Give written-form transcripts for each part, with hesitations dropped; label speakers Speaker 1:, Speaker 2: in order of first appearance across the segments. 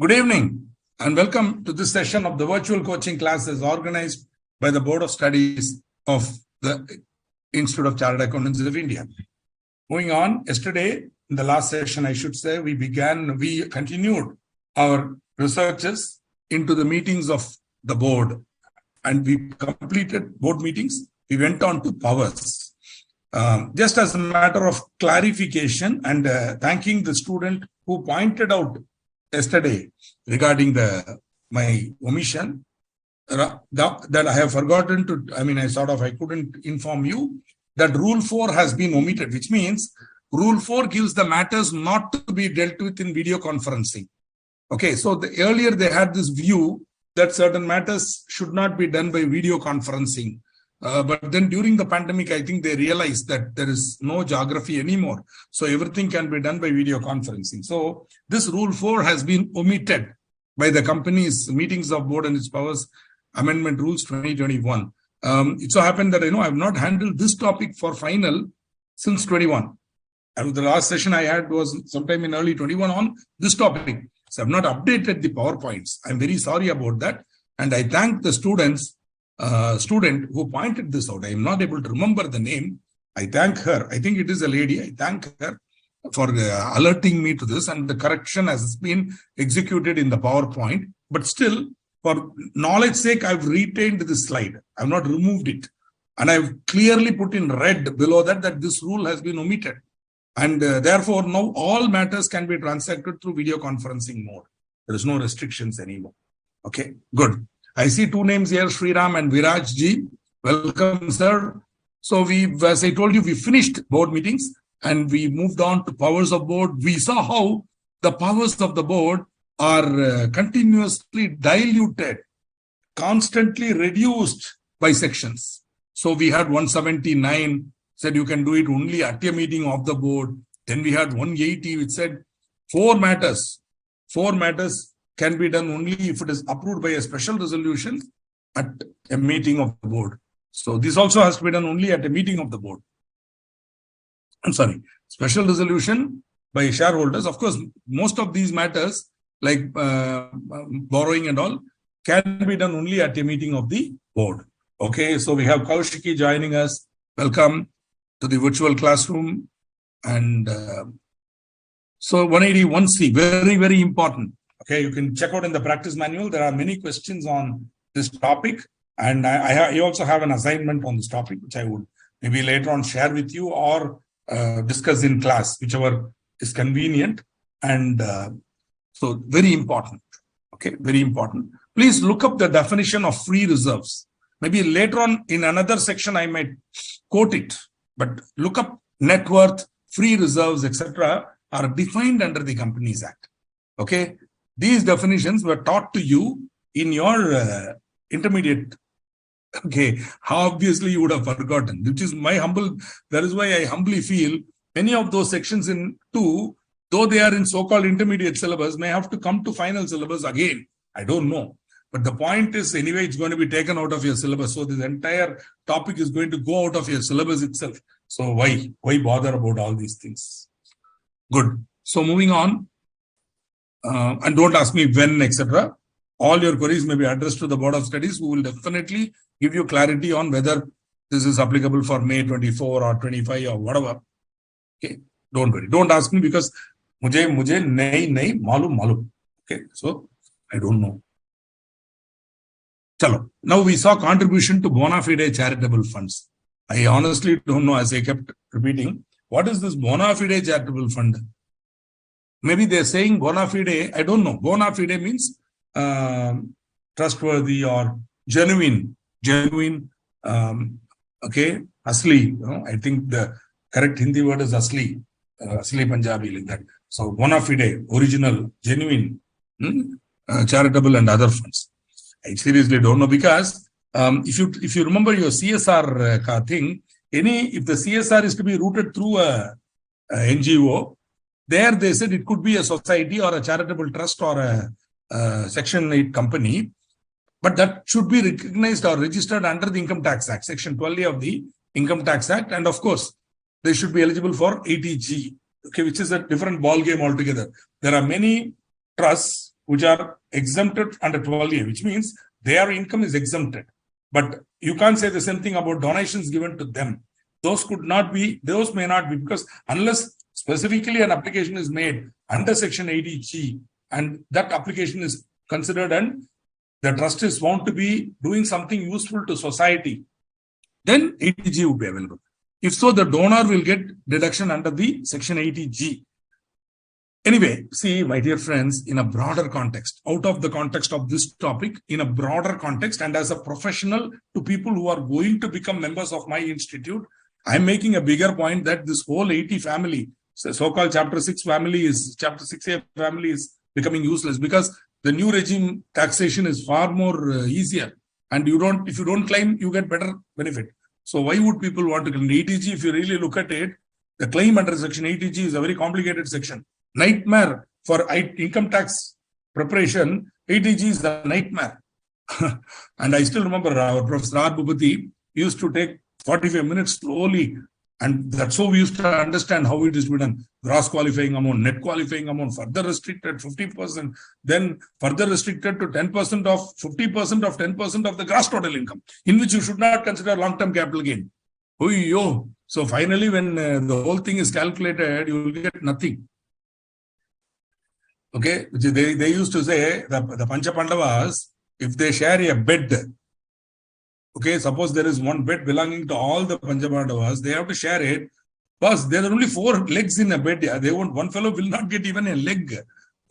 Speaker 1: Good evening and welcome to this session of the virtual coaching classes organized by the Board of Studies of the Institute of Chartered Accountants of India. Moving on, yesterday, in the last session, I should say, we continued our researches into the meetings of the board and we completed board meetings. We went on to powers. Just as a matter of clarification and thanking the student who pointed out yesterday regarding my omission that I have forgotten to, I couldn't inform you that rule 4 has been omitted, which means rule 4 gives the matters not to be dealt with in video conferencing. Okay, so earlier they had this view that certain matters should not be done by video conferencing. But then during the pandemic, I think they realized that there is no geography anymore. So everything can be done by video conferencing. So this rule 4 has been omitted by the company's meetings of board and its powers amendment rules 2021. It so happened that I have not handled this topic for final since 21. And the last session I had was sometime in early 21 on this topic. So I've not updated the PowerPoints. I'm very sorry about that. And I thank the student who pointed this out. I am not able to remember the name. I thank her. I think it is a lady. I thank her for alerting me to this, and the correction has been executed in the PowerPoint. But still, for knowledge sake, I've retained this slide. I've not removed it. And I've clearly put in red below that this rule has been omitted. And therefore, now all matters can be transacted through video conferencing mode. There is no restrictions anymore. Okay, good. I see two names here, Sriram and Viraj ji. Welcome, sir. So as I told you, we finished board meetings and we moved on to powers of board. We saw how the powers of the board are continuously diluted, constantly reduced by sections. So we had 179 said you can do it only at a meeting of the board. Then we had 180 which said four matters can be done only if it is approved by a special resolution at a meeting of the board. So this also has to be done only at a meeting of the board. Special resolution by shareholders. Of course, most of these matters like borrowing and all can be done only at a meeting of the board. Okay, so we have Kaushiki joining us. Welcome to the virtual classroom. And so 181C, very, very important. Okay, you can check out in the practice manual. There are many questions on this topic. And I also have an assignment on this topic, which I would maybe later on share with you or discuss in class, whichever is convenient. And so very important. Okay, very important. Please look up the definition of free reserves. Maybe later on in another section, I might quote it. But look up net worth, free reserves, etc. are defined under the Companies Act. Okay. These definitions were taught to you in your intermediate. Okay, obviously you would have forgotten, which is that is why I humbly feel many of those sections in 2, though they are in so-called intermediate syllabus, may have to come to final syllabus again. I don't know. But the point is, anyway, it's going to be taken out of your syllabus. So this entire topic is going to go out of your syllabus itself. So why bother about all these things? Good. So moving on. And don't ask me when, etc. All your queries may be addressed to the Board of Studies, who will definitely give you clarity on whether this is applicable for May 24 or 25 or whatever. Okay, don't worry. Don't ask me because mujhe nahi malum. Okay, so I don't know. Chalo. Now we saw contribution to bona fide charitable funds. I honestly don't know, as I kept repeating, what is this bona fide charitable fund? Maybe they're saying bona fide. I don't know. Bona fide means trustworthy or genuine. Okay, asli. I think the correct Hindi word is asli. Asli Punjabi, like that. So bona fide, original, genuine, charitable and other funds. I seriously don't know because if you remember your CSR thing, if the CSR is to be routed through a NGO. There they said it could be a society or a charitable trust or a Section 8 company, but that should be recognized or registered under the Income Tax Act, Section 12 of the Income Tax Act. And of course, they should be eligible for 80G, okay, which is a different ball game altogether. There are many trusts which are exempted under 12A, which means their income is exempted. But you can't say the same thing about donations given to them. Those may not be, because unless specifically an application is made under Section 80G and that application is considered and the trust is found to be doing something useful to society, then 80G would be available. If so, the donor will get deduction under the Section 80G. Anyway, see, my dear friends, in a broader context, out of the context of this topic, in a broader context, and as a professional to people who are going to become members of my institute, I'm making a bigger point that this whole 80 family, so-called Chapter 6 family is, Chapter 6A family is becoming useless because the new regime taxation is far more easier. And if you don't claim, you get better benefit. So why would people want to claim 80G? If you really look at it, the claim under Section 80G is a very complicated section. Nightmare for income tax preparation. 80G is the nightmare. And I still remember our Professor R. Bhupati used to take 45 minutes slowly. And that's how we used to understand how it is done. Gross qualifying amount, net qualifying amount, further restricted 50%, then further restricted to 10% of 50% of 10% of the gross total income, in which you should not consider long-term capital gain. So finally, when the whole thing is calculated, you will get nothing. Okay, they used to say the Pancha Pandavas, if they share a bed, okay, suppose there is one bed belonging to all the Pancha Pandavas, they have to share it. Because there are only 4 legs in a bed. One fellow will not get even a leg.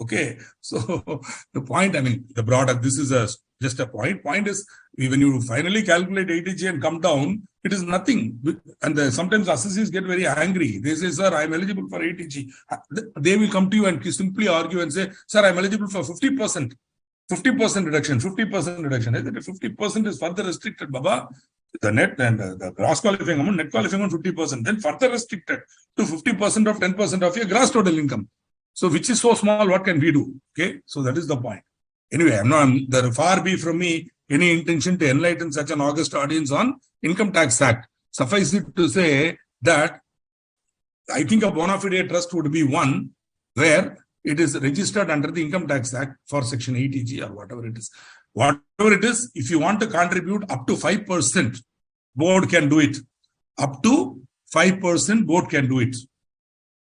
Speaker 1: Okay, so the point, the broader, this is just a point. Point is, when you finally calculate 80G and come down, it is nothing. And sometimes assessees get very angry. They say, sir, I am eligible for 80G. They will come to you and simply argue and say, sir, I am eligible for 50%. 50% reduction, 50% reduction. 50% is further restricted, Baba. The net and the gross qualifying amount, net qualifying amount 50%, then further restricted to 50% of 10% of your gross total income. So, which is so small, what can we do? Okay, so that is the point. Anyway, there far be from me any intention to enlighten such an august audience on Income Tax Act. Suffice it to say that I think a bona fide trust would be one where it is registered under the Income Tax Act for Section 80G or whatever it is. Whatever it is, if you want to contribute up to 5%, board can do it. Up to 5%, board can do it.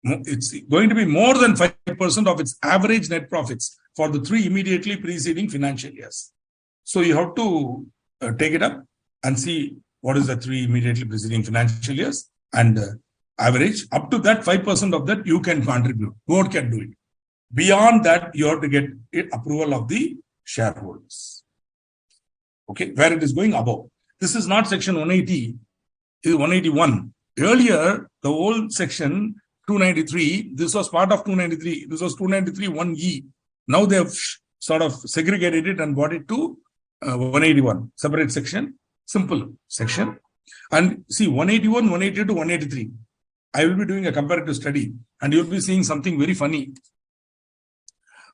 Speaker 1: It's going to be more than 5% of its average net profits for the 3 immediately preceding financial years. So you have to take it up and see what is the 3 immediately preceding financial years and average. Up to that, 5% of that you can contribute. Board can do it. Beyond that, you have to get approval of the shareholders. Okay, where it is going above. This is not Section 180, it is 181. Earlier, the old Section 293, this was part of 293. This was 293 1E. Now they have sort of segregated it and brought it to 181, separate section, simple section. And see, 181, 182 to 183. I will be doing a comparative study and you'll be seeing something very funny.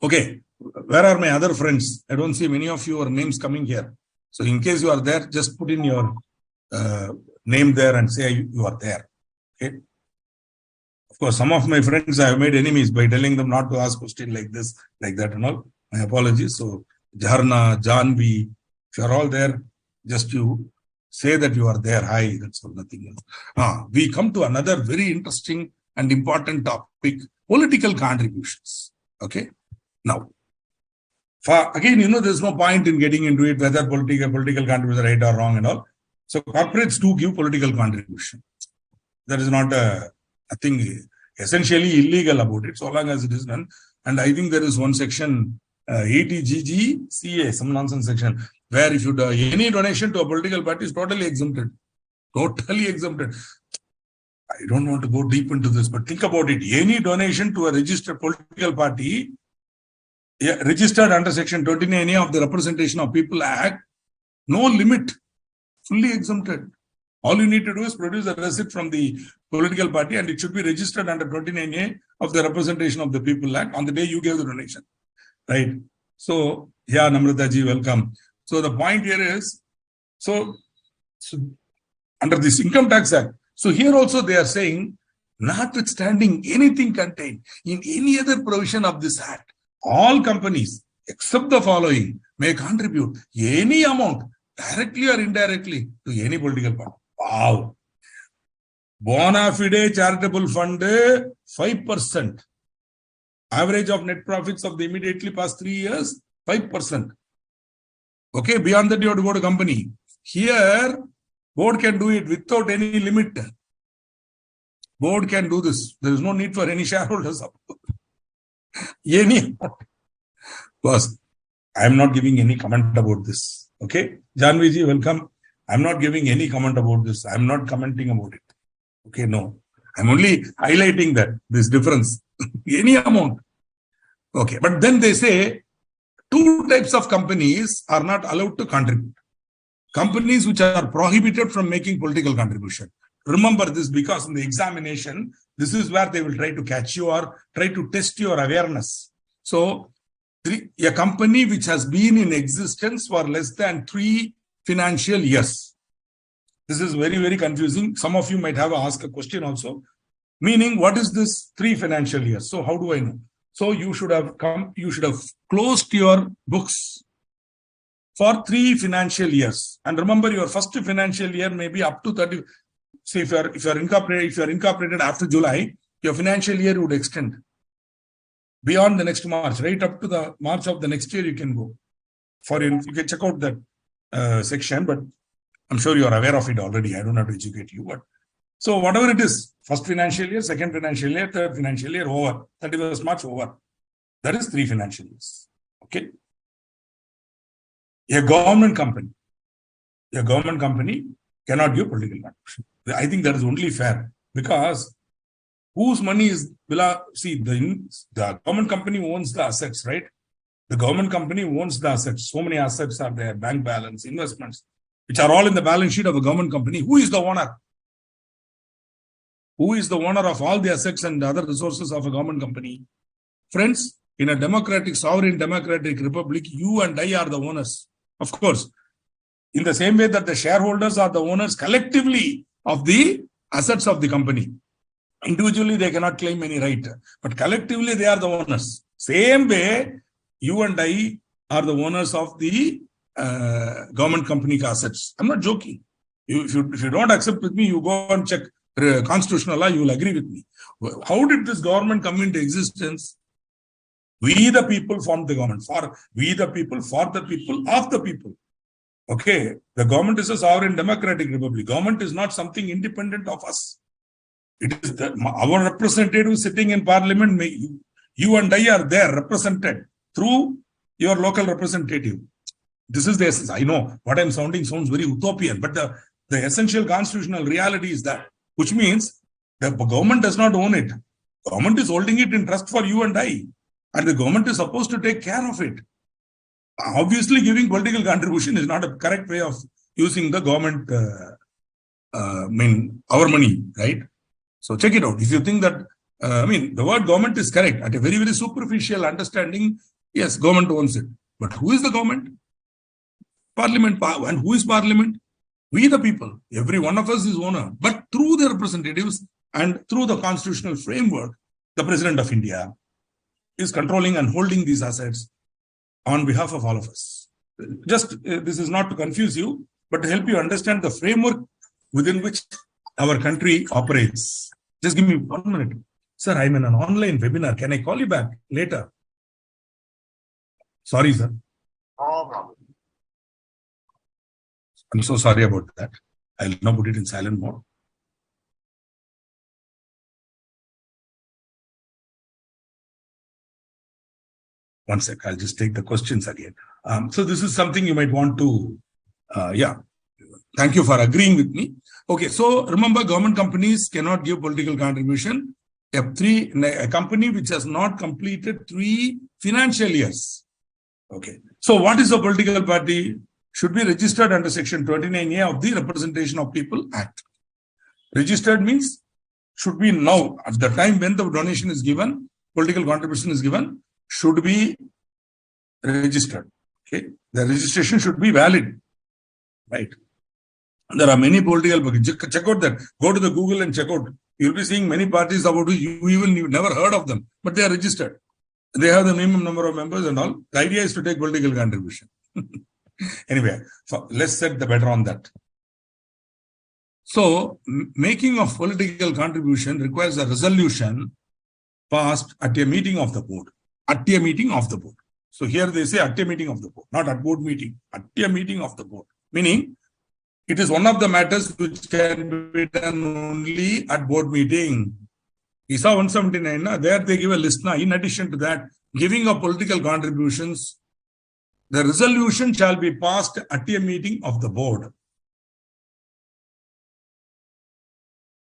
Speaker 1: Okay, where are my other friends? I don't see many of your names coming here. So in case you are there, just put in your name there and say you are there. Okay. Of course, some of my friends I have made enemies by telling them not to ask questions like this, like that and all. My apologies. So Jharna, Janvi, if you are all there, just you say that you are there. Hi, that's all, nothing else. We come to another very interesting and important topic, political contributions. Okay. Now, again, there's no point in getting into it, whether political contributions are right or wrong and all. So corporates do give political contribution. There is not nothing essentially illegal about it, so long as it is done. And I think there is one section, 80GG CA, some nonsense section, where if you do any donation to a political party is totally exempted. Totally exempted. I don't want to go deep into this, but think about it. Any donation to a registered political party, registered under Section 29A of the Representation of People Act, no limit, fully exempted. All you need to do is produce a receipt from the political party and it should be registered under 29A of the Representation of the People Act on the day you gave the donation. Right? So, yeah, Namrata ji, welcome. So the point here is, so under this Income Tax Act, so here also they are saying, notwithstanding anything contained in any other provision of this Act, all companies except the following, may contribute any amount, directly or indirectly, to any political party. Wow. Bona fide charitable fund, 5%. Average of net profits of the immediately past 3 years, 5%. Okay, beyond that, you have to go to company. Here, board can do it without any limit. Board can do this. There is no need for any shareholders. Any. Boss, I am not giving any comment about this. Okay, Janviji, welcome. I am not giving any comment about this. I am not commenting about it. Okay, no. I'm only highlighting that, this difference. Any amount. Okay, but then they say, two types of companies are not allowed to contribute. Companies which are prohibited from making political contribution. Remember this, because in the examination, this is where they will try to catch you or try to test your awareness. So, a company which has been in existence for less than 3 financial years. This is very, very confusing. Some of you might have asked a question also. Meaning, what is this 3 financial years? So, how do I know? So, you should have closed your books for 3 financial years. And remember, your first financial year may be up to 30. See, if you're incorporated after July, your financial year would extend beyond the next March, right up to the March of the next year. You can go you can check out that section, but I'm sure you are aware of it already. I don't have to educate you. But so whatever it is, first financial year, second financial year, third financial year, over 31st March, over. That is 3 financial years. Okay. A government company cannot give political contribution. I think that is only fair, because whose money is, the government company owns the assets, right? The government company owns the assets. So many assets are there, bank balance, investments, which are all in the balance sheet of a government company. Who is the owner? Who is the owner of all the assets and other resources of a government company? Friends, in a democratic, sovereign democratic republic, you and I are the owners. Of course, in the same way that the shareholders are the owners collectively of the assets of the company. Individually, they cannot claim any right, but collectively, they are the owners. Same way, you and I are the owners of the government company assets. I'm not joking. If you don't accept with me, you go and check constitutional law, you will agree with me. How did this government come into existence? We the people formed the government. We the people, for the people, of the people. Okay, the government is a sovereign democratic republic. Government is not something independent of us. It is our representatives sitting in parliament. You and I are there represented through your local representative. This is the essence. I know what I'm sounding sounds very utopian, but the essential constitutional reality is that, which means the government does not own it. Government is holding it in trust for you and I, and the government is supposed to take care of it. Obviously, giving political contribution is not a correct way of using the government, our money, right? So check it out. If you think that, the word government is correct. At a very, very superficial understanding, yes, government owns it. But who is the government? Parliament. And who is parliament? We the people. Every one of us is owner. But through the representatives and through the constitutional framework, the President of India is controlling and holding these assets on behalf of all of us. Just, this is not to confuse you, but to help you understand the framework within which our country operates. Just give me 1 minute. Sir, I'm in an online webinar. Can I call you back later? Sorry, sir. No problem. I'm so sorry about that. I'll now put it in silent mode. One sec, I'll just take the questions again. So this is something you might want to, thank you for agreeing with me. Okay, so remember, government companies cannot give political contribution. A company which has not completed 3 financial years. Okay, so what is a political party? Should be registered under Section 29A of the Representation of People Act. Registered means should be now, at the time when the donation is given, political contribution is given, should be registered. Okay, the registration should be valid, right? There are many political parties. Check out that. Go to the Google and check out. You'll be seeing many parties about which you never heard of them, but they are registered. They have the minimum number of members and all. The idea is to take political contribution. Anyway, so let's set the better on that. So, making of political contribution requires a resolution passed at a meeting of the board. At a meeting of the board. So here they say at a meeting of the board, not at board meeting, at a meeting of the board. Meaning, it is one of the matters which can be done only at board meeting. We saw 179, there they give a list. In addition to that, giving of political contributions, the resolution shall be passed at a meeting of the board.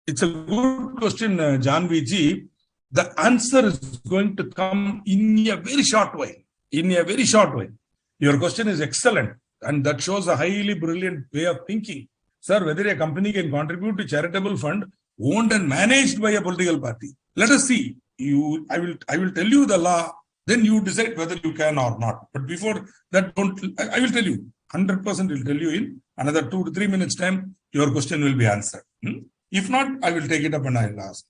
Speaker 1: It's a good question, Janvi ji. The answer is going to come in a very short way. In a very short way. Your question is excellent. And that shows a highly brilliant way of thinking. Sir, whether a company can contribute to charitable fund owned and managed by a political party. Let us see. I will tell you the law. Then you decide whether you can or not. But before that, I will tell you. 100% will tell you in another 2 to 3 minutes time, your question will be answered. If not, I will take it up and I will ask.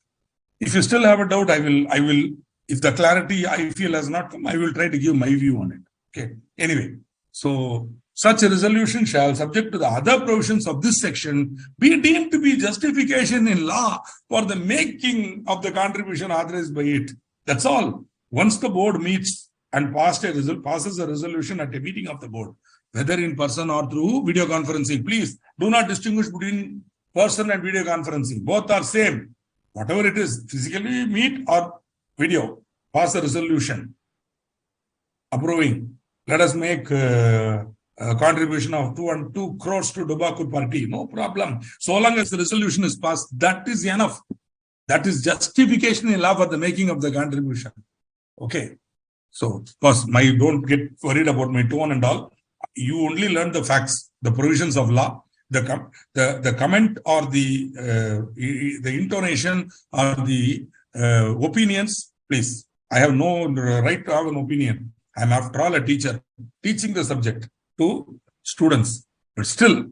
Speaker 1: If you still have a doubt, I will, if the clarity I feel has not come, I will try to give my view on it. Okay. Anyway, so such a resolution shall, subject to the other provisions of this section, be deemed to be justification in law for the making of the contribution authorized by it. That's all. Once the board meets and passes a resolution at a meeting of the board, whether in person or through video conferencing, please do not distinguish between person and video conferencing. Both are same. Whatever it is, physically meet or video, pass a resolution approving. Let us make a contribution of 2 crores to Dubakur party. No problem. So long as the resolution is passed, that is enough. That is justification in law for the making of the contribution. Okay. So, of course, don't get worried about my tone and all. You only learn the facts, the provisions of law. The comment or the intonation or the opinions, please. I have no right to have an opinion. I am after all a teacher teaching the subject to students, but still.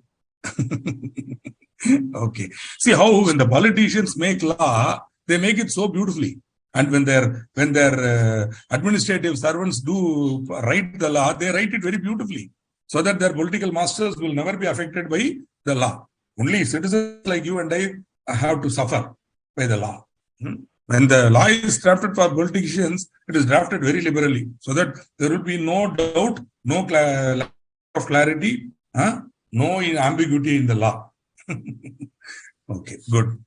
Speaker 1: Okay. See how when the politicians make law, they make it so beautifully. And when their administrative servants do write the law, they write it very beautifully, so that their political masters will never be affected by the law. Only citizens like you and I have to suffer by the law. When the law is drafted for politicians, it is drafted very liberally, so that there will be no doubt, no lack of clarity, no ambiguity in the law. Okay, good.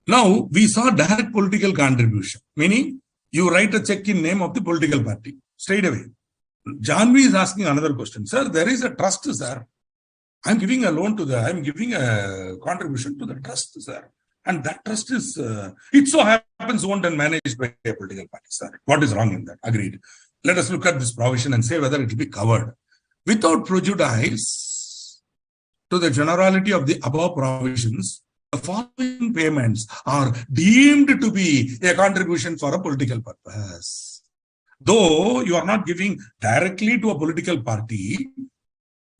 Speaker 1: Now, we saw direct political contribution, meaning you write a check in name of the political party straight away. Janvi is asking another question. Sir, there is a trust, sir. I'm giving a contribution to the trust, sir. And that trust is, it so happens owned and managed by a political party, sir. What is wrong in that? Agreed. Let us look at this provision and say whether it will be covered. Without prejudice to the generality of the above provisions, the following payments are deemed to be a contribution for a political purpose. Though you are not giving directly to a political party,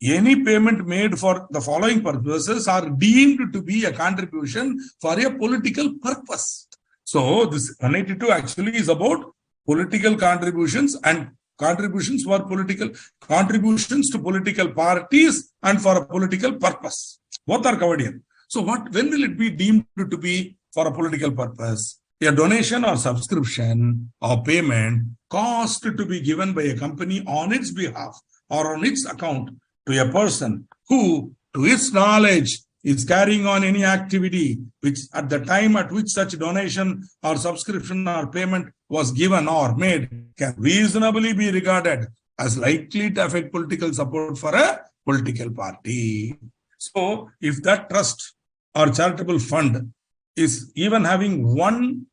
Speaker 1: any payment made for the following purposes are deemed to be a contribution for a political purpose. So this 182 actually is about political contributions and contributions for political contributions to political parties and for a political purpose. Both are covered here. So when will it be deemed to be for a political purpose? A donation or subscription or payment cost to be given by a company on its behalf or on its account to a person who, to its knowledge, is carrying on any activity which at the time at which such donation or subscription or payment was given or made can reasonably be regarded as likely to affect political support for a political party. So if that trust or charitable fund is even having one,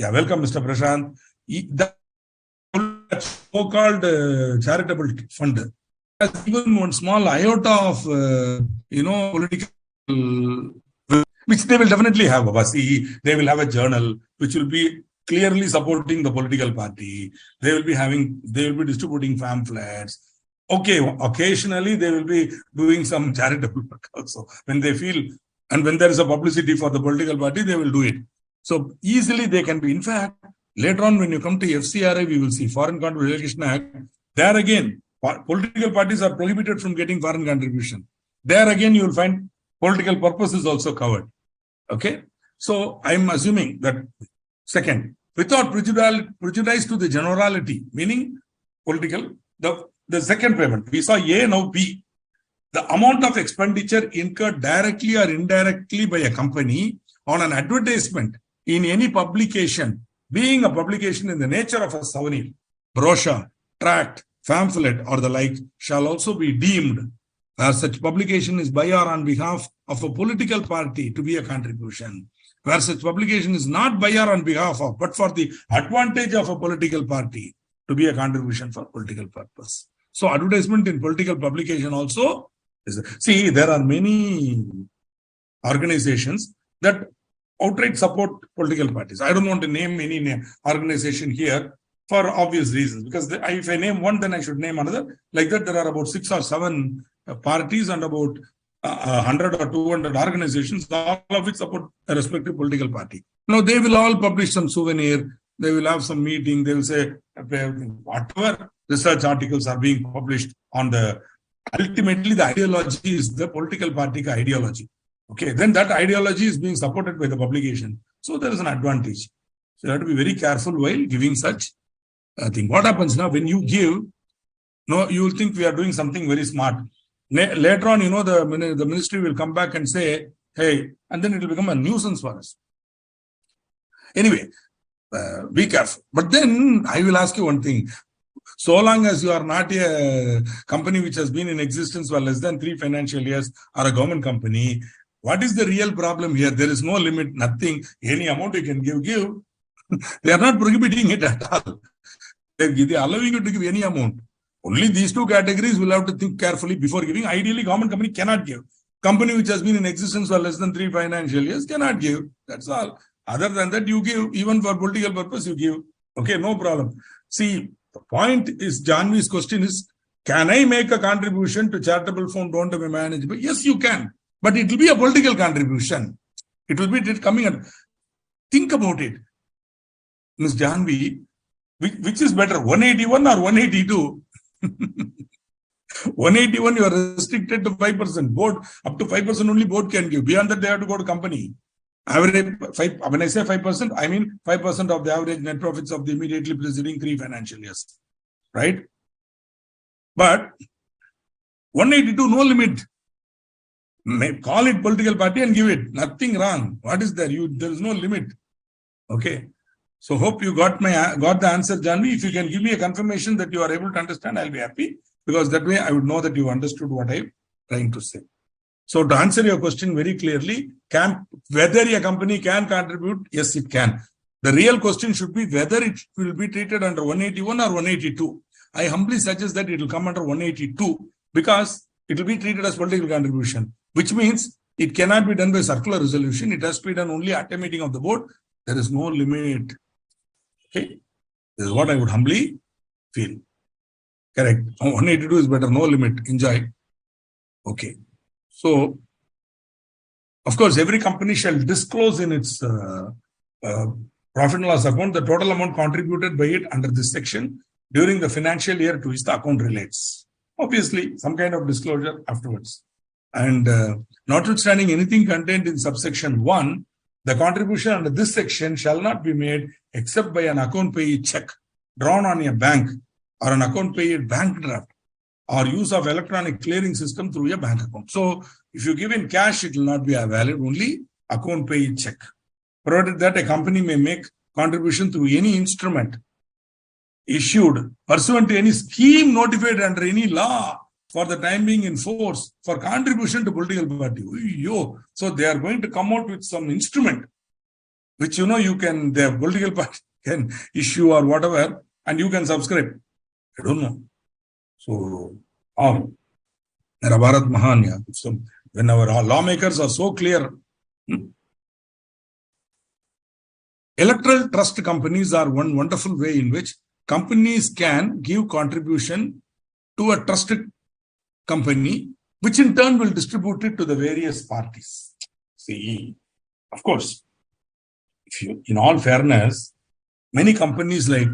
Speaker 1: welcome Mr. Prashant, that so-called charitable fund has even one small iota of, political, which they will definitely have. They will have a journal which will be clearly supporting the political party. They will be distributing pamphlets. Okay, occasionally they will be doing some charitable work also when they feel, and when there is a publicity for the political party, they will do it. So easily they can be. In fact, Later on, when you come to FCRA, we will see Foreign Contribution Act. There again, political parties are prohibited from getting foreign contribution. There again, you will find political purpose is also covered. Okay. So I'm assuming that second, without prejudice to the generality, meaning political, the second payment, we saw A, now B. The amount of expenditure incurred directly or indirectly by a company on an advertisement in any publication, being a publication in the nature of a souvenir, brochure, tract, pamphlet, or the like, shall also be deemed, where such publication is by or on behalf of a political party, to be a contribution. Where such publication is not by or on behalf of, but for the advantage of a political party, to be a contribution for political purpose. So advertisement in political publication also is, see, there are many organizations that outright support political parties. I don't want to name any organization here for obvious reasons, because if I name one, then I should name another. Like that, there are about 6 or 7 parties and about 100 or 200 organizations, all of which support a respective political party. Now, they will all publish some souvenir. They will have some meeting. They will say, whatever research articles are being published on the, ultimately the ideology is the political party ideology. Okay, then that ideology is being supported by the publication. So there is an advantage. So you have to be very careful while giving such a thing. What happens now when you give, no, you will think we are doing something very smart. Later on, the ministry will come back and say, hey, and then it will become a nuisance for us. Anyway, be careful. But then I will ask you one thing. So long as you are not a company which has been in existence for less than 3 financial years or a government company, what is the real problem here? There is no limit, nothing. Any amount you can give. They are not prohibiting it at all. They are allowing you to give any amount. Only these 2 categories will have to think carefully before giving. Ideally, government company cannot give. Company which has been in existence for less than 3 financial years cannot give. That's all. Other than that, you give. Even for political purpose, you give. Okay, no problem. See, the point is, Janvi's question is, can I make a contribution to charitable fund owned by management? Yes, you can. But it will be a political contribution. It will be coming and think about it. Ms. Janvi, which is better, 181 or 182? 181, you are restricted to 5%. Board, up to 5% only board can give. Beyond that, they have to go to company. Average 5, when I say 5%, I mean 5% of the average net profits of the immediately preceding 3 financial years. Right? But 182, no limit. Call it political party and give it. Nothing wrong. What is there? There is no limit. Okay. So hope you got the answer, Janvi. If you can give me a confirmation that you are able to understand, I'll be happy, because that way I would know that you understood what I'm trying to say. So to answer your question very clearly, whether a company can contribute, yes, it can. The real question should be whether it will be treated under 181 or 182. I humbly suggest that it will come under 182 because it will be treated as political contribution, which means it cannot be done by circular resolution. It has to be done only at a meeting of the board. There is no limit. Okay, this is what I would humbly feel. Correct. 182 is better, no limit. Enjoy. Okay. So, of course, every company shall disclose in its profit and loss account the total amount contributed by it under this section during the financial year to which the account relates. Obviously, some kind of disclosure afterwards. And notwithstanding anything contained in subsection 1, the contribution under this section shall not be made except by an account payee check drawn on a bank or an account payee bank draft or use of electronic clearing system through a bank account. So if you give in cash, it will not be valid, only account payee check. Provided that a company may make contribution through any instrument issued pursuant to any scheme notified under any law for the time being in force for contribution to political party. So they are going to come out with some instrument which the political party can issue or whatever, and you can subscribe. I don't know. So, Bharat Mahanya. So when our lawmakers are so clear, electoral trust companies are one wonderful way in which companies can give contribution to a trusted company, which in turn will distribute it to the various parties. See, of course, if you, in all fairness, many companies, like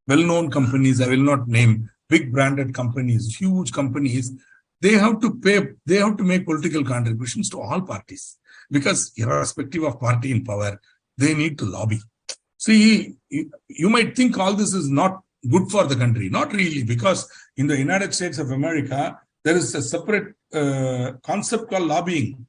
Speaker 1: well-known companies, I will not name, big branded companies, huge companies, they have to make political contributions to all parties, because irrespective of party in power, they need to lobby. See, you might think all this is not good for the country. Not really, because in the United States of America, there is a separate concept called lobbying.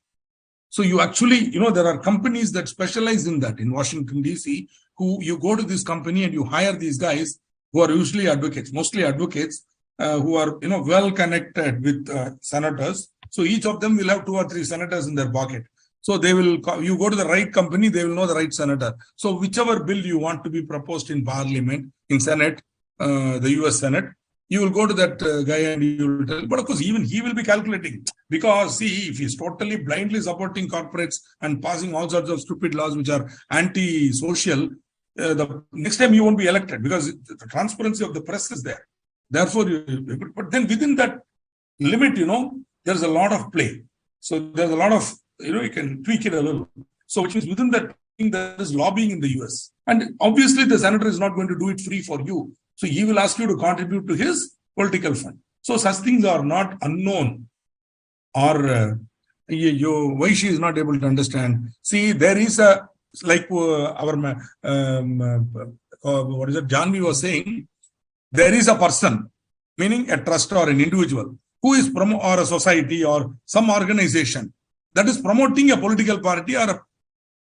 Speaker 1: So you actually, there are companies that specialize in that in Washington, D.C., who you go to this company and you hire these guys who are usually advocates, mostly advocates, who are, well connected with senators. So each of them will have 2 or 3 senators in their pocket. So you go to the right company, they will know the right senator. So whichever bill you want to be proposed in Parliament, in Senate, the US Senate, you will go to that guy and you will tell. But of course, even he will be calculating, because see, if he's totally blindly supporting corporates and passing all sorts of stupid laws which are anti-social, the next time you won't be elected, because the transparency of the press is there. Therefore, but then within that limit, there's a lot of play. So there's a lot of, you can tweak it a little. So which means within that, there is lobbying in the US. And obviously, the senator is not going to do it free for you. So he will ask you to contribute to his political fund. So such things are not unknown, or why she is not able to understand. See, there is a, like what is it, Janvi was saying, there is a person, meaning a trust or an individual, who is or a society or some organization that is promoting a political party or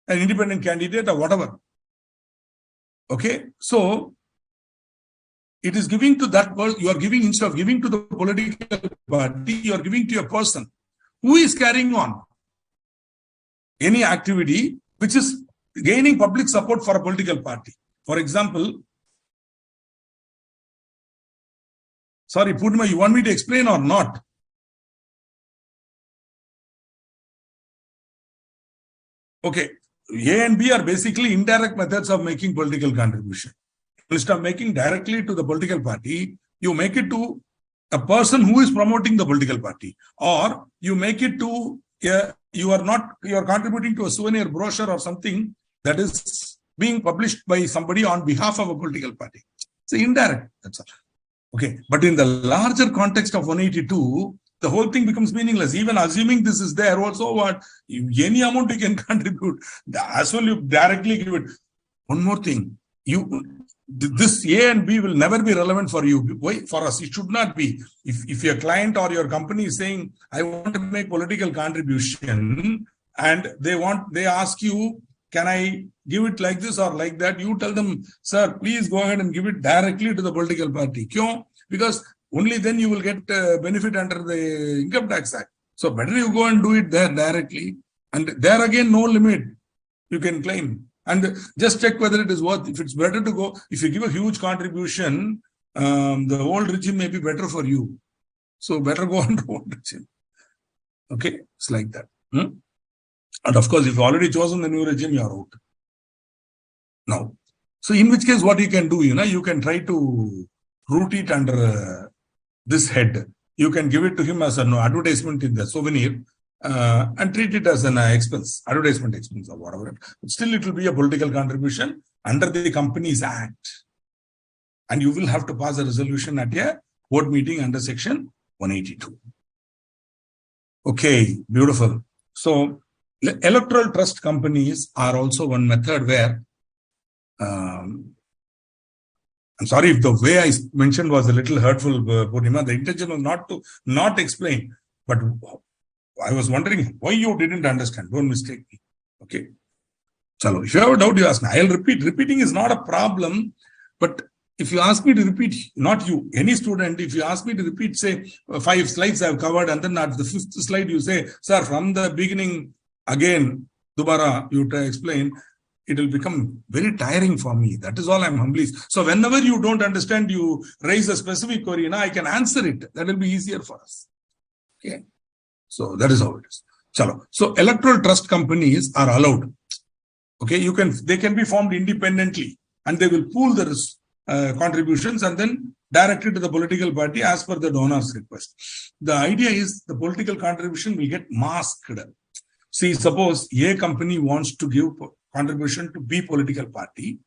Speaker 1: an independent candidate or whatever. Okay, so it is giving to that person. You are giving, instead of giving to the political party, you are giving to a person who is carrying on any activity which is gaining public support for a political party. For example, sorry, Purnima, you want me to explain or not? Okay, A and B are basically indirect methods of making political contribution. Instead of making directly to the political party, you make it to a person who is promoting the political party, or you make it to you are contributing to a souvenir brochure or something that is being published by somebody on behalf of a political party. It's indirect, that's all. Okay, but in the larger context of 182, the whole thing becomes meaningless. Even assuming this is there, also what? Any amount you can contribute, as well you directly give it. One more thing, this A and B will never be relevant for you. Why? For us, it should not be. If your client or your company is saying, I want to make political contribution, and they ask you, can I give it like this or like that? You tell them, sir, please go ahead and give it directly to the political party. Kyun? Because only then you will get benefit under the Income Tax Act. So better you go and do it there directly. And there again, no limit you can claim. And just check whether it is worth. If it's better to go, if you give a huge contribution, the old regime may be better for you. So better go on to old regime. Okay, it's like that. And of course, if you've already chosen the new regime, you're out. Now, so in which case, what you can do, you can try to root it under this head. You can give it to him as an advertisement in the souvenir and treat it as an expense, advertisement expense or whatever. But still, it will be a political contribution under the Companies Act. And you will have to pass a resolution at a board meeting under section 182. Okay, beautiful. So, electoral trust companies are also one method where, I'm sorry if the way I mentioned was a little hurtful, Purnima. The intention was not explain, but I was wondering why you didn't understand. Don't mistake me. Okay. Chalo, if you have a doubt, you ask me. I'll repeat. Repeating is not a problem, but if you ask me to repeat, not you, any student, if you ask me to repeat, say 5 slides I've covered, and then at the 5th slide you say, sir, from the beginning, again, Dubara, you try to explain, it will become very tiring for me. That is all I'm humbly. So whenever you don't understand, you raise a specific query, I can answer it. That will be easier for us. Okay. So that is how it is. Chalo. So electoral trust companies are allowed. Okay. They can be formed independently, and they will pool the contributions and then direct it to the political party as per the donor's request. The idea is the political contribution will get masked. See, suppose A company wants to give contribution to B political party,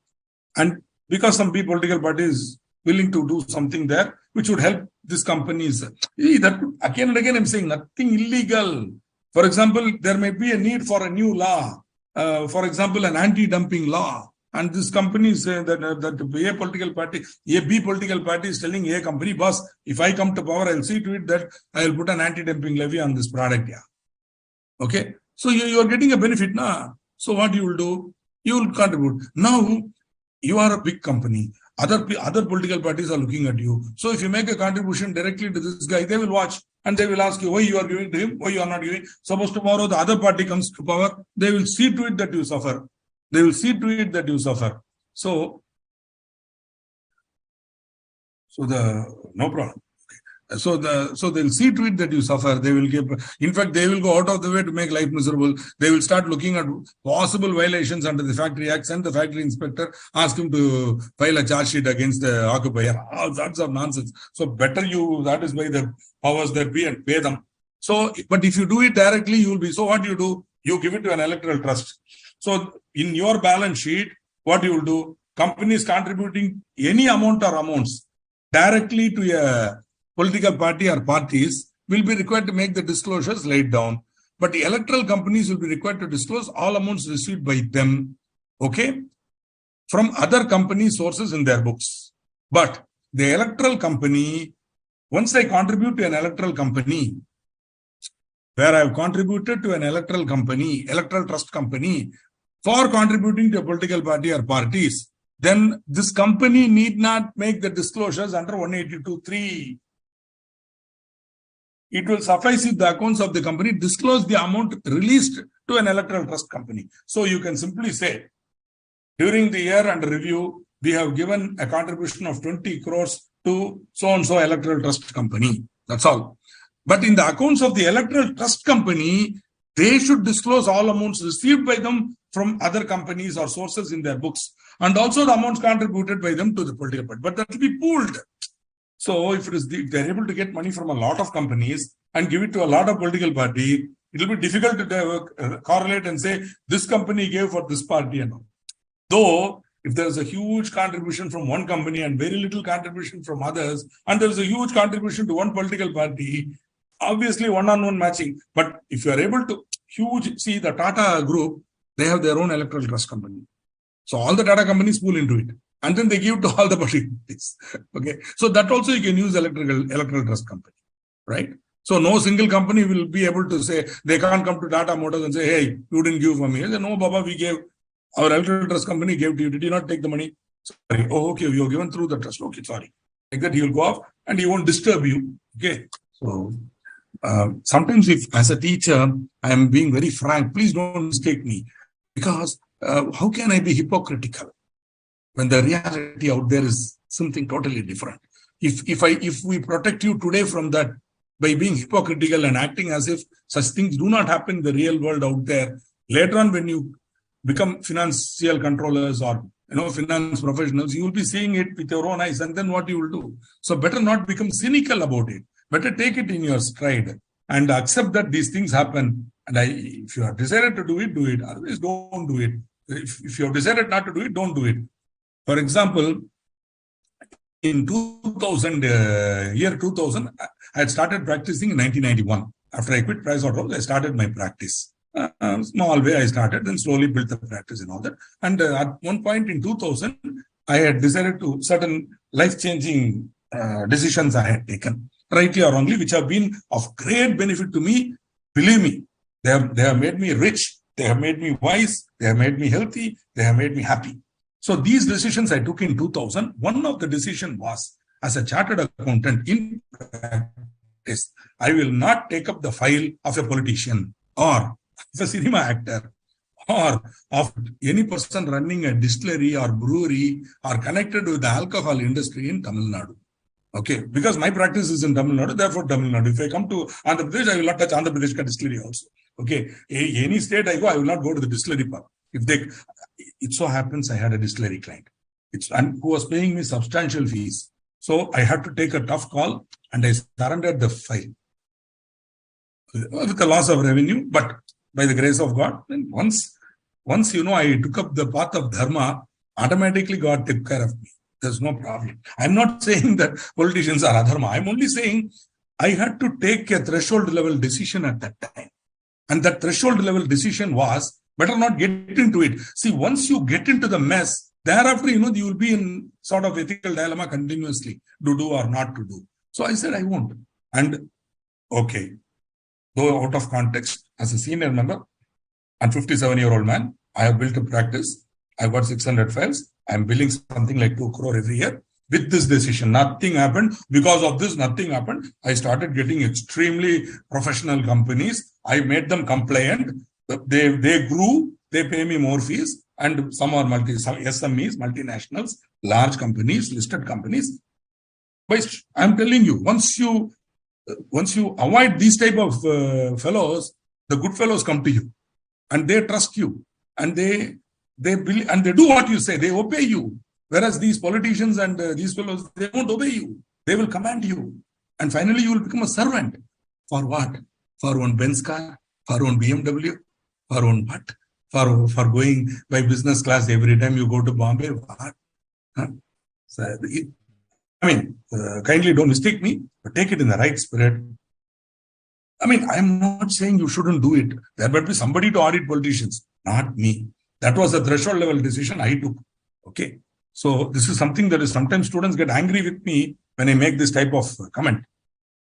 Speaker 1: and because some political party is willing to do something there, which would help these companies. That again and again, I'm saying nothing illegal. For example, there may be a need for a new law. For example, an anti-dumping law. And this company say that A political party, A B political party is telling A company, boss, if I come to power, I'll see to it that I'll put an anti-dumping levy on this product. Yeah. Okay. So you are getting a benefit now. So what you will do? You will contribute. Now you are a big company. Other political parties are looking at you. So if you make a contribution directly to this guy, they will watch and they will ask you why you are giving to him, why you are not giving. Suppose tomorrow the other party comes to power, they will see to it that you suffer. They will see to it that you suffer. So no problem. So they'll see to it that you suffer. They will give, in fact, they will go out of the way to make life miserable. They will start looking at possible violations under the Factory Act, and the factory inspector ask him to file a charge sheet against the occupier. Oh, that's of nonsense. So better you satisfy the powers that be and pay them. So, but if you do it directly, you will be. So what do? You give it to an electoral trust. So in your balance sheet, what you will do? Companies contributing any amount or amounts directly to a political party or parties will be required to make the disclosures laid down. But the electoral companies will be required to disclose all amounts received by them, okay, from other company sources in their books. But the electoral company, once they contribute to an electoral company, where I have contributed to an electoral company, electoral trust company, for contributing to a political party or parties, then this company need not make the disclosures under 182(3). It will suffice if the accounts of the company disclose the amount released to an electoral trust company. So you can simply say, during the year under review, we have given a contribution of 20 crores to so-and-so electoral trust company. That's all. But in the accounts of the electoral trust company, they should disclose all amounts received by them from other companies or sources in their books, and also the amounts contributed by them to the political party. But that will be pooled. So if they're able to get money from a lot of companies and give it to a lot of political party, it will be difficult to correlate and say this company gave for this party and all. Though if there's a huge contribution from one company and very little contribution from others, and there's a huge contribution to one political party, obviously one-on-one matching. But if you are able to see the Tata group, they have their own electoral trust company. So all the Tata companies pool into it. And then they give to all the parties. Okay. So that also you can use electoral trust company. Right? So no single company will be able to say, they can't come to Tata Motors and say, hey, you didn't give for me. They say, no, Baba, we gave, our electoral trust company gave to you. Did you not take the money? Sorry. Oh, okay. You are given through the trust. Okay, sorry. Like that, he will go off and he won't disturb you. Okay. So sometimes if as a teacher, I am being very frank, please don't mistake me, because how can I be hypocritical when the reality out there is something totally different? If we protect you today from that by being hypocritical and acting as if such things do not happen in the real world out there, later on when you become financial controllers or finance professionals, you will be seeing it with your own eyes, and then what you will do? So better not become cynical about it. Better take it in your stride and accept that these things happen. And if you have decided to do it, do it. Otherwise, don't do it. If you have decided not to do it, don't do it. For example, in 2000, year 2000, I had started practicing in 1991. After I quit Pricewaterhouse, I started my practice. Small way I started, then slowly built the practice and all that. And at one point in 2000, I had decided to certain life-changing decisions I had taken, rightly or wrongly, which have been of great benefit to me. Believe me, they have made me rich, they have made me wise, they have made me healthy, they have made me happy. So these decisions I took in 2000, one of the decisions was, as a chartered accountant in practice, I will not take up the file of a politician or of a cinema actor or of any person running a distillery or brewery or connected with the alcohol industry in Tamil Nadu. Okay, because my practice is in Tamil Nadu, therefore Tamil Nadu. If I come to Andhra Pradesh, I will not touch Andhra Pradesh distillery also. Okay, any state I go, I will not go to the distillery part. It so happens I had a distillery client, who was paying me substantial fees. So I had to take a tough call and I surrendered the file with the loss of revenue. But by the grace of God, once I took up the path of dharma, automatically God took care of me. There's no problem. I'm not saying that politicians are adharma. I'm only saying I had to take a threshold level decision at that time. And that threshold level decision was better not get into it. See, once you get into the mess, thereafter, you will be in sort of ethical dilemma continuously, to do or not to do. So I said, I won't. And okay, though out of context, as a senior member and 57-year-old man, I have built a practice. I've got 600 files. I'm billing something like 2 crore every year. With this decision, nothing happened. Because of this, nothing happened. I started getting extremely professional companies. I made them compliant. They grew. They pay me more fees. And some are some SMEs, multinationals, large companies, listed companies. But I'm telling you, once you avoid these type of fellows, the good fellows come to you, and they trust you, and they believe, and they do what you say. They obey you. Whereas these politicians and these fellows, they won't obey you. They will command you, and finally you will become a servant. For what? For one Benz car, for one BMW, for one what? For going by business class every time you go to Bombay. What? Huh? So, kindly don't mistake me, but take it in the right spirit. I'm not saying you shouldn't do it. There might be somebody to audit politicians, not me. That was a threshold level decision I took. Okay. So this is something that is sometimes students get angry with me when I make this type of comment.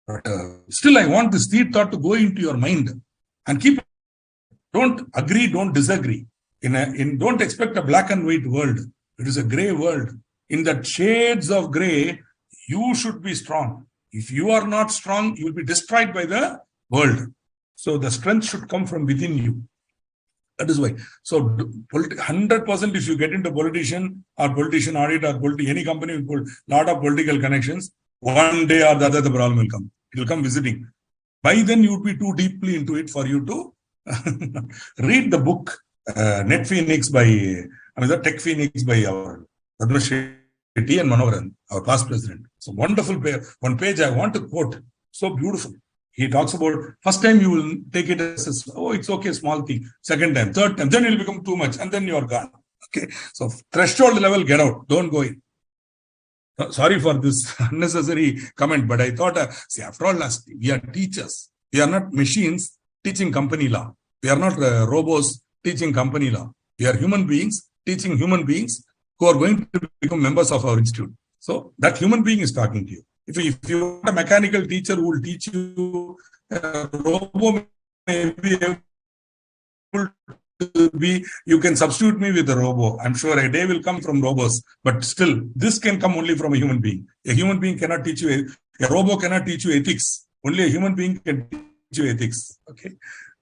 Speaker 1: But still, I want this seed thought to go into your mind and keep. Don't agree, don't disagree. Don't expect a black and white world. It is a gray world. In the shades of gray, you should be strong. If you are not strong, you will be destroyed by the world. So the strength should come from within you. That is why. So 100% if you get into politician or politician audit or any company with a lot of political connections, one day or the other the problem will come. It will come visiting. By then you would be too deeply into it for you to read the book Net Phoenix Tech Phoenix by our Padma Shetty and Manoharan, our past president. So wonderful page. One page I want to quote. So beautiful. He talks about first time you will take it as it's okay, small thing. Second time, third time, then it will become too much, and then you are gone. Okay. So threshold level, get out. Don't go in. Sorry for this unnecessary comment, but I thought, see, after all, we are teachers. We are not machines teaching company law. We are not robots teaching company law. We are human beings teaching human beings who are going to become members of our institute. So that human being is talking to you. If you want a mechanical teacher who will teach you, robo may be able to be, you can substitute me with a robo. I'm sure a day will come from robots, but still, this can come only from a human being. A human being cannot teach you, a robo cannot teach you ethics. Only a human being can teach you ethics. Okay.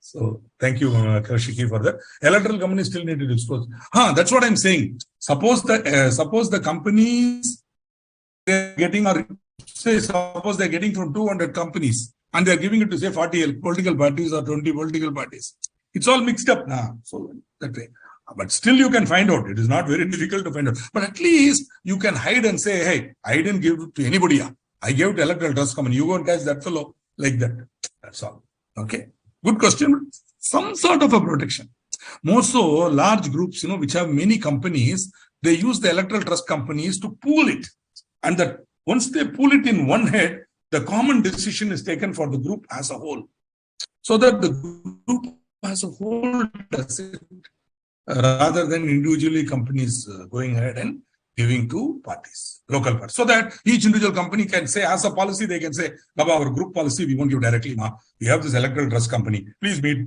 Speaker 1: So thank you, Kaushiki, for that. Electoral companies still need to disclose. That's what I'm saying. Suppose the companies they're getting, or say suppose they're getting from 200 companies and they're giving it to say 40 political parties or 20 political parties. It's all mixed up now. So that way. But still you can find out. It is not very difficult to find out. But at least you can hide and say, hey, I didn't give it to anybody. I gave it to electoral trust company. You go and catch that fellow like that. That's all. Okay. Good question. Some sort of a protection. More so, large groups, which have many companies, they use the electoral trust companies to pool it. And that once they pool it in one head, the common decision is taken for the group as a whole. So that the group as a whole does it, rather than individually companies going ahead and giving to parties, local parties. So that each individual company can say, as a policy, they can say, Baba, our group policy, we won't give directly. We have this electoral trust company. Please meet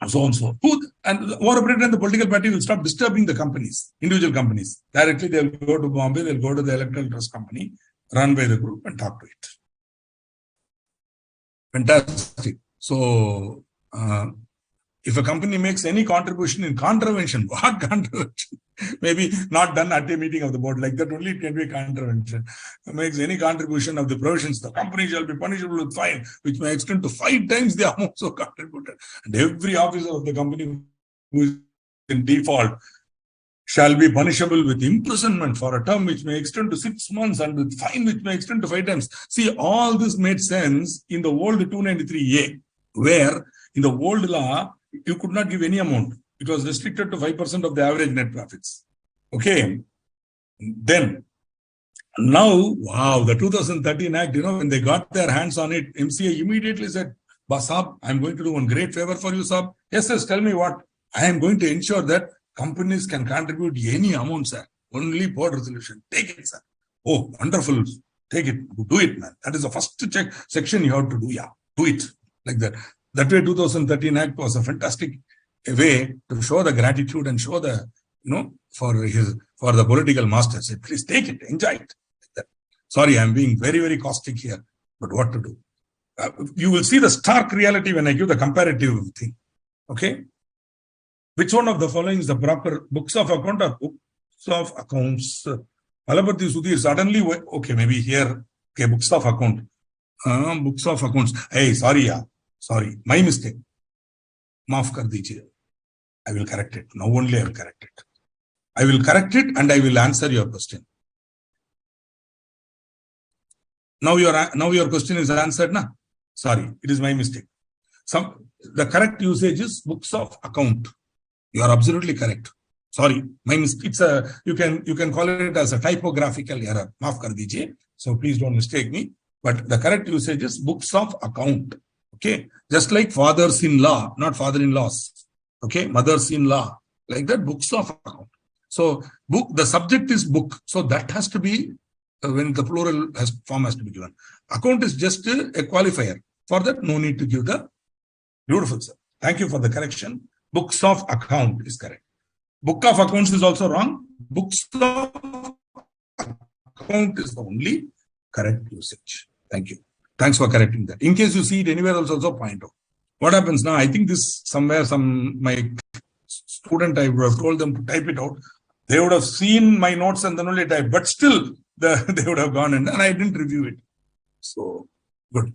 Speaker 1: so and so. And over and the political party will stop disturbing the companies, individual companies. Directly, they will go to Bombay, they'll go to the electoral trust company run by the group and talk to it. Fantastic. So, if a company makes any contribution in contravention, what contravention? Maybe not done at a meeting of the board, like that only it can be contravention. Makes any contribution of the provisions, the company shall be punishable with fine, which may extend to 5 times the amount so contributed. And every officer of the company who is in default shall be punishable with imprisonment for a term which may extend to 6 months and with fine which may extend to 5 times. See, all this made sense in the old 293A, where in the old law, you could not give any amount. It was restricted to 5% of the average net profits. Okay. Then, now, wow, the 2013 Act, when they got their hands on it, MCA immediately said, Sab, I'm going to do one great favor for you, Sab. Yes, sir, tell me what. I am going to ensure that companies can contribute any amount, sir. Only board resolution. Take it, sir. Oh, wonderful. Take it. Do it, man. That is the first section you have to do. Yeah, do it. Like that. That way, 2013 Act was a fantastic way to show the gratitude and show the, for the political masters. Say, please take it, enjoy it. Sorry, I'm being very, very caustic here, but what to do? You will see the stark reality when I give the comparative thing. Okay? Which one of the following is the proper books of account or books of accounts? Alapati Sudhir suddenly, okay, maybe here, okay, books of account. Books of accounts. Hey, sorry, sorry, my mistake. Maaf kar dijiye. I will correct it. Now only I will correct it. I will correct it and I will answer your question. Now your question is answered, na? Sorry, it is my mistake. The correct usage is books of account. You are absolutely correct. Sorry, my mistake. You can call it as a typographical error. Maaf kar dijiye. So please don't mistake me. But the correct usage is books of account. Okay, just like fathers-in-law, not father-in-laws. Okay, mothers-in-law, like that. Books of account. So the subject is book. So that has to be. When the plural form has to be given. Account is just a qualifier. For that, no need to give the beautiful, sir. Thank you for the correction. Books of account is correct. Book of accounts is also wrong. Books of account is the only correct usage. Thank you. Thanks for correcting that. In case you see it anywhere else, also point out. What happens now? I think this somewhere, my student, I would have told them to type it out. They would have seen my notes and then only type, but still, they would have gone and I didn't review it. So, good.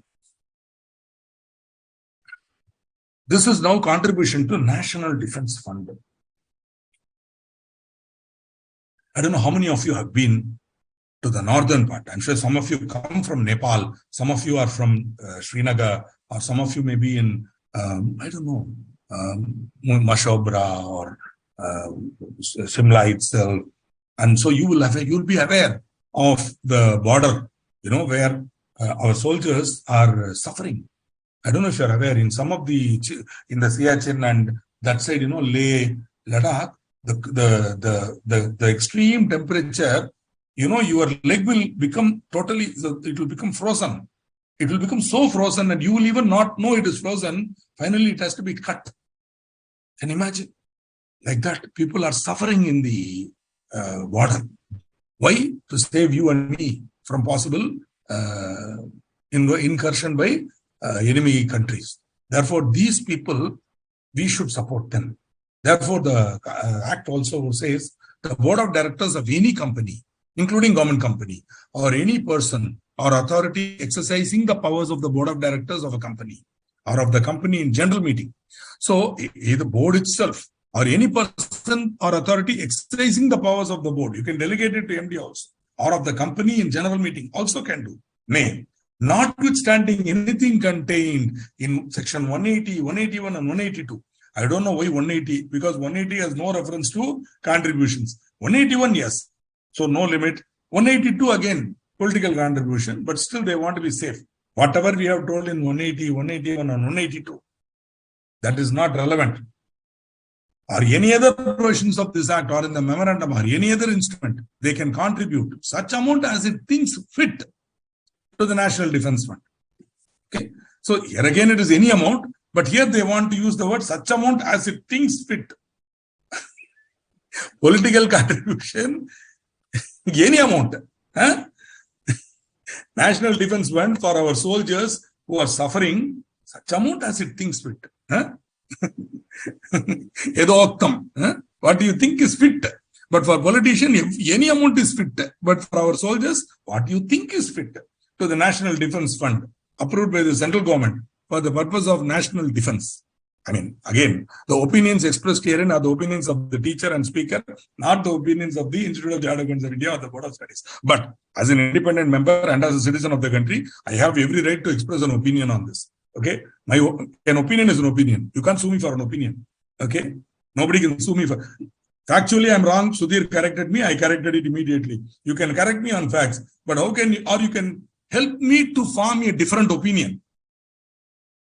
Speaker 1: This is now contribution to National Defense Fund. I don't know how many of you have been to the northern part. I'm sure some of you come from Nepal, some of you are from Srinagar, or some of you may be in, I don't know, Mashobra or Shimla itself. And so you'll be aware of the border, where our soldiers are suffering. I don't know if you're aware, in some of in the Siachen and that side, Leh, Ladakh, the extreme temperature, your leg will become it will become frozen. It will become so frozen and you will even not know it is frozen. Finally, it has to be cut. Can you imagine? Like that, people are suffering in the border. Why? To save you and me from possible incursion by enemy countries. Therefore, these people, we should support them. Therefore, the Act also says the board of directors of any company, including government company, or any person or authority exercising the powers of the board of directors of a company or of the company in general meeting. So, the board itself or any person or authority exercising the powers of the board, you can delegate it to MD also, or of the company in general meeting also can do, may, notwithstanding anything contained in section 180, 181 and 182. I don't know why 180, because 180 has no reference to contributions. 181, yes. So no limit. 182 again, political contribution, but still they want to be safe. Whatever we have told in 180, 181 and 182, that is not relevant. Or any other versions of this act or in the memorandum or any other instrument, they can contribute such amount as it thinks fit to the National Defense Fund. Okay. So here again, it is any amount, but here they want to use the word such amount as it thinks fit. Political contribution, any amount. Huh? National Defense Fund for our soldiers who are suffering, such amount as it thinks fit. Huh? What do you think is fit? But for politician, any amount is fit. But for our soldiers, what do you think is fit to the National Defense Fund approved by the central government for the purpose of national defense? I mean, again, the opinions expressed herein are the opinions of the teacher and speaker, not the opinions of the Institute of Chartered Accountants of India or the Board of Studies. But as an independent member and as a citizen of the country, I have every right to express an opinion on this. Okay, an opinion is an opinion. You can't sue me for an opinion. Okay, nobody can sue me for. Factually, I'm wrong. Sudhir corrected me. I corrected it immediately. You can correct me on facts, but how can you, or you can help me to form a different opinion.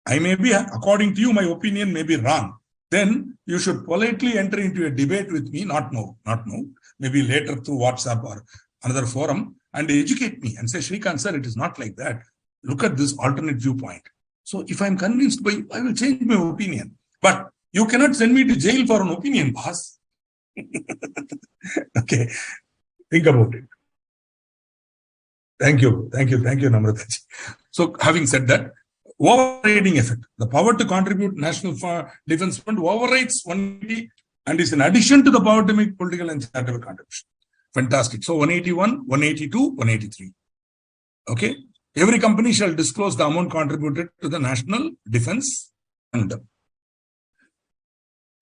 Speaker 1: I may be, according to you, my opinion may be wrong. Then you should politely enter into a debate with me, not now, maybe later through WhatsApp or another forum, and educate me and say, Shrikant sir, it is not like that. Look at this alternate viewpoint. So if I'm convinced by you, I will change my opinion. But you cannot send me to jail for an opinion, boss. Okay, think about it. Thank you, Namrata. So having said that, overriding effect. The power to contribute National Defense Fund overrides 180 and is in addition to the power to make political and charitable contribution. Fantastic. So 181, 182, 183. Okay. Every company shall disclose the amount contributed to the National Defense Fund.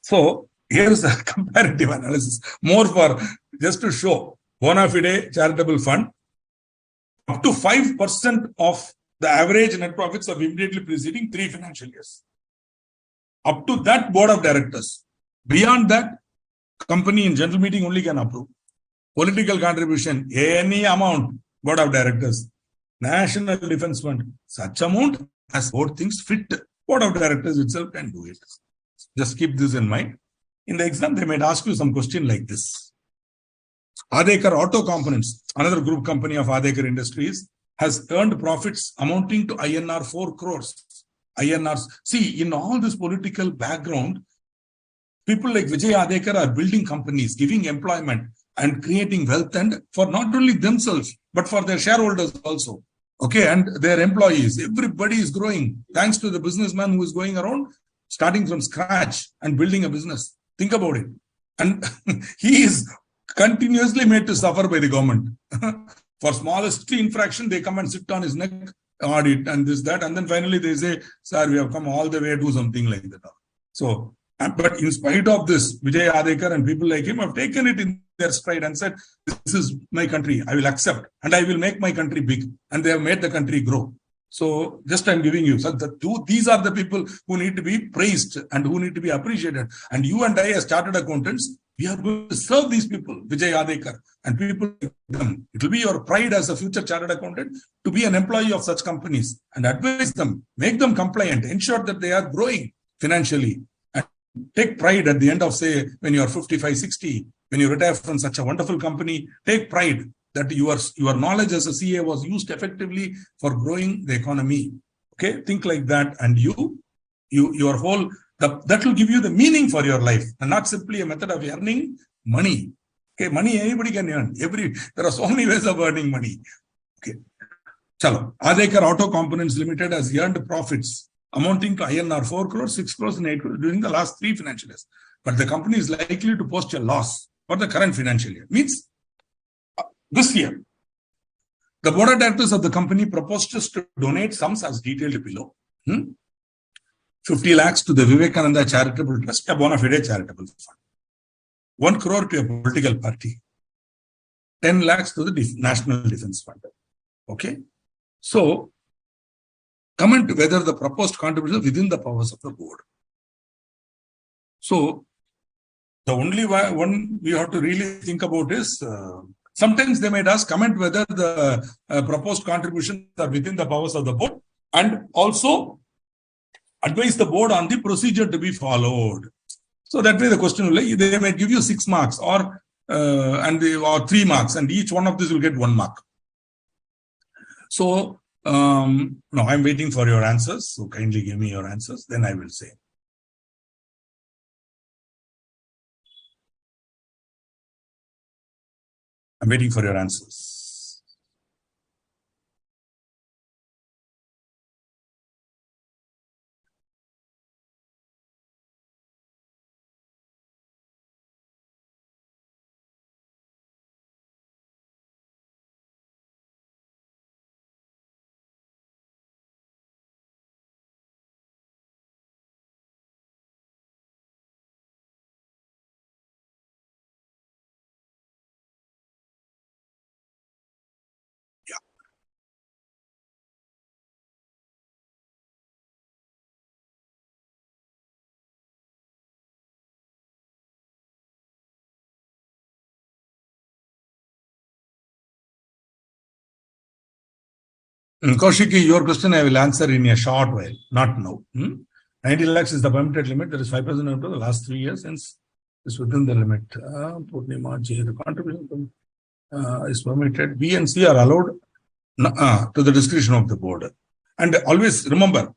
Speaker 1: So here's a comparative analysis. More for just to show bona fide charitable fund. Up to 5% of the average net profits of immediately preceding 3 financial years. Up to that, board of directors. Beyond that, company in general meeting only can approve. Political contribution, any amount, board of directors. National Defense Fund, such amount as board thinks fit. Board of directors itself can do it. Just keep this in mind. In the exam, they might ask you some question like this. Adekar Auto Components, another group company of Adekar Industries, has earned profits amounting to INR 4 crores. INR. See, in all this political background, people like Vijay Adekar are building companies, giving employment and creating wealth, and for not only themselves, but for their shareholders also. Okay, and their employees. Everybody is growing thanks to the businessman who is going around, starting from scratch and building a business. Think about it. And he is continuously made to suffer by the government. For smallest infraction, they come and sit on his neck, audit and this, that. And then finally they say, sir, we have come all the way to something like that. So, but in spite of this, Vijay Adekar and people like him have taken it in their stride and said, this is my country. I will accept and I will make my country big. And they have made the country grow. So just I'm giving you, so these are the people who need to be praised and who need to be appreciated. And you and I as chartered accountants, we are going to serve these people, Vijay Adekar and people like them. It will be your pride as a future chartered accountant to be an employee of such companies and advise them, make them compliant, ensure that they are growing financially, and take pride at the end of, say, when you are 55, 60, when you retire from such a wonderful company, take pride that your knowledge as a CA was used effectively for growing the economy. Okay, think like that, and your whole, that will give you the meaning for your life and not simply a method of earning money. Okay, money anybody can earn. There are so many ways of earning money. Okay, chalo. Adekar Auto Components Limited has earned profits amounting to INR 4 crores, 6 crores, and 8 crores during the last 3 financial years. But the company is likely to post a loss for the current financial year. Means this year, the board of directors of the company proposes to donate sums as detailed below. 50 lakhs to the Vivekananda Charitable Trust, a bona fide charitable fund. 1 crore to a political party. 10 lakhs to the National Defense Fund. Okay. So, comment whether the proposed contribution within the powers of the board. So, the only one we have to really think about is, sometimes they might ask, comment whether the proposed contributions are within the powers of the board, and also advise the board on the procedure to be followed. So that way the question will be, they might give you 6 marks or 3 marks, and each one of these will get 1 mark. So, no, I'm waiting for your answers. So kindly give me your answers, then I will say. I'm waiting for your answers. Kaushiki, your question I will answer in a short while, not now. 90 lakhs is the permitted limit. There is 5% over the last 3 years, since it's within the limit. Purnima, the contribution is permitted. B and C are allowed to the discretion of the board. And always remember,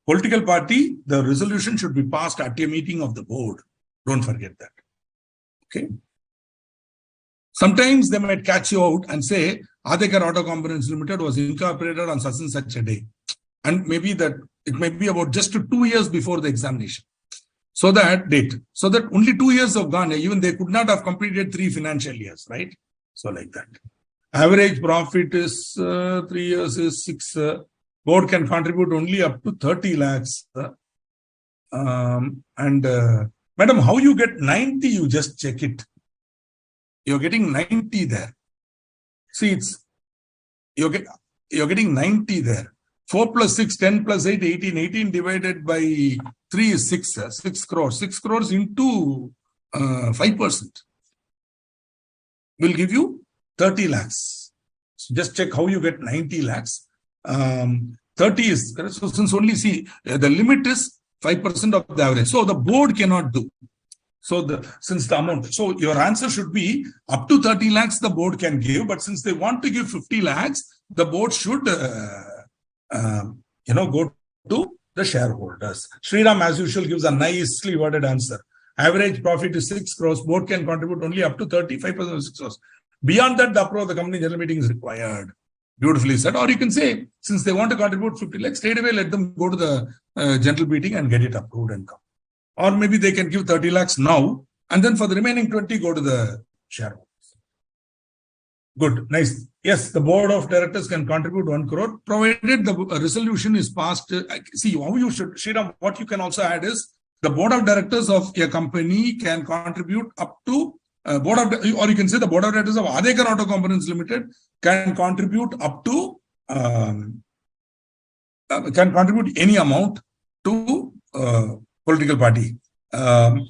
Speaker 1: political party, the resolution should be passed at a meeting of the board. Don't forget that. Okay. Sometimes they might catch you out and say, Adhikar Auto Components Limited was incorporated on such and such a day. And maybe that it may be about just 2 years before the examination. So that date. So that only 2 years have gone. Even they could not have completed 3 financial years, right? So like that. Average profit is 3 years is 6. Board can contribute only up to 30 lakhs. Madam, how you get 90? You just check it. You're getting 90 there. See, you're getting 90 there. 4 plus 6, 10 plus 8, 18. 18 divided by 3 is 6. 6 crores. 6 crores into 5% will give you 30 lakhs. So just check how you get 90 lakhs. 30 is, so since only see, the limit is 5% of the average. So the board cannot do. So since the amount, so your answer should be up to 30 lakhs the board can give, but since they want to give 50 lakhs, the board should, go to the shareholders. Sriram, as usual, gives a nicely worded answer. Average profit is 6 crores. Board can contribute only up to 35% of 6 crores. Beyond that, the approval of the company general meeting is required. Beautifully said. Or you can say, since they want to contribute 50 lakhs, straight away let them go to the general meeting and get it approved and come. Or maybe they can give 30 lakhs now, and then for the remaining 20, go to the shareholders. Good, nice. Yes, the board of directors can contribute 1 crore, provided the resolution is passed. See, how you should, Sriram, what you can also add is, the board of directors of a company can contribute up to, or you can say the board of directors of Adhikar Auto Components Limited can contribute up to, can contribute any amount to political party. The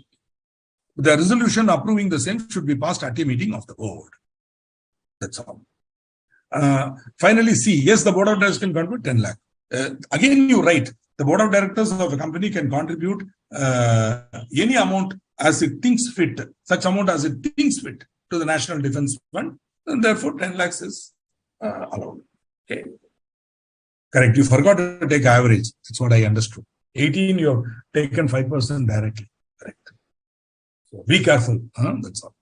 Speaker 1: resolution approving the same should be passed at a meeting of the board. That's all. Finally, C. Yes, the board of directors can contribute 10 lakh. Again, you write, the board of directors of a company can contribute any amount as it thinks fit, such amount as it thinks fit to the National Defence Fund, and therefore 10 lakhs is allowed. Okay. Correct. You forgot to take average. That's what I understood. 18, you have taken 5% directly. Correct. So be careful. That's all.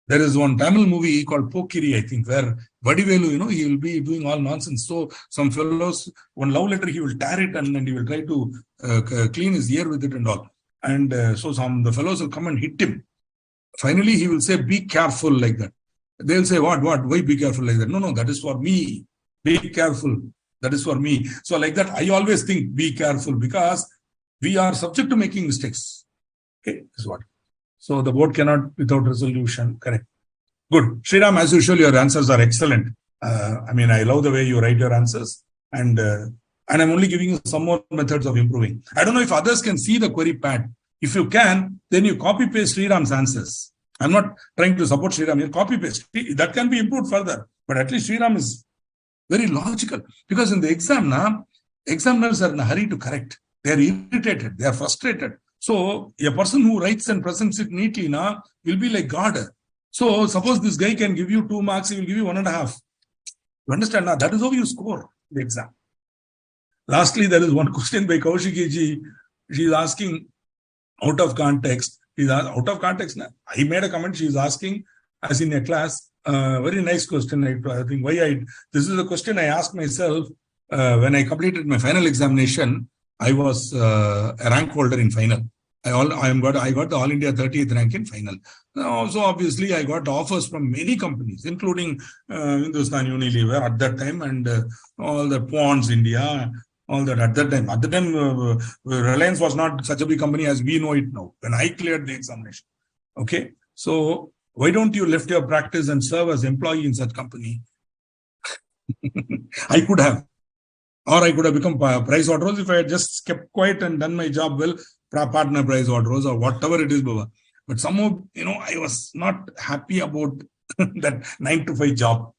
Speaker 1: There is one Tamil movie called Pokiri, I think, where Vadivelu, he will be doing all nonsense. So some fellows, one love letter, he will tear it and he will try to clean his ear with it and all. And so the fellows will come and hit him. Finally, he will say, be careful, like that. They'll say, what? Why be careful like that? No, that is for me. Be careful. That is for me. So like that, I always think, be careful, because we are subject to making mistakes. Okay, this is what. So the board cannot without resolution. Correct. Good. Sriram, as usual, your answers are excellent. I love the way you write your answers. And I'm only giving you some more methods of improving. I don't know if others can see the query pad. If you can, then you copy paste Sriram's answers. I'm not trying to support Sriram. You copy paste. That can be improved further. But at least Sriram is very logical. Because in the exam, examiners are in a hurry to correct. They are irritated. They are frustrated. So a person who writes and presents it neatly will be like God. So suppose this guy can give you 2 marks, he will give you 1.5. You understand now? That is how you score the exam. Lastly, there is one question by Kaushiki ji. She is asking out of context. Out of context. I made a comment. She is asking, as in a class, very nice question. I think this is a question I asked myself when I completed my final examination. I was a rank holder in final. I got the All India 30th rank in final. Also, obviously, I got offers from many companies, including Hindustan Unilever at that time, and all the Ponds India, all that at that time. At the time, Reliance was not such a big company as we know it now, when I cleared the examination. Okay. So why don't you left your practice and serve as employee in such company? I could have. Or I could have become Price Waterhouse if I had just kept quiet and done my job well, partner Price Waterhouse or whatever it is, Baba. But somehow, I was not happy about that 9 to 5 job.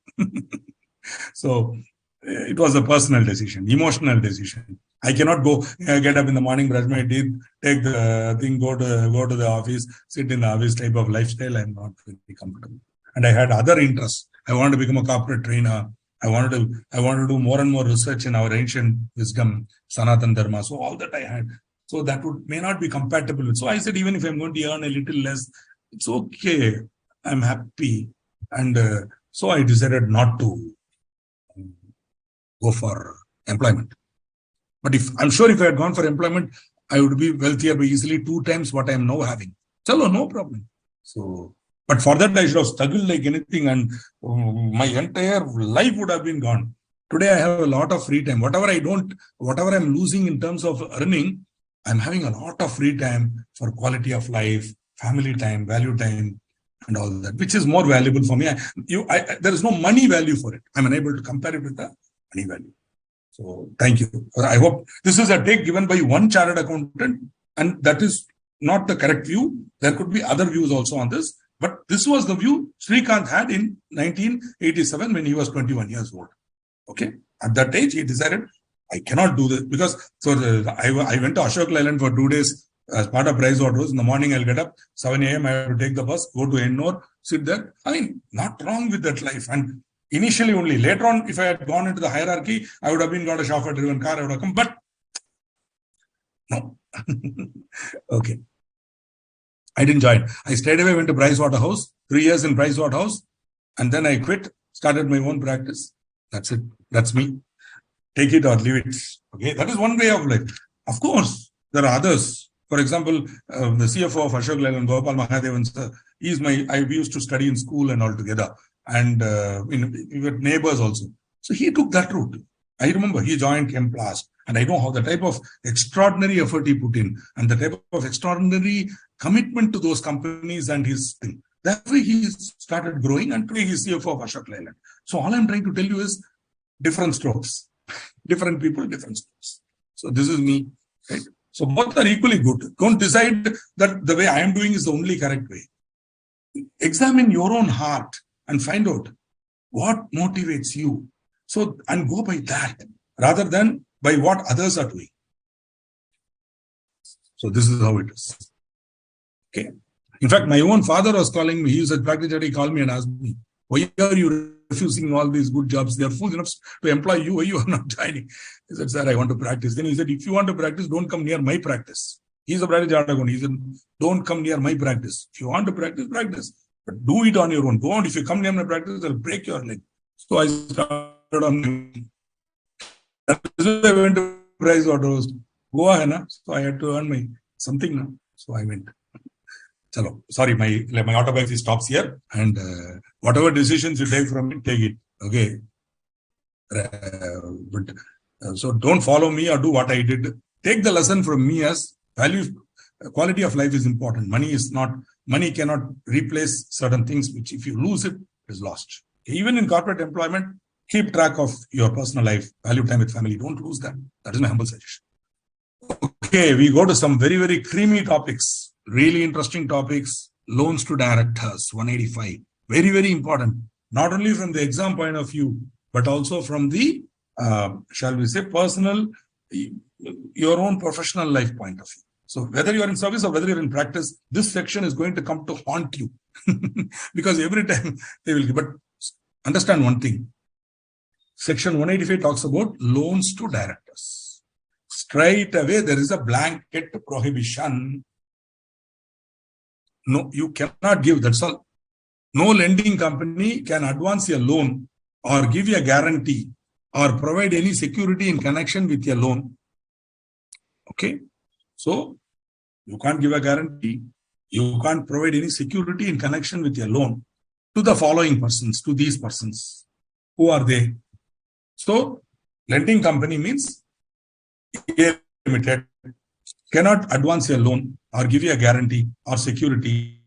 Speaker 1: So it was a personal decision, emotional decision. I cannot go get up in the morning, brush my teeth, take the thing, go to the office, sit in the office type of lifestyle. I'm not very comfortable. And I had other interests. I wanted to become a corporate trainer. I wanted to do more and more research in our ancient wisdom, Sanatan Dharma. So all that I had. So that may not be compatible with. So I said, even if I'm going to earn a little less, it's okay. I'm happy. And so I decided not to go for employment. But I'm sure if I had gone for employment, I would be wealthier by easily 2 times what I am now having. Chalo, no problem. So, but for that I should have struggled like anything, and my entire life would have been gone. Today I have a lot of free time. Whatever I'm losing in terms of earning, I'm having a lot of free time for quality of life, family time, value time, and all that, which is more valuable for me. There is no money value for it. I'm unable to compare it with the money value. So thank you. I hope this is a take given by one chartered accountant, and that is not the correct view. There could be other views also on this, but this was the view Srikanth had in 1987 when he was 21 years old. Okay. At that age, he decided, I cannot do this because I went to Ashok Leyland for 2 days as part of Price Waterhouse. In the morning, I'll get up 7 a.m. I have to take the bus, go to Ennore, sit there. I mean, not wrong with that life. And initially only, later on, if I had gone into the hierarchy, I would have got a chauffeur-driven car, I would have come, but no. Okay. I didn't join. I stayed away, went to Price Waterhouse, 3 years in Price Waterhouse, and then I quit, started my own practice. That's it. That's me. Take it or leave it. Okay. That is one way of life. Of course, there are others. For example, the CFO of Ashok Leyland, Gopal Mahadevan, we used to study in school and all together. And we were neighbors also. So he took that route. I remember he joined Chemplast, and I know how the type of extraordinary effort he put in and the type of extraordinary commitment to those companies and his thing. That way he started growing, and today he's CFO of Ashok Leyland. So all I'm trying to tell you is different strokes, different people, different strokes. So this is me, right? So both are equally good. Don't decide that the way I am doing is the only correct way. Examine your own heart and find out what motivates you. So, and go by that rather than by what others are doing. So this is how it is. Okay. In fact, my own father was calling me. He was at practice. He called me and asked me, why are you refusing all these good jobs? They are fools enough to employ you. Why you are not joining? He said, sir, I want to practice. Then he said, if you want to practice, don't come near my practice. He's a practice accountant. He said, don't come near my practice. If you want to practice, practice. But do it on your own. Go on. If you come near my practice, I'll break your leg. So I started on. I went to Price Waterhouse. Goa, na? So I had to earn my something now. So I went. Chalo. Sorry, my autobiography stops here. And whatever decisions you take from it, take it. Okay. So don't follow me or do what I did. Take the lesson from me as value. Quality of life is important. Money cannot replace certain things, which if you lose it, is lost. Even in corporate employment, keep track of your personal life, value time with family. Don't lose that. That is my humble suggestion. Okay, we go to some very, very creamy topics, really interesting topics. Loans to directors, 185. Very, very important. Not only from the exam point of view, but also from the, shall we say, personal, your own professional life point of view. So whether you're in service or whether you're in practice, this section is going to come to haunt you because every time they will give. But understand one thing. Section 185 talks about loans to directors. Straight away, there is a blanket prohibition. No, you cannot give. That's all. No lending company can advance a loan or give you a guarantee or provide any security in connection with your loan. Okay. So you can't give a guarantee. You can't provide any security in connection with your loan to the following persons, to these persons. Who are they? So lending company means A Limited cannot advance your loan or give you a guarantee or security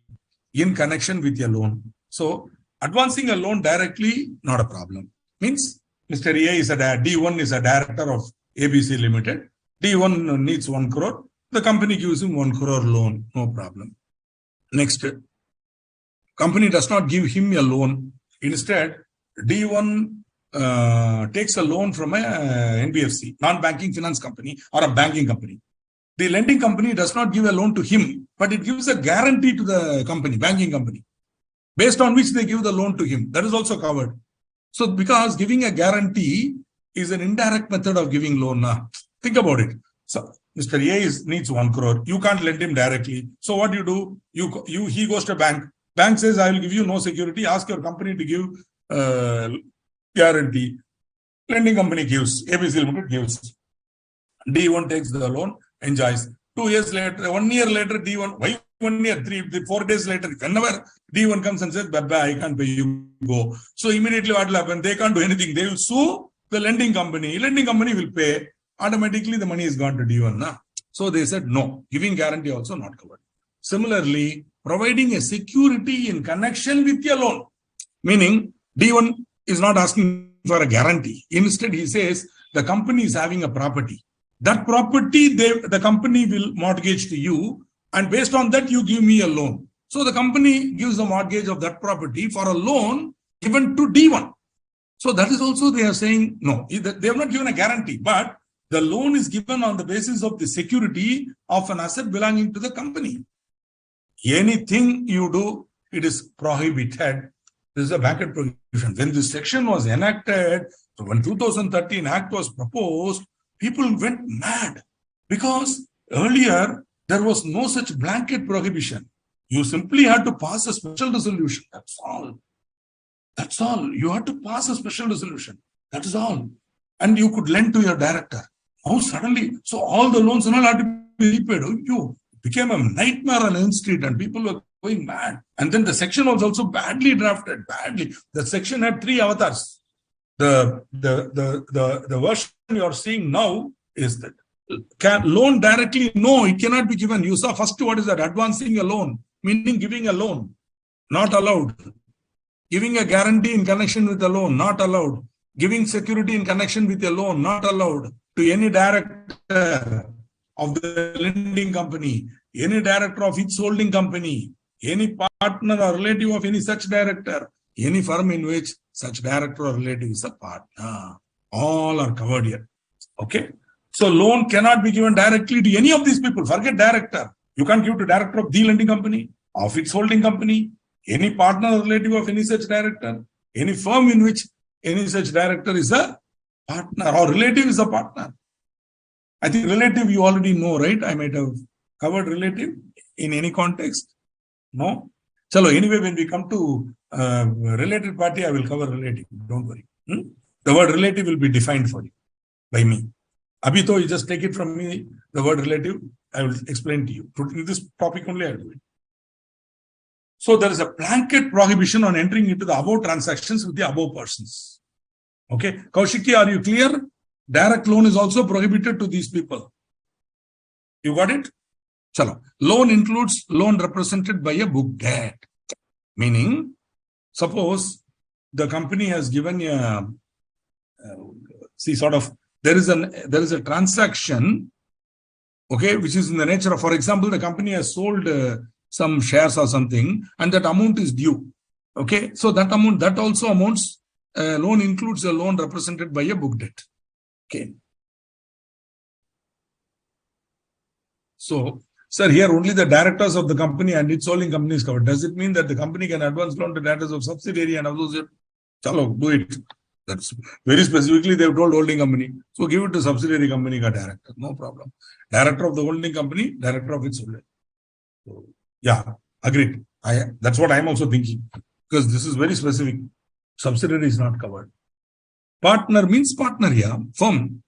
Speaker 1: in connection with your loan. So advancing a loan directly, not a problem. Means Mr. A is D1 is a director of ABC Limited. D1 needs 1 crore. The company gives him 1 crore loan. No problem. Next, company does not give him a loan. Instead, D1 takes a loan from a NBFC, non-banking finance company, or a banking company. The lending company does not give a loan to him, but it gives a guarantee to the company, banking company, based on which they give the loan to him. That is also covered. So because giving a guarantee is an indirect method of giving loan. Think about it. So Mr. A needs 1 crore. You can't lend him directly. So what do? He goes to a bank. Bank says, I will give you no security. Ask your company to give guarantee. Lending company gives. ABC Limited gives. D1 takes the loan, enjoys. 2 years later, 1 year later, D1, why 1 year, 4 days later, whenever D1 comes and says, bye, I can't pay you, go. So immediately what will happen? They can't do anything. They will sue the lending company. Lending company will pay. Automatically, the money is gone to D1. So they said, no, giving guarantee also not covered. Similarly, providing a security in connection with your loan, meaning D1 is not asking for a guarantee. Instead, he says the company is having a property. That property, the company will mortgage to you, and based on that, you give me a loan. So the company gives a mortgage of that property for a loan given to D1. So that is also they are saying, no, they have not given a guarantee, but the loan is given on the basis of the security of an asset belonging to the company. Anything you do, it is prohibited. This is a blanket prohibition. When this section was enacted, so when 2013 Act was proposed, people went mad because earlier there was no such blanket prohibition. You simply had to pass a special resolution. That's all. That's all. You had to pass a special resolution. That is all. And you could lend to your director. Now suddenly, so all the loans and all had to be repaid. It became a nightmare on Elm Street and people were going mad. And then the section was also badly drafted, badly. The section had 3 avatars. The version you are seeing now is that can loan directly? No, it cannot be given. You saw first what is that? Advancing a loan, meaning giving a loan, not allowed. Giving a guarantee in connection with a loan, not allowed. Giving security in connection with a loan, not allowed to any director of the lending company, any director of its holding company, any partner or relative of any such director, any firm in which such director or relative is a partner. All are covered here. Okay. So loan cannot be given directly to any of these people. Forget director. You can't give to director of the lending company, of its holding company, any partner or relative of any such director, any firm in which any such director is a partner or relative is a partner. I think relative you already know, right? I might have covered relative in any context. No? Chalo, anyway, when we come to related party, I will cover relative. Don't worry. The word relative will be defined for you by me. Abhito, you just take it from me, the word relative, I will explain to you. In this topic only, I will do it. So there is a blanket prohibition on entering into the above transactions with the above persons. Okay. Kaushiki, are you clear? Direct loan is also prohibited to these people. You got it? Chalo. Loan includes loan represented by a book debt. Meaning, suppose the company has given a, there is a transaction, okay, which is in the nature of, for example, the company has sold some shares or something, and that amount is due. Okay, so that amount, that also amounts, loan includes a loan represented by a book debt. Okay. So, sir, here only the directors of the company and its holding company is covered. Does it mean that the company can advance loan to directors of subsidiary and associate? Chalo, do it. That's very specifically they've told holding company. So give it to subsidiary company ka director. No problem. Director of the holding company, director of its holding. So, yeah, agreed. That's what I'm also thinking. Because this is very specific. Subsidiary is not covered. Partner means partner here. Firm.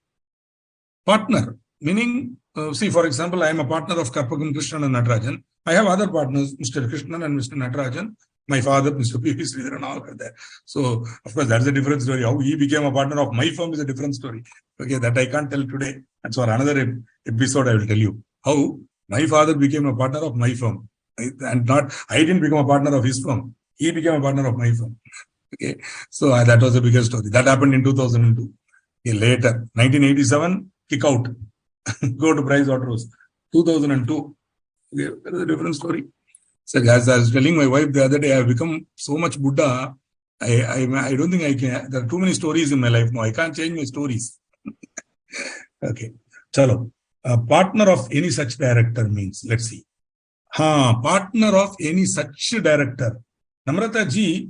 Speaker 1: Partner. Meaning, see, for example, I am a partner of Karpagam Krishnan and Natarajan. I have other partners, Mr. Krishnan and Mr. Natarajan. My father, Mr. P.V. Sridhar, and all are there. So, of course, that's a different story. How he became a partner of my firm is a different story. Okay, that I can't tell today. And so, another episode, I will tell you how my father became a partner of my firm. And not, I didn't become a partner of his firm. He became a partner of my firm. Okay, so that was a bigger story. That happened in 2002. Okay, later, 1987, kick out. Go to Price Waterhouse. 2002. Okay, that is a different story. So as I was telling my wife the other day, I have become so much Buddha I don't think I can. There are too many stories in my life now. I can't change my stories. Okay. Chalo. Partner of any such director means, let's see. Partner of any such director. Namrata ji,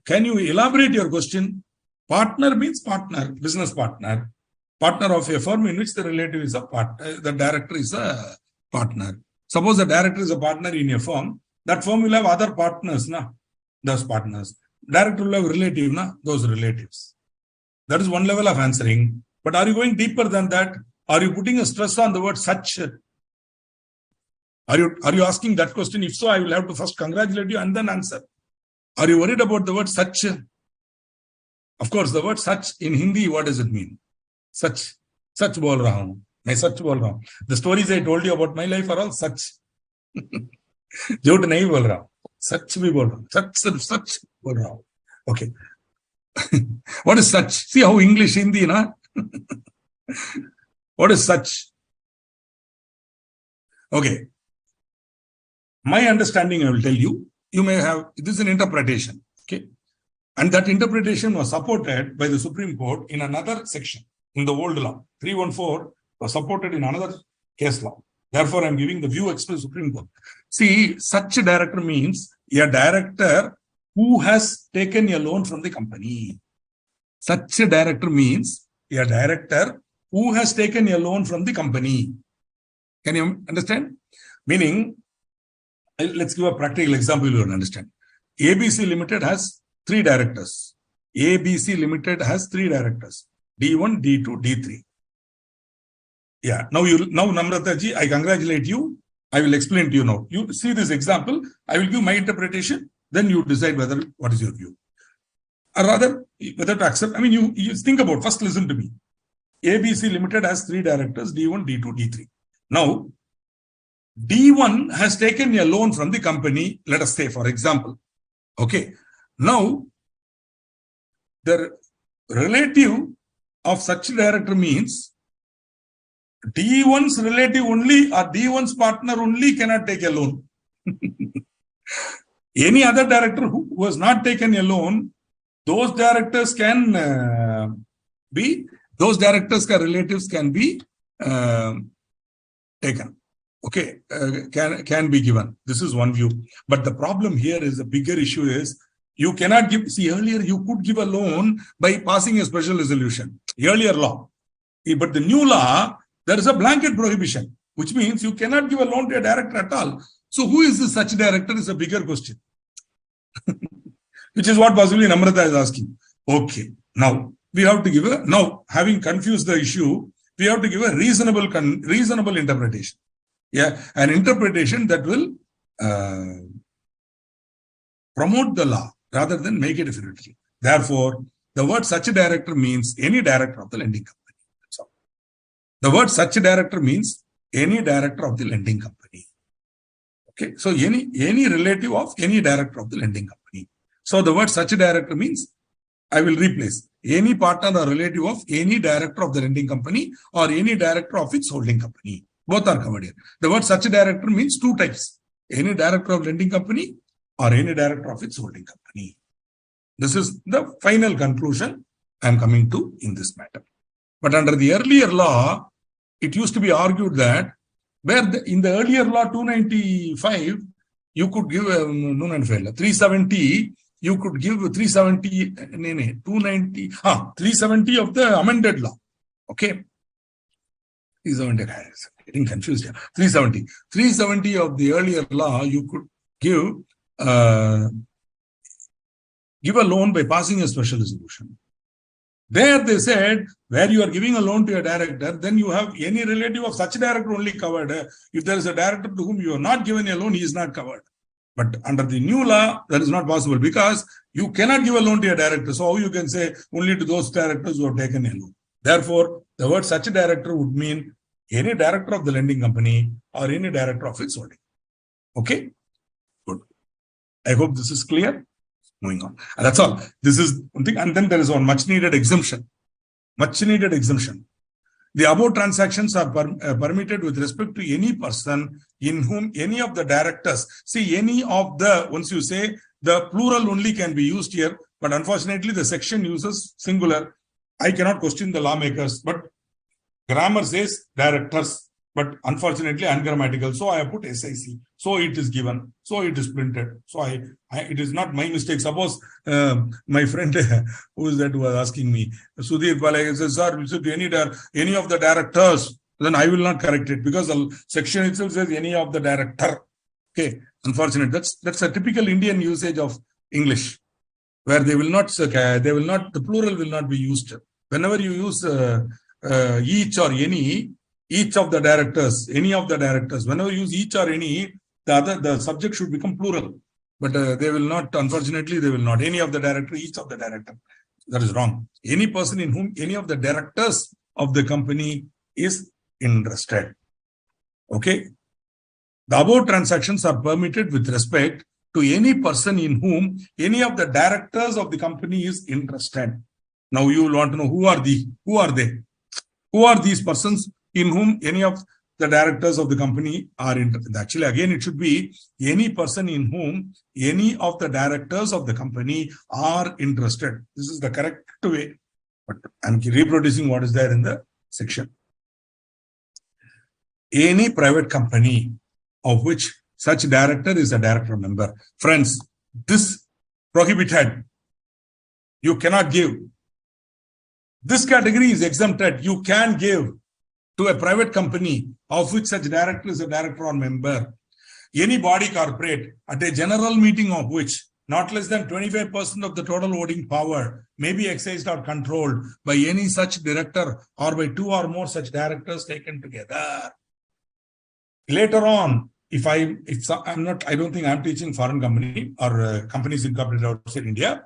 Speaker 1: can you elaborate your question? Partner means partner, business partner. Partner of a firm in which the relative is a partner, the director is a partner. Suppose the director is a partner in a firm, that firm will have other partners, those partners. Director will have relative, those relatives. That is one level of answering. But are you going deeper than that? Are you putting a stress on the word such? Are you asking that question? If so, I will have to first congratulate you and then answer. Are you worried about the word such? Of course, the word such in Hindi, what does it mean? Such bol raha hoon. Main sach bol raha hoon. The stories I told you about my life are all such. Jhut nahi bol raha hoon. Such bhi bol raha hoon. Such bol raha hoon. Okay. What is such? See how English, Hindi, na? What is such? Okay. My understanding, I will tell you, you may have, this is an interpretation. Okay. And that interpretation was supported by the Supreme Court in another section in the old law. 314 was supported in another case law. Therefore, I'm giving the view expressed Supreme Court. See, such a director means a director who has taken a loan from the company. Such a director means a director who has taken a loan from the company. Can you understand? Meaning, let's give a practical example you will understand. ABC Limited has 3 directors. ABC Limited has 3 directors. D1, D2, D3. Yeah. Now Namrata ji, I congratulate you. I will explain to you now. You see this example. I will give my interpretation. Then you decide what is your view. Or rather, whether to accept. I mean, you think about, first listen to me. ABC Limited has 3 directors, D1, D2, D3. Now, D1 has taken a loan from the company, let us say, for example. Okay. Now, the relative of such director means D1's relative only or D1's partner only cannot take a loan. Any other director who has not taken a loan, those directors relatives can be taken. Okay, can be given. This is one view. But the problem here is, the bigger issue is, you cannot give, see, earlier you could give a loan by passing a special resolution, earlier law. But the new law, there is a blanket prohibition, which means you cannot give a loan to a director at all. So who is this such director is a bigger question. Which is what possibly Namrata is asking. Okay, now we have to give having confused the issue, we have to give a reasonable interpretation. Yeah, an interpretation that will promote the law rather than make it effective. Therefore, the word such a director means any director of the lending company. So, the word such a director means any director of the lending company. Okay, so any relative of any director of the lending company. So the word such a director means, I will replace any partner or relative of any director of the lending company or any director of its holding company. Both are covered here. The word such a director means 2 types. Any director of lending company or any director of its holding company. This is the final conclusion I am coming to in this matter. But under the earlier law, it used to be argued that in the earlier law 295, you could give 370, you could give 370, 370 of the amended law. Okay. 370, getting confused here. 370 of the earlier law, you could give a loan by passing a special resolution. There they said, where you are giving a loan to a director, then you have any relative of such director only covered. If there is a director to whom you have not given a loan, he is not covered. But under the new law, that is not possible because you cannot give a loan to a director. So how you can say only to those directors who have taken a loan? Therefore, the word such a director would mean any director of the lending company or any director of its holding. Okay? Good. I hope this is clear. Moving on. And that's all. This is one thing. And then there is one much needed exemption. Much needed exemption. The above transactions are permitted with respect to any person in whom any of the directors, see any of the, once you say the plural only can be used here, but unfortunately the section uses singular. I cannot question the lawmakers, but grammar says directors, but unfortunately ungrammatical. So I have put SIC. So it is given. So it is printed. So it is not my mistake. Suppose my friend who is that was asking me, Sudhir Palay says, sir, any of the directors, then I will not correct it because the section itself says any of the director. Okay, unfortunate. That's a typical Indian usage of English, where the plural will not be used. Whenever you use each or any, each of the directors, any of the directors, whenever you use each or any, the subject should become plural. But they will not, unfortunately, they will not. Any of the director, each of the director. That is wrong. Any person in whom any of the directors of the company is interested. Okay. The above transactions are permitted with respect to any person in whom any of the directors of the company is interested. Now you will want to know who are they? Who are these persons in whom any of the directors of the company are interested? Actually, again, it should be any person in whom any of the directors of the company are interested. This is the correct way, but I'm reproducing what is there in the section. Any private company of which such director is a director member. Friends, this prohibited. You cannot give. This category is exempted. You can give to a private company of which such director is a director or member. Any body corporate at a general meeting of which not less than 25% of the total voting power may be exercised or controlled by any such director or by two or more such directors taken together. Later on, I don't think I'm teaching foreign company or companies incorporated outside India.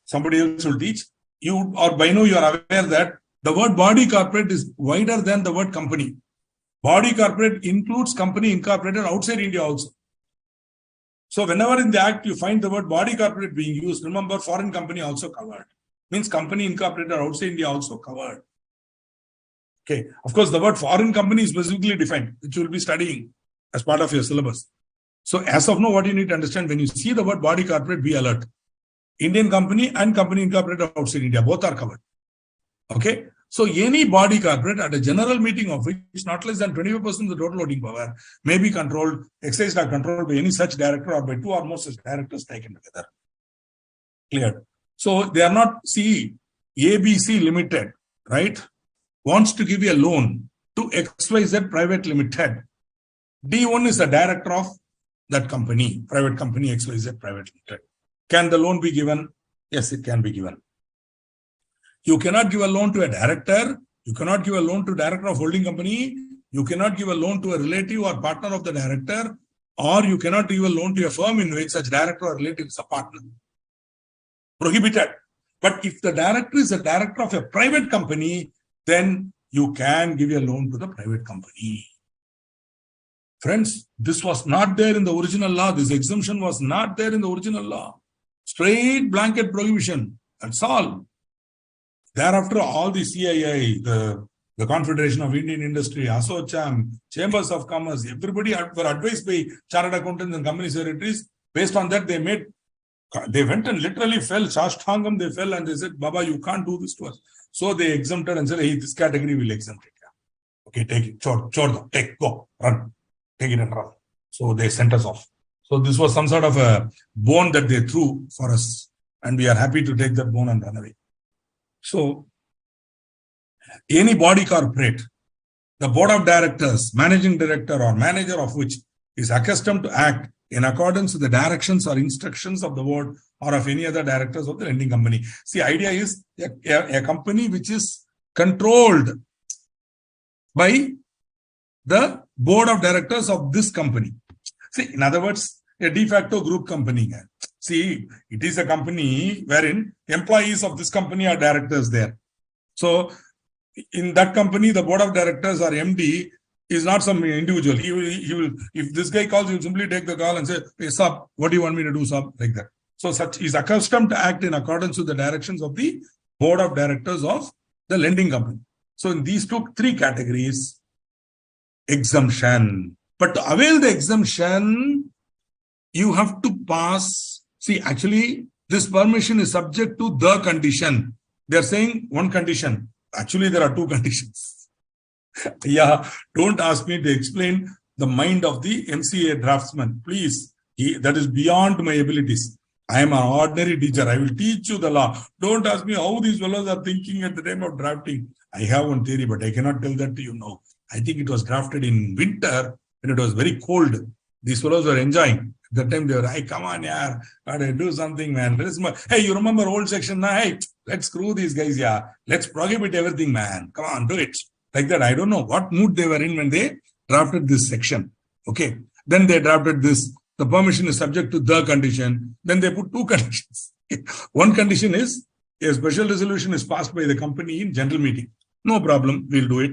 Speaker 1: Somebody else will teach. You or by now you are aware that the word body corporate is wider than the word company. Body corporate includes company incorporated outside India also. So whenever in the act you find the word body corporate being used, remember foreign company also covered. Means company incorporated outside India also covered. Okay. Of course, the word foreign company is specifically defined, which you will be studying as part of your syllabus. So as of now, what you need to understand, when you see the word body corporate, be alert. Indian company and company incorporated outside India, both are covered. Okay. So any body corporate at a general meeting of which not less than 25% of the total voting power may be controlled, exercised or controlled by any such director or by two or more such directors taken together. Clear. So they are not, see, ABC Limited, right, wants to give you a loan to XYZ Private Limited. D1 is the director of that company, private company XYZ Private Limited. Can the loan be given? Yes, it can be given. You cannot give a loan to a director. You cannot give a loan to director of holding company. You cannot give a loan to a relative or partner of the director, or you cannot give a loan to a firm in which such director or relative is a partner. Prohibited. But if the director is a director of a private company, then you can give a loan to the private company. Friends, this was not there in the original law. This exemption was not there in the original law. Straight blanket prohibition. That's all. Thereafter, all the CII, the Confederation of Indian Industry, ASSOCHAM, Chambers of Commerce, everybody were advised by Chartered Accountants and Company Secretaries. Based on that, they went and literally fell, Shashtangam, they fell and they said, Baba, you can't do this to us. So they exempted and said, hey, this category will exempt it. Okay, take it, take, go, run. Take it and run. So they sent us off. So this was some sort of a bone that they threw for us. And we are happy to take that bone and run away. So any body corporate, the board of directors, managing director or manager of which is accustomed to act in accordance with the directions or instructions of the board or of any other directors of the lending company. See, idea is a company which is controlled by the board of directors of this company. See, in other words, a de facto group company. See, it is a company wherein employees of this company are directors there. So, in that company, the board of directors or MD is not some individual. He will, if this guy calls, he will simply take the call and say, hey, sub, what do you want me to do, sub? Like that. So, such is accustomed to act in accordance with the directions of the board of directors of the lending company. So, in these three categories, exemption. But to avail the exemption, you have to pass. See, actually, this permission is subject to the condition. They're saying one condition. Actually, there are two conditions. Yeah, don't ask me to explain the mind of the MCA draftsman. Please, that is beyond my abilities. I am an ordinary teacher. I will teach you the law. Don't ask me how these fellows are thinking at the time of drafting. I have one theory, but I cannot tell that to you now. I think it was drafted in winter when it was very cold. These fellows were enjoying. At that time, they were, hey, come on, yeah, gotta do something, man. Hey, you remember old section? Hey, let's screw these guys, yeah. Let's prohibit everything, man. Come on, do it. Like that. I don't know what mood they were in when they drafted this section. Okay. Then they drafted this. The permission is subject to the condition. Then they put two conditions. One condition is a special resolution is passed by the company in general meeting. No problem. We'll do it.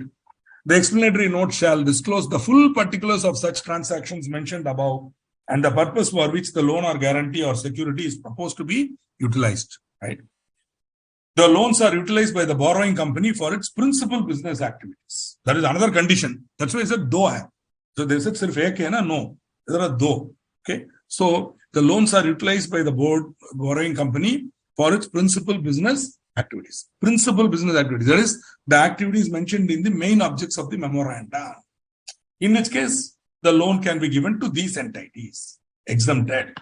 Speaker 1: The explanatory note shall disclose the full particulars of such transactions mentioned above and the purpose for which the loan or guarantee or security is proposed to be utilized. Right? The loans are utilized by the borrowing company for its principal business activities. That is another condition. That's why I said do. So they said sirf ek hai na? No. There are do. Okay. So the loans are utilized by the borrowing company for its principal business activities. Principal business activities. That is the activities mentioned in the main objects of the memorandum. In which case, the loan can be given to these entities. Exempted.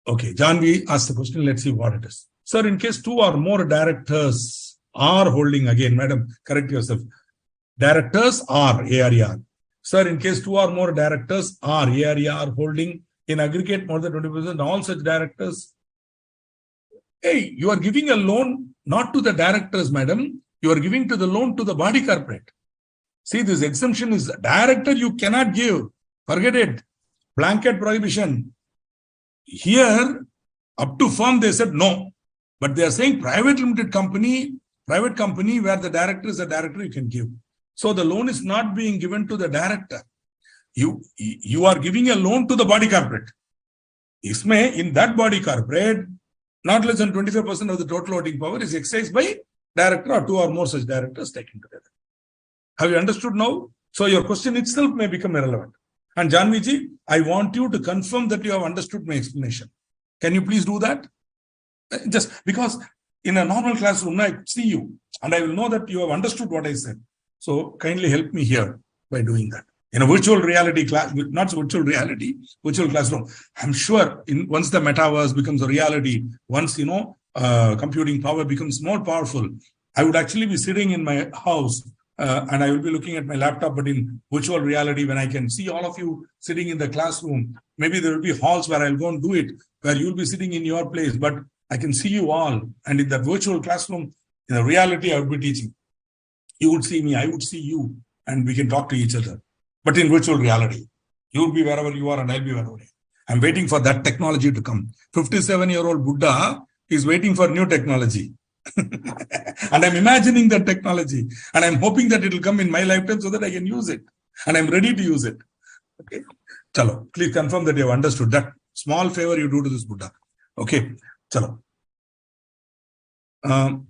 Speaker 1: Okay. Janvi asked the question. Let's see what it is. Sir, in case two or more directors are holding, again, madam, correct yourself. Directors are ARER. Sir, in case two or more directors are ARER holding in aggregate more than 20%, all such directors. Hey, you are giving a loan not to the directors, madam. You are giving to the loan to the body corporate. See, this exemption is director you cannot give. Forget it. Blanket prohibition. Here, up to firm, they said no. But they are saying private limited company, private company where the director is a director, you can give. So the loan is not being given to the director. You are giving a loan to the body corporate. In that body corporate, not less than 25% of the total voting power is exercised by director or two or more such directors taken together. Have you understood now? So your question itself may become irrelevant. And Janviji, I want you to confirm that you have understood my explanation. Can you please do that? Just because in a normal classroom, I see you and I will know that you have understood what I said. So kindly help me here by doing that. In a virtual reality class, not virtual reality, virtual classroom, I'm sure once the metaverse becomes a reality, once, computing power becomes more powerful, I would actually be sitting in my house and I will be looking at my laptop, but in virtual reality, when I can see all of you sitting in the classroom, maybe there will be halls where I'll go and do it, where you'll be sitting in your place, but I can see you all. And in that virtual classroom, in the reality, I would be teaching. You would see me, I would see you, and we can talk to each other. But in virtual reality, you will be wherever you are and I'll be wherever I am. I'm waiting for that technology to come. 57-year-old Buddha is waiting for new technology. And I'm imagining that technology. And I'm hoping that it will come in my lifetime so that I can use it. And I'm ready to use it. Okay. Chalo, please confirm that you have understood that small favor you do to this Buddha. Okay. Chalo. I'll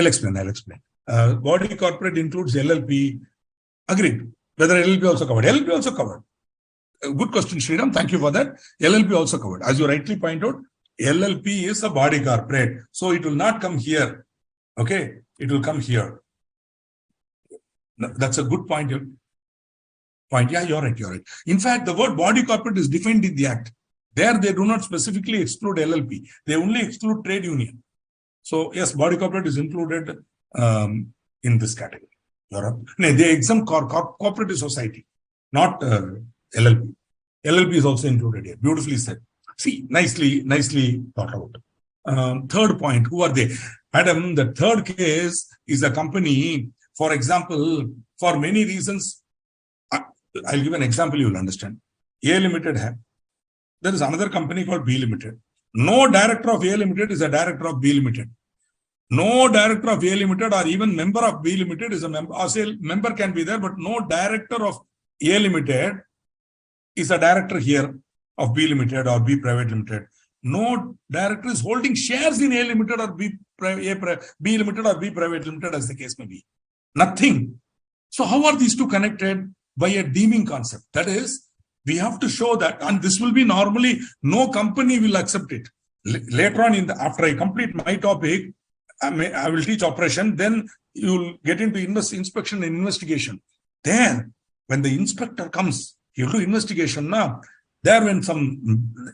Speaker 1: explain. Body corporate includes LLP. Agreed. Whether LLP also covered. LLP also covered. Good question, Sriram. Thank you for that. LLP also covered. As you rightly point out, LLP is a body corporate. So it will not come here. Okay. It will come here. That's a good point. Yeah, you're right. In fact, the word body corporate is defined in the Act. There, they do not specifically exclude LLP. They only exclude trade union. So, yes, body corporate is included in this category. They exempt cooperative society, not LLP. LLP is also included here. Beautifully said. See, nicely thought out. Third point, who are they? Madam, the third case is a company, for example, for many reasons. I'll give an example, you will understand. A Limited there is another company called B Limited. No director of A Limited is a director of B Limited. No director of A Limited or even member of B Limited is a member. Or say member can be there, but no director of A Limited is a director here of B Limited or B Private Limited. No director is holding shares in A Limited or B Limited or B Private Limited, as the case may be. Nothing. So how are these two connected? By a deeming concept. That is, we have to show that, and this will be normally, no company will accept it. Later on, after I complete my topic, I will teach operation, then you will get into inspection and investigation. There, when the inspector comes, you do investigation now. There, when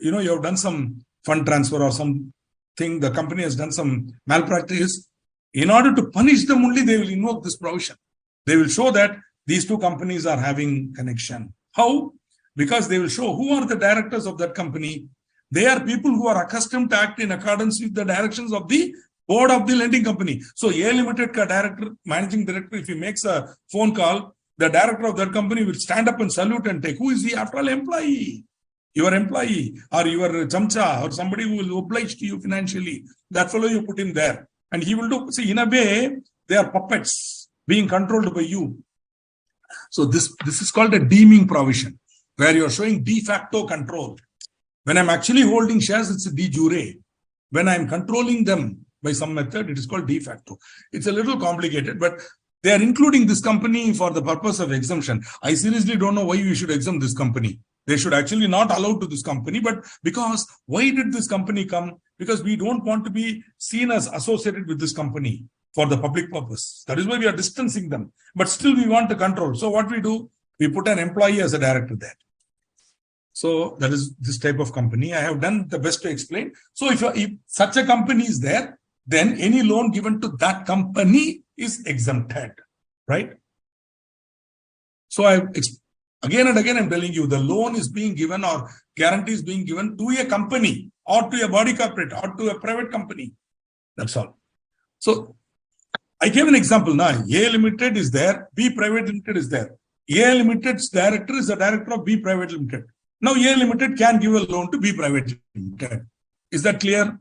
Speaker 1: you have done some fund transfer or something, the company has done some malpractice, in order to punish them only, they will invoke this provision. They will show that these two companies are having connection. How? Because they will show who are the directors of that company. They are people who are accustomed to act in accordance with the directions of the board of the lending company. So, A Limited director, managing director, if he makes a phone call, the director of that company will stand up and salute and take. Who is he? After all, employee. Your employee or your chamcha or somebody who will oblige to you financially. That fellow you put him there. And he will do. See, in a way, they are puppets being controlled by you. So this is called a deeming provision, where you are showing de facto control. When I'm actually holding shares, it's a de jure. When I'm controlling them by some method, it is called de facto. It's a little complicated, but they are including this company for the purpose of exemption. I seriously don't know why we should exempt this company. They should actually not allow to this company, but because why did this company come? Because we don't want to be seen as associated with this company for the public purpose. That is why we are distancing them. But still we want to control. So what we do? We put an employee as a director there. So that is this type of company. I have done the best to explain. So if such a company is there, then any loan given to that company is exempted, right? So again and again, I'm telling you, the loan is being given or guarantee is being given to a company or to a body corporate or to a private company. That's all. So I gave an example now. A Limited is there, B Private Limited is there. A Limited's director is the director of B Private Limited. Now A Limited can give a loan to B Private Limited. Is that clear?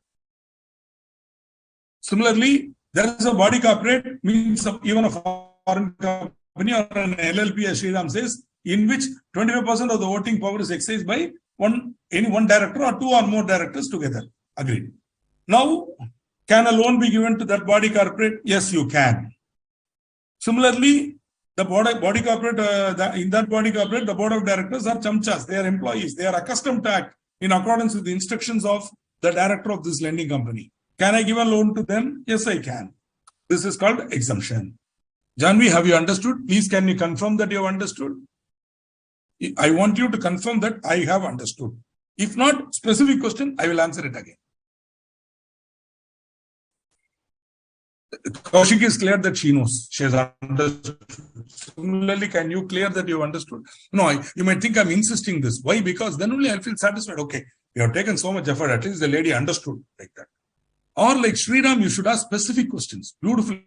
Speaker 1: Similarly, there is a body corporate, means even a foreign company or an LLP, as Sriram says, in which 25% of the voting power is exercised by any one director or two or more directors together. Agreed. Now, can a loan be given to that body corporate? Yes, you can. Similarly, the body corporate, in that body corporate, the board of directors are chamchas. They are employees. They are accustomed to act in accordance with the instructions of the director of this lending company. Can I give a loan to them? Yes, I can. This is called exemption. Janvi, have you understood? Please, can you confirm that you have understood? I want you to confirm that I have understood. If not, specific question, I will answer it again. Kaushik is clear that she knows. She has understood. Similarly, can you clear that you have understood? No, you might think I'm insisting this. Why? Because then only I'll feel satisfied. Okay, you have taken so much effort. At least the lady understood like that. Or like Sriram, you should ask specific questions. Beautifully.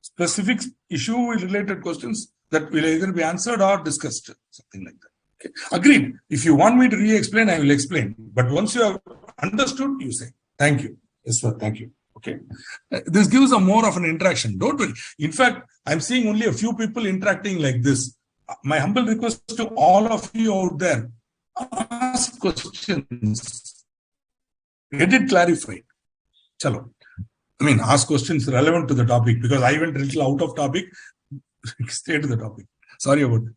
Speaker 1: Specific issue-related questions that will either be answered or discussed. Something like that. Okay. Agreed. If you want me to re-explain, I will explain. But once you have understood, you say. Thank you. Yes, sir. Thank you. Okay. This gives a more of an interaction. Don't worry. In fact, I'm seeing only a few people interacting like this. My humble request to all of you out there, ask questions. Get it clarified. Chalo. I mean, ask questions relevant to the topic, because I went a little out of topic. Stay to the topic. Sorry about that.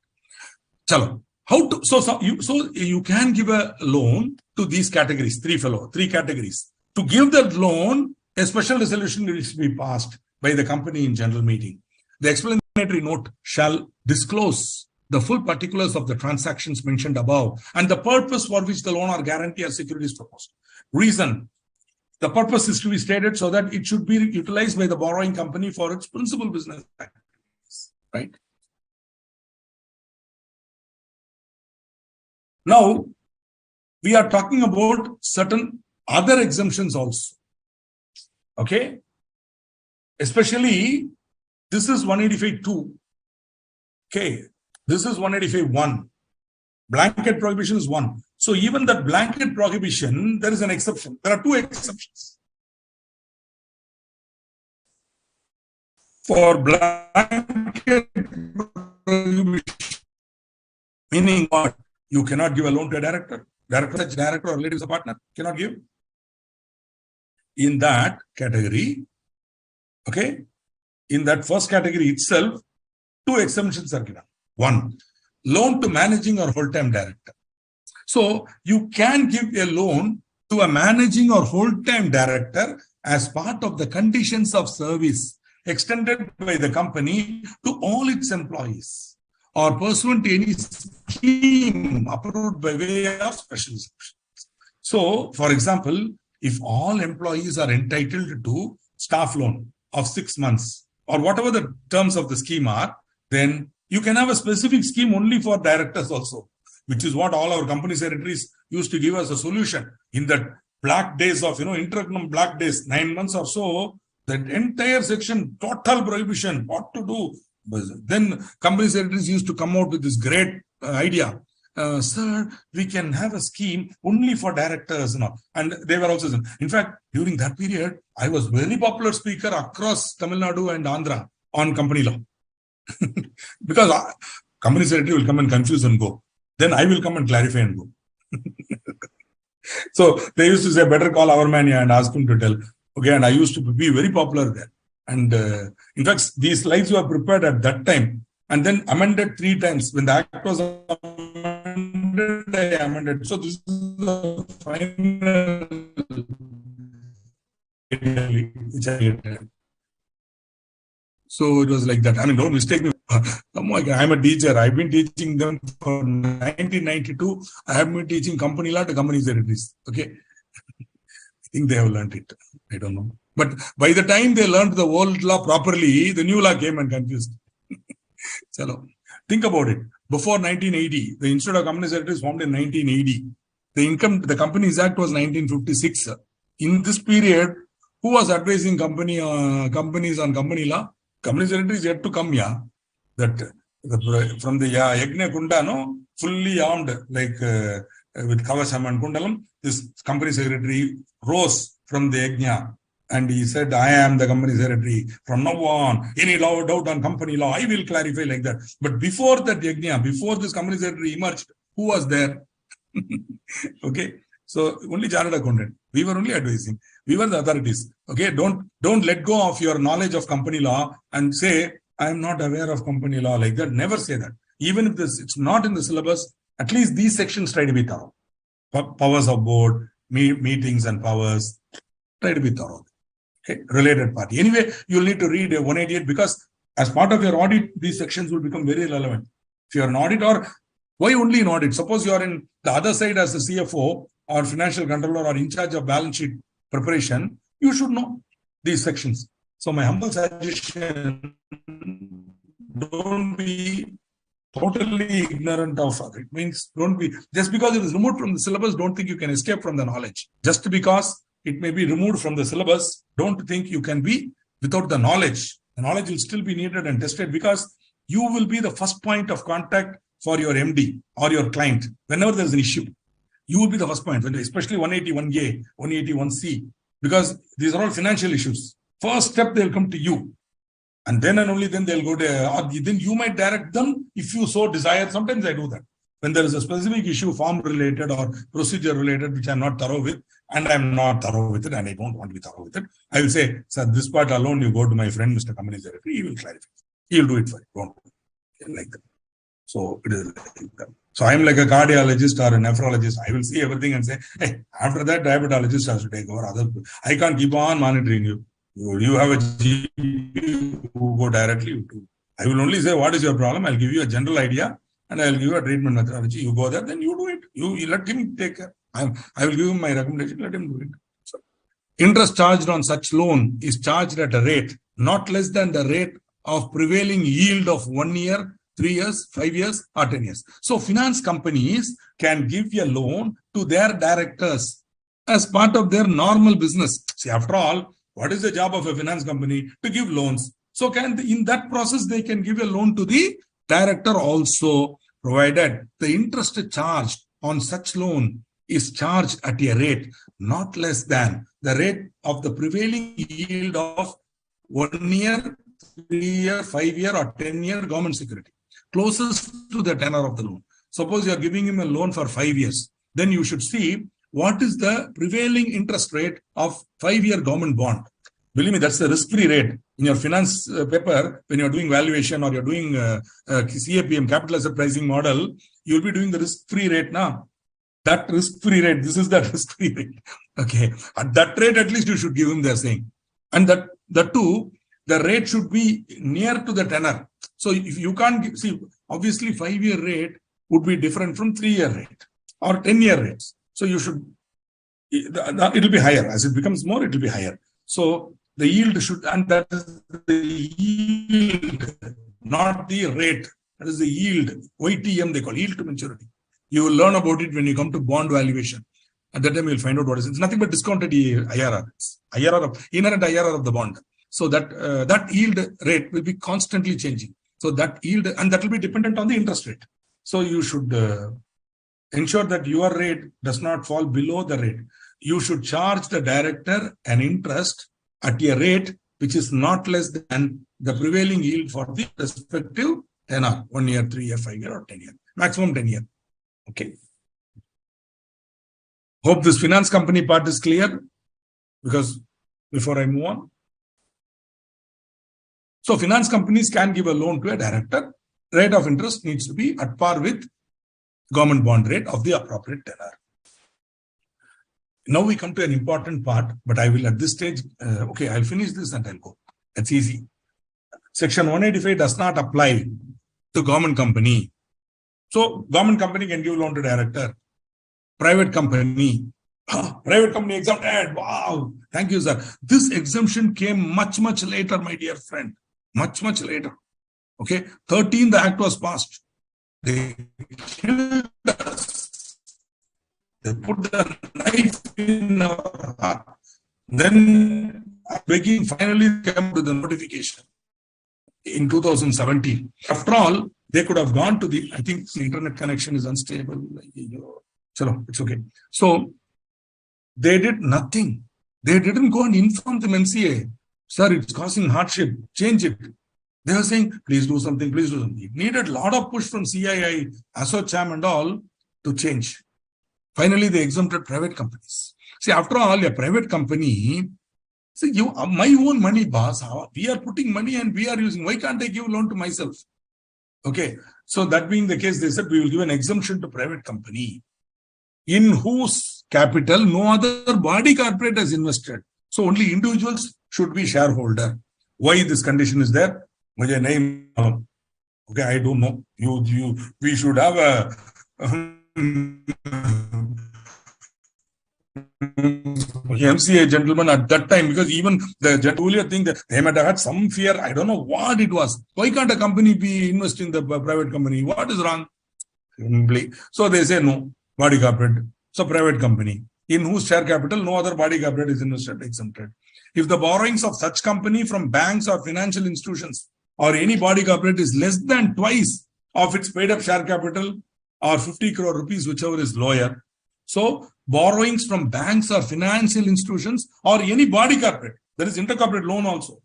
Speaker 1: Chalo. How to, so you can give a loan to these categories, three categories. To give that loan, a special resolution will be passed by the company in general meeting. The explanatory note shall disclose the full particulars of the transactions mentioned above and the purpose for which the loan or guarantee or security is proposed. Reason: the purpose is to be stated so that it should be utilized by the borrowing company for its principal business activities. Right? Now, we are talking about certain other exemptions also. Okay? Especially, this is 185.2. Okay? This is 185.1. Blanket prohibition is 1. So even that blanket prohibition, there is an exception. There are two exceptions. For blanket prohibition, meaning what? You cannot give a loan to a director. Director or lady is a partner. Cannot give. In that category, okay, in that first category itself, two exemptions are given. One, loan to managing or whole-time director. So you can give a loan to a managing or whole-time director as part of the conditions of service extended by the company to all its employees or pursuant to any scheme approved by way of special resolution. So, for example, if all employees are entitled to staff loan of 6 months or whatever the terms of the scheme are, then you can have a specific scheme only for directors also, which is what all our company secretaries used to give us a solution. In that black days of, interim black days, 9 months or so, that entire section, total prohibition, what to do. Then company secretaries used to come out with this great idea. Sir, we can have a scheme only for directors. And they were also, in fact, during that period, I was very popular speaker across Tamil Nadu and Andhra on company law. Because company secretary will come and confuse and go. Then I will come and clarify and go. So they used to say, better call our man here and ask him to tell. Okay, and I used to be very popular there. And in fact, these slides were prepared at that time and then amended 3 times. When the act was amended, I amended. So this is the final which I did. So it was like that. I mean, don't mistake me. I'm a teacher. I've been teaching them for 1992. I have been teaching company law to company secretaries. Okay. I think they have learned it. I don't know. But by the time they learned the old law properly, the new law came and confused. So think about it. Before 1980, the Institute of Company Secretaries formed in 1980. The Companies Act was 1956. In this period, who was advising companies on company law? Company secretary is yet to come, that from the Yagna Kunda, fully armed, like with Kavasam and Kundalam, this company secretary rose from the Yagna and he said, I am the company secretary. From now on, any doubt on company law, I will clarify like that. But before that Yagna, before this company secretary emerged, who was there? Okay. So only chartered accountant. We were only advising. We were the authorities. Okay. Don't let go of your knowledge of company law and say, I am not aware of company law like that. Never say that. Even if it's not in the syllabus, at least these sections try to be thorough. Powers of board, meetings and powers, try to be thorough. Okay. Related party. Anyway, you'll need to read 188 because as part of your audit, these sections will become very relevant. If you're an audit or why only in audit? Suppose you are in the other side as the CFO or financial controller or in charge of balance sheet preparation, you should know these sections. So my humble suggestion, don't be totally ignorant of it. It means don't be, just because it is removed from the syllabus, don't think you can escape from the knowledge. Just because it may be removed from the syllabus, don't think you can be without the knowledge. The knowledge will still be needed and tested because you will be the first point of contact for your MD or your client whenever there's an issue. You will be the first point, especially 181A, 181C, because these are all financial issues. First step, they'll come to you. And then and only then they'll go to, or then you might direct them if you so desire. Sometimes I do that. When there is a specific issue, form related or procedure related, which I'm not thorough with, and I'm not thorough with it, and I don't want to be thorough with it, I will say, sir, this part alone, you go to my friend, Mr. Company Secretary, he will clarify. He will do it for you. Don't do it. Like that. So it is like that. So I'm like a cardiologist or a nephrologist. I will see everything and say, hey, after that, diabetologist has to take over. I can't keep on monitoring you. You have a GP who go directly to. I will only say, what is your problem? I'll give you a general idea and I'll give you a treatment methodology. You go there, then you do it. You let him take care. I will give him my recommendation, let him do it. So, interest charged on such loan is charged at a rate not less than the rate of prevailing yield of 1 year, 3 years, 5 years, or 10 years. So finance companies can give a loan to their directors as part of their normal business. See, after all, what is the job of a finance company? To give loans. So in that process, they can give a loan to the director also, provided the interest charged on such loan is charged at a rate not less than the rate of the prevailing yield of 1 year, 3 year, 5 year, or 10 year government security, closest to the tenor of the loan. Suppose you are giving him a loan for 5 years. Then you should see what is the prevailing interest rate of 5-year government bond. Believe me, that's the risk-free rate. In your finance paper, when you're doing valuation or you're doing CAPM, capital asset pricing model, you'll be doing the risk-free rate now. that risk-free rate. This is that risk-free rate. Okay. At that rate, at least you should give him, they're saying. And that too, the rate should be near to the tenor. So if you can't give, see, obviously 5-year rate would be different from 3-year rate or 10-year rates. So you should, it will be higher. As it becomes more, it will be higher. So the yield should, and that is the yield, not the rate. That is the yield. YTM, they call yield to maturity. You will learn about it when you come to bond valuation. At that time, you'll find out what it is. It's nothing but discounted IRR. Inherent IRR of the bond. So that yield rate will be constantly changing. So that yield, and that will be dependent on the interest rate. So you should ensure that your rate does not fall below the rate. You should charge the director an interest at a rate which is not less than the prevailing yield for the respective tenor, 1 year, 3 year, 5 year, or 10 year, maximum 10 year. Okay. Hope this finance company part is clear, because before I move on. So finance companies can give a loan to a director. Rate of interest needs to be at par with government bond rate of the appropriate tenor. Now we come to an important part, but I will at this stage, okay, I'll finish this and I'll go. That's easy. Section 185 does not apply to government company. So government company can give loan to director. Private company exempted. Wow. Thank you, sir. This exemption came much later, my dear friend. Much later. Okay. 13, the act was passed. They killed us. They put the knife in our heart. Then begging finally came to the notification in 2017. After all, they could have gone to the, I think the internet connection is unstable. So it's okay. So they did nothing. They didn't go and inform the MCA. Sir, it's causing hardship. Change it. They were saying, please do something, please do something. It needed a lot of push from CII, ASSOCHAM and all to change. Finally, they exempted private companies. See, after all, a private company, see, my own money, boss, we are putting money and we are using. Why can't I give loan to myself? Okay. So that being the case, they said we will give an exemption to private company in whose capital no other body corporate has invested. So only individuals should be shareholder. Why this condition is there? Okay, I don't know. We should have a MCA gentleman at that time, because even the gentleman thing that they might have had some fear. I don't know what it was. Why can't a company be investing in the private company? What is wrong? So they say no, body corporate. So private company in whose share capital no other body corporate is invested, exempted. If the borrowings of such company from banks or financial institutions or any body corporate is less than twice of its paid up share capital or 50 crore rupees, whichever is lower. So borrowings from banks or financial institutions or any body corporate, that is intercorporate loan also,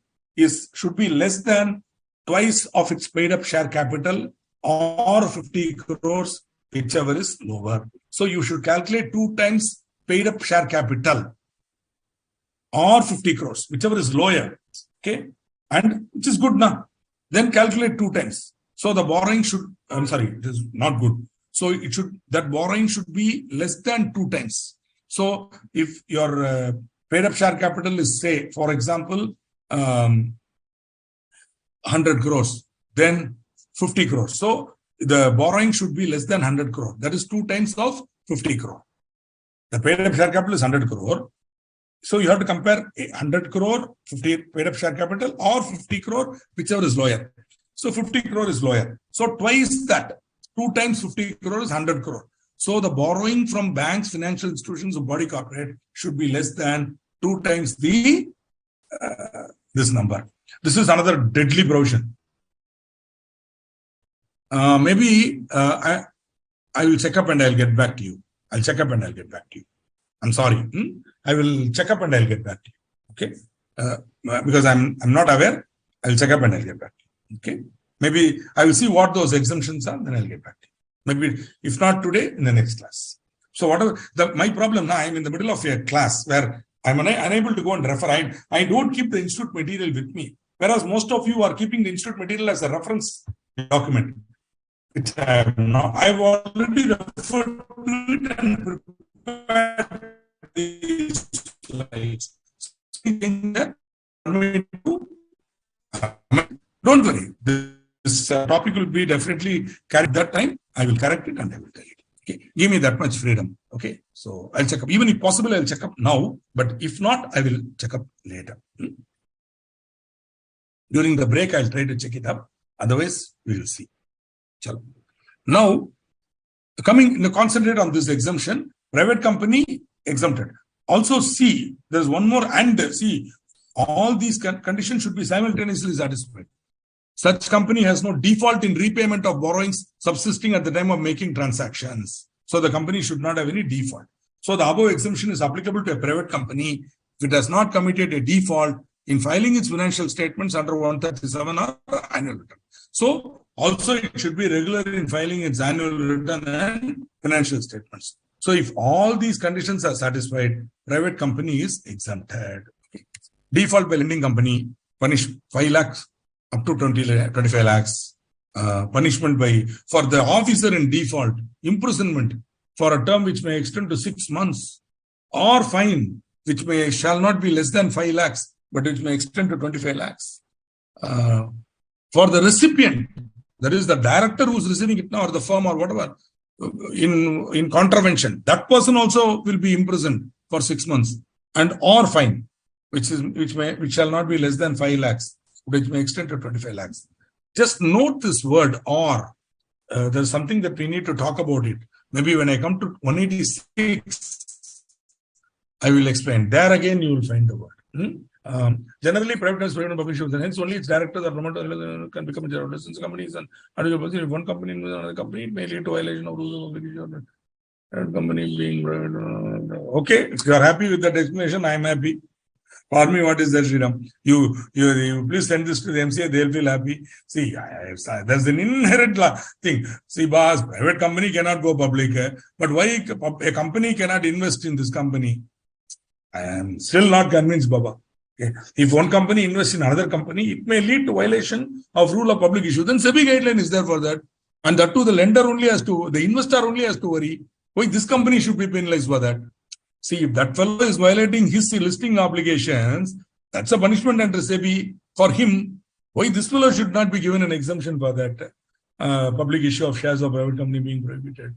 Speaker 1: should be less than twice of its paid up share capital or 50 crores, whichever is lower. So you should calculate 2 times paid up share capital or 50 crores, whichever is lower. Okay. And which is good now. Then calculate 2 times. So the borrowing should, it is not good. So that borrowing should be less than 2 times. So if your paid up share capital is, say, for example, 100 crores, then 50 crores. So the borrowing should be less than 100 crore. That is 2 times of 50 crore. The paid up share capital is 100 crore. So you have to compare 100 crore, 50 paid up share capital or 50 crore, whichever is lower. So 50 crore is lower. So twice that, 2 times 50 crore is 100 crore. So the borrowing from banks, financial institutions, or body corporate should be less than 2 times the this number. This is another deadly provision. Maybe I will check up and I'll get back to you. I'll check up and I'll get back to you. I'm sorry. I will check up and I'll get back to you. Okay. Because I'm not aware. I'll check up and I'll get back to you. Okay. Maybe I will see what those exemptions are, then I'll get back to you. Maybe if not today, in the next class. So whatever my problem now, I'm in the middle of a class where I'm unable to go and refer. I don't keep the institute material with me. Whereas most of you are keeping the institute material as a reference document. which I have now. I've already referred to it and prepared these slides. Don't worry. This topic will be definitely carried that time. I will correct it and I will tell you. Okay. Give me that much freedom. Okay. So I'll check up. Even if possible, I'll check up now. But if not, I will check up later. During the break, I'll try to check it up. Otherwise, we will see. Chalo. Now, concentrate on this exemption. Private company exempted. Also, see, there's one more and see, all these conditions should be simultaneously satisfied. Such company has no default in repayment of borrowings subsisting at the time of making transactions. So the company should not have any default. So the above exemption is applicable to a private company if it has not committed a default in filing its financial statements under 137 or annual return. So also it should be regular in filing its annual return and financial statements. So if all these conditions are satisfied, private company is exempted. Default by lending company, punish 5 lakhs up to 25 lakhs. Punishment for the officer in default, imprisonment for a term which may extend to 6 months, or fine which shall not be less than 5 lakhs, but which may extend to 25 lakhs. For the recipient, that is the director who's receiving it now, or the firm or whatever, in contravention, that person also will be imprisoned for 6 months, and or fine, which shall not be less than 5 lakhs, which may extend to 25 lakhs. Just note this word or. There's something that we need to talk about it. Maybe when I come to 186, I will explain. There again, you will find the word. Generally, private and public issues, and hence only its directors or promoters can become shareholders. Since companies and if one company in another company, it may lead to violation of rules of public issues. Company being private. Okay, if you are happy with that explanation, I am happy. For me, what is that, Sriram? You please send this to the MCA, they'll feel happy. See, there's an inherent thing. See, boss, private company cannot go public. But why a company cannot invest in this company? I am still not convinced, Baba. Okay. If one company invests in another company, it may lead to violation of rule of public issue. Then SEBI guideline is there for that. And that too, the investor only has to worry. Why this company should be penalized for that? See, if that fellow is violating his listing obligations, that's a punishment under SEBI for him. Why this fellow should not be given an exemption for that public issue of shares of private company being prohibited?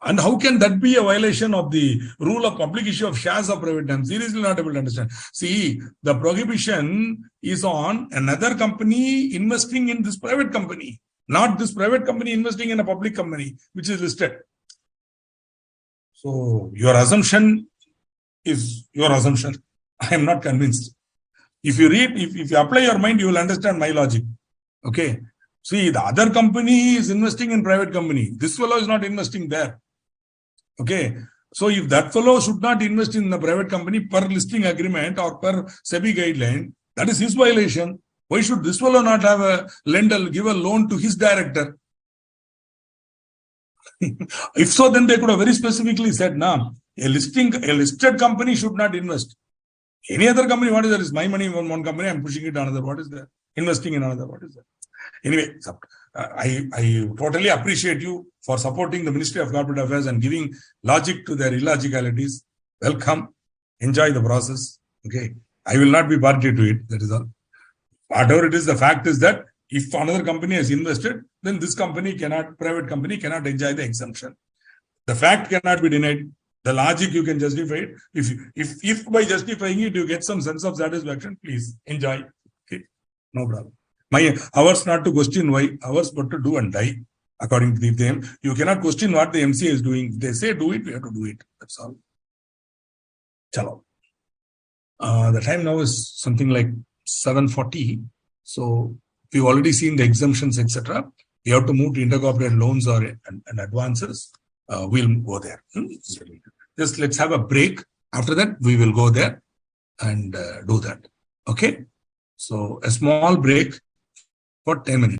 Speaker 1: And how can that be a violation of the rule of public issue of shares of private? I'm seriously not able to understand. See, the prohibition is on another company investing in this private company, not this private company investing in a public company, which is listed. So your assumption is your assumption. I am not convinced. If you read, if you apply your mind, you will understand my logic. Okay. See, the other company is investing in private company. This fellow is not investing there. Okay. So if that fellow should not invest in the private company per listing agreement or per SEBI guideline, that is his violation. Why should this fellow not have a lender give a loan to his director? If so, then they could have very specifically said, "Nah, a listed company should not invest. Any other company, what is that? Is my money in one company, I'm pushing it to another. What is that? Investing in another, what is that?" Anyway, I totally appreciate you for supporting the Ministry of Corporate Affairs and giving logic to their illogicalities. Welcome. Enjoy the process. Okay. I will not be party to it. That is all. Whatever it is, the fact is that if another company has invested, then this private company cannot enjoy the exemption. The fact cannot be denied. The logic you can justify it. If by justifying it you get some sense of satisfaction, please enjoy. Okay, no problem. Ours not to question why, ours but to do and die according to them. You cannot question what the MCA is doing. If they say do it, we have to do it. That's all. Chalo. The time now is something like 7:40. So we've already seen the exemptions, etc. We have to move to intercorporate loans and advances. We'll go there. Just let's have a break. After that, we will go there and do that. Okay. So a small break for 10 minutes.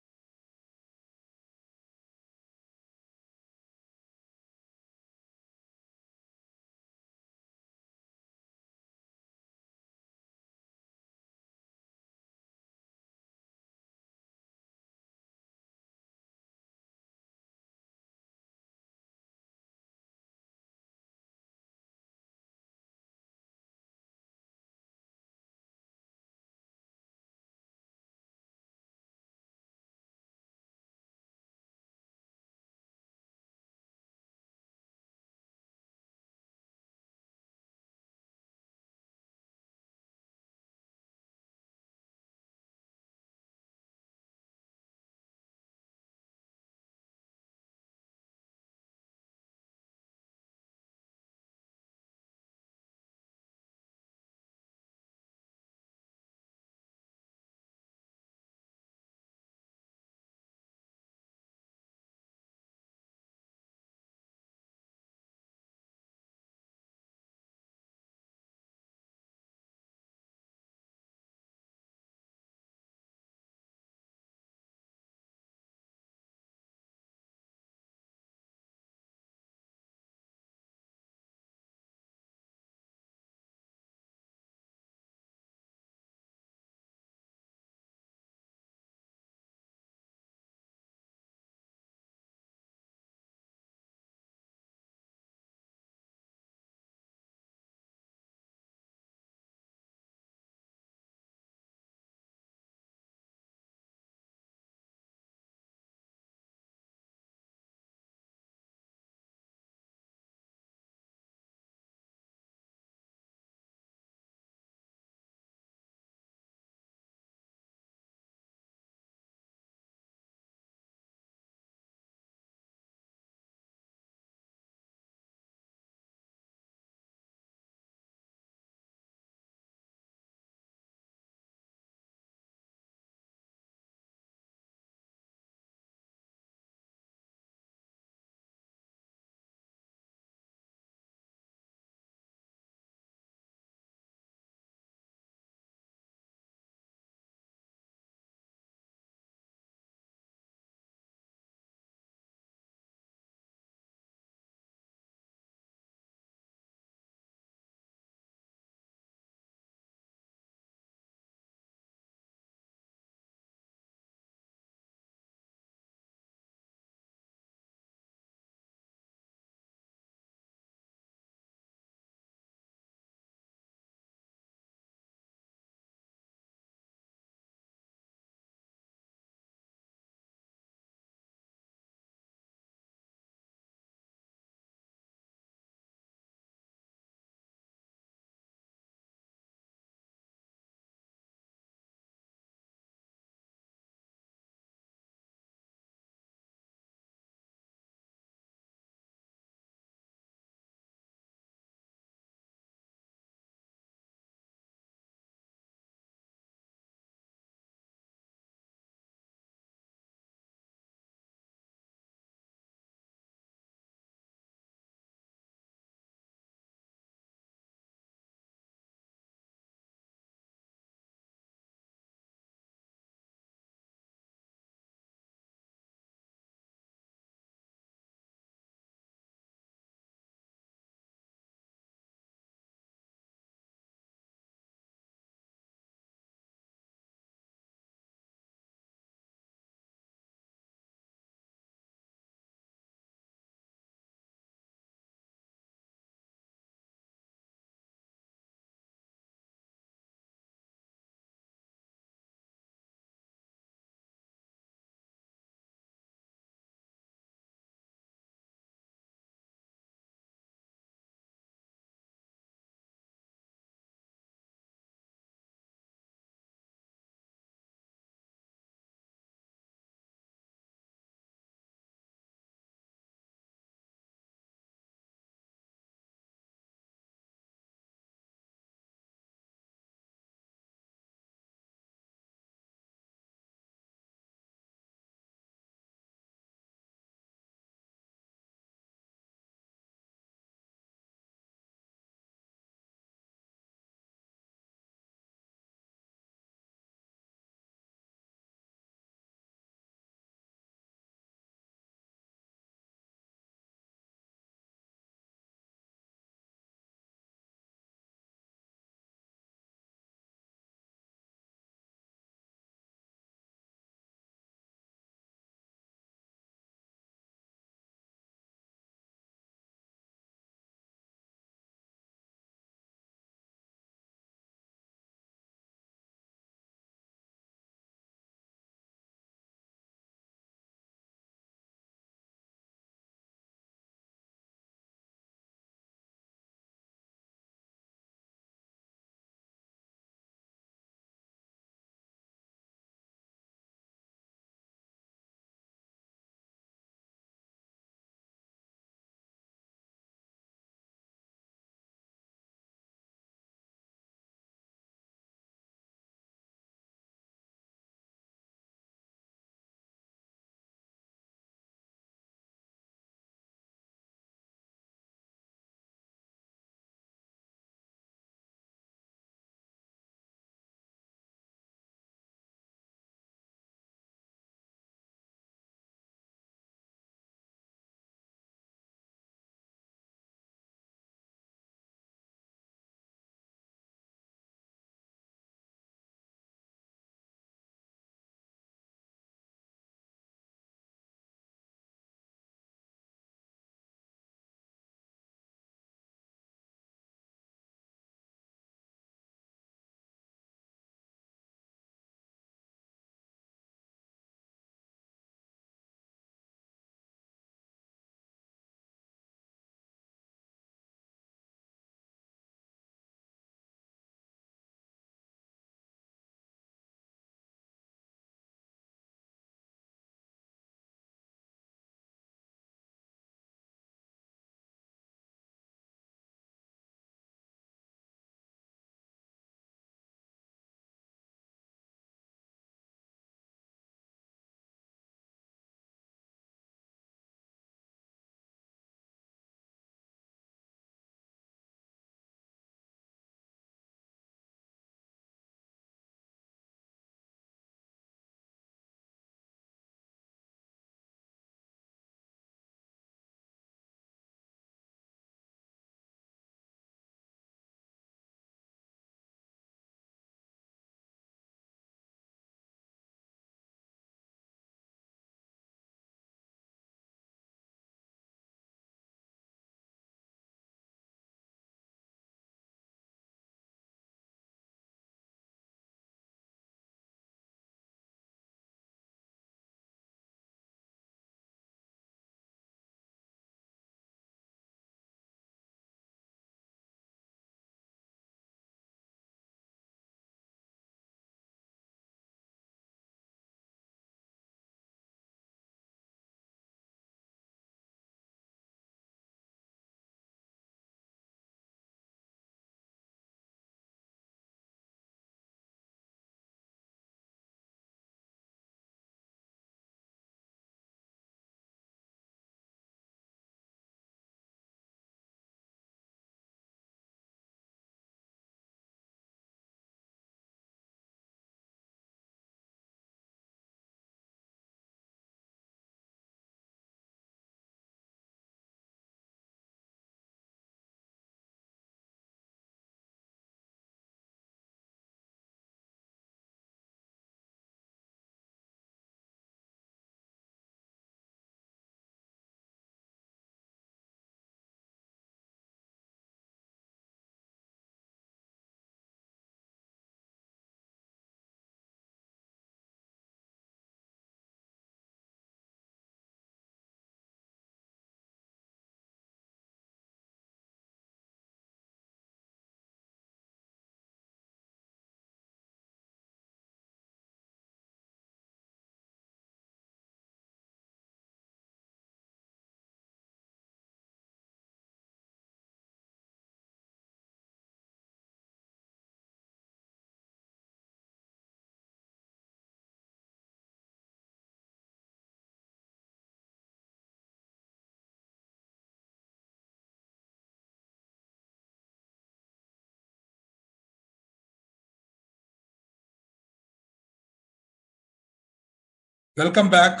Speaker 1: Welcome back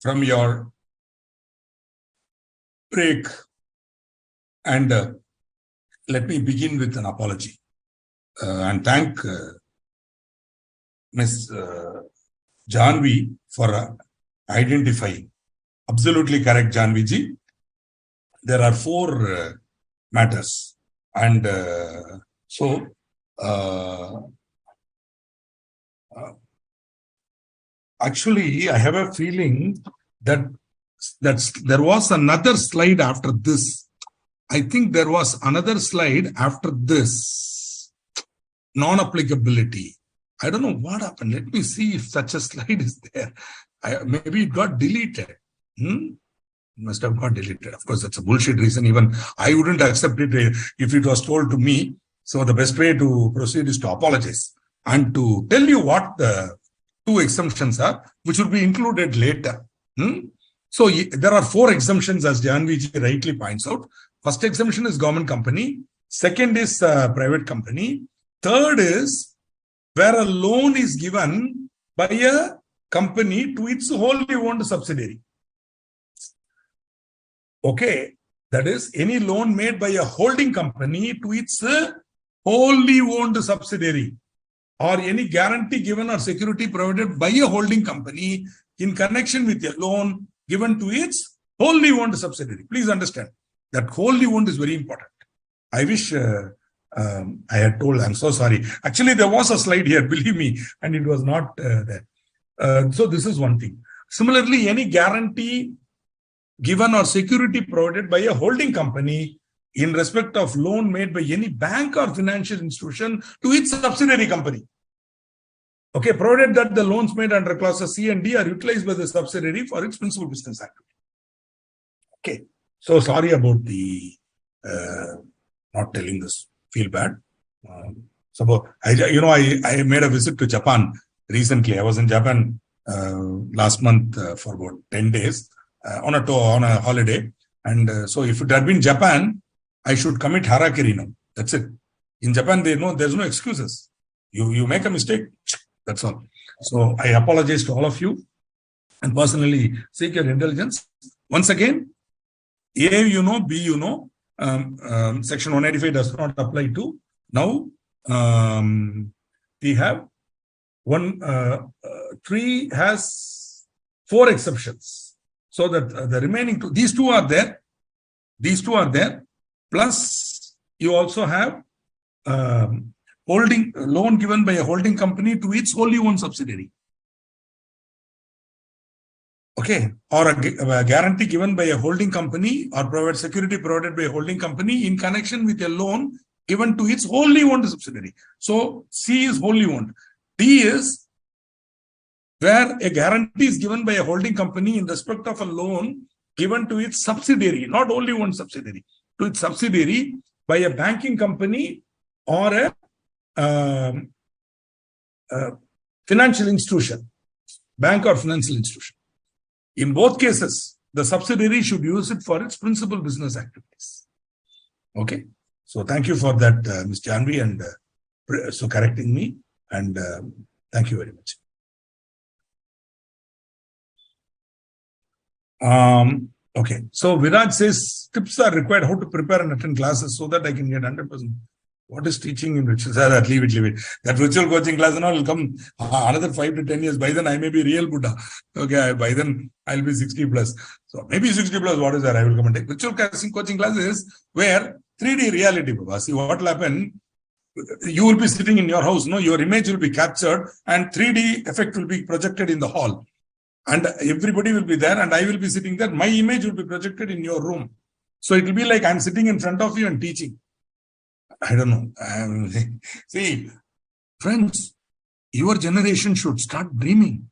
Speaker 1: from your break. And let me begin with an apology and thank Ms. Janvi for identifying. Absolutely correct, Janvi ji. There are 4 matters. And actually, I have a feeling that there was another slide after this. I think there was another slide after this. Non-applicability. I don't know what happened. Let me see if such a slide is there. Maybe it got deleted. It must have got deleted. Of course, that's a bullshit reason. Even I wouldn't accept it if it was told to me. So the best way to proceed is to apologize and to tell you what the 2 exemptions are, which will be included later. So there are 4 exemptions, as Janvi ji rightly points out. First exemption is government company. Second is private company. Third is where a loan is given by a company to its wholly owned subsidiary. Okay, that is any loan made by a holding company to its wholly owned subsidiary, or any guarantee given or security provided by a holding company in connection with a loan given to its wholly owned subsidiary. Please understand that wholly owned is very important. I wish I had told. I'm so sorry. Actually, there was a slide here, believe me, and it was not there. So this is one thing. Similarly, any guarantee given or security provided by a holding company in respect of loan made by any bank or financial institution to its subsidiary company. Okay, provided that the loans made under clauses C and D are utilized by the subsidiary for its principal business activity. Okay, so sorry about the not telling this. Feel bad. So I made a visit to Japan recently. I was in Japan last month for about 10 days on a holiday. And so if it had been Japan, I should commit harakiri now. That's it. In Japan, there's no excuses. You make a mistake, that's all. So I apologize to all of you and personally seek your indulgence. Once again, A, B, section 185 does not apply to. Now, we have 3 has 4 exceptions. So that the remaining 2, these two are there. Plus, you also have holding loan given by a holding company to its wholly owned subsidiary. Okay, or a guarantee given by a holding company or private security provided by a holding company in connection with a loan given to its wholly owned subsidiary. So C is wholly owned. D is where a guarantee is given by a holding company in respect of a loan given to its subsidiary, not only one subsidiary, to its subsidiary by a banking company or a financial institution, bank or financial institution. In both cases, the subsidiary should use it for its principal business activities. Okay. So thank you for that, Ms. Janvi, and so correcting me. And thank you very much. Okay. So Viraj says tips are required how to prepare and attend classes so that I can get 100%. What is teaching in virtual? Sir, leave it. That virtual coaching class and all will come another 5 to 10 years. By then, I may be real Buddha. Okay, by then, I'll be 60 plus. So maybe 60 plus, what is that? I will come and take. Virtual coaching classes where 3D reality, Baba. See, what will happen? You will be sitting in your house, your image will be captured and 3D effect will be projected in the hall. And everybody will be there and I will be sitting there. My image will be projected in your room. So it will be like I'm sitting in front of you and teaching. I don't know. See, friends, your generation should start dreaming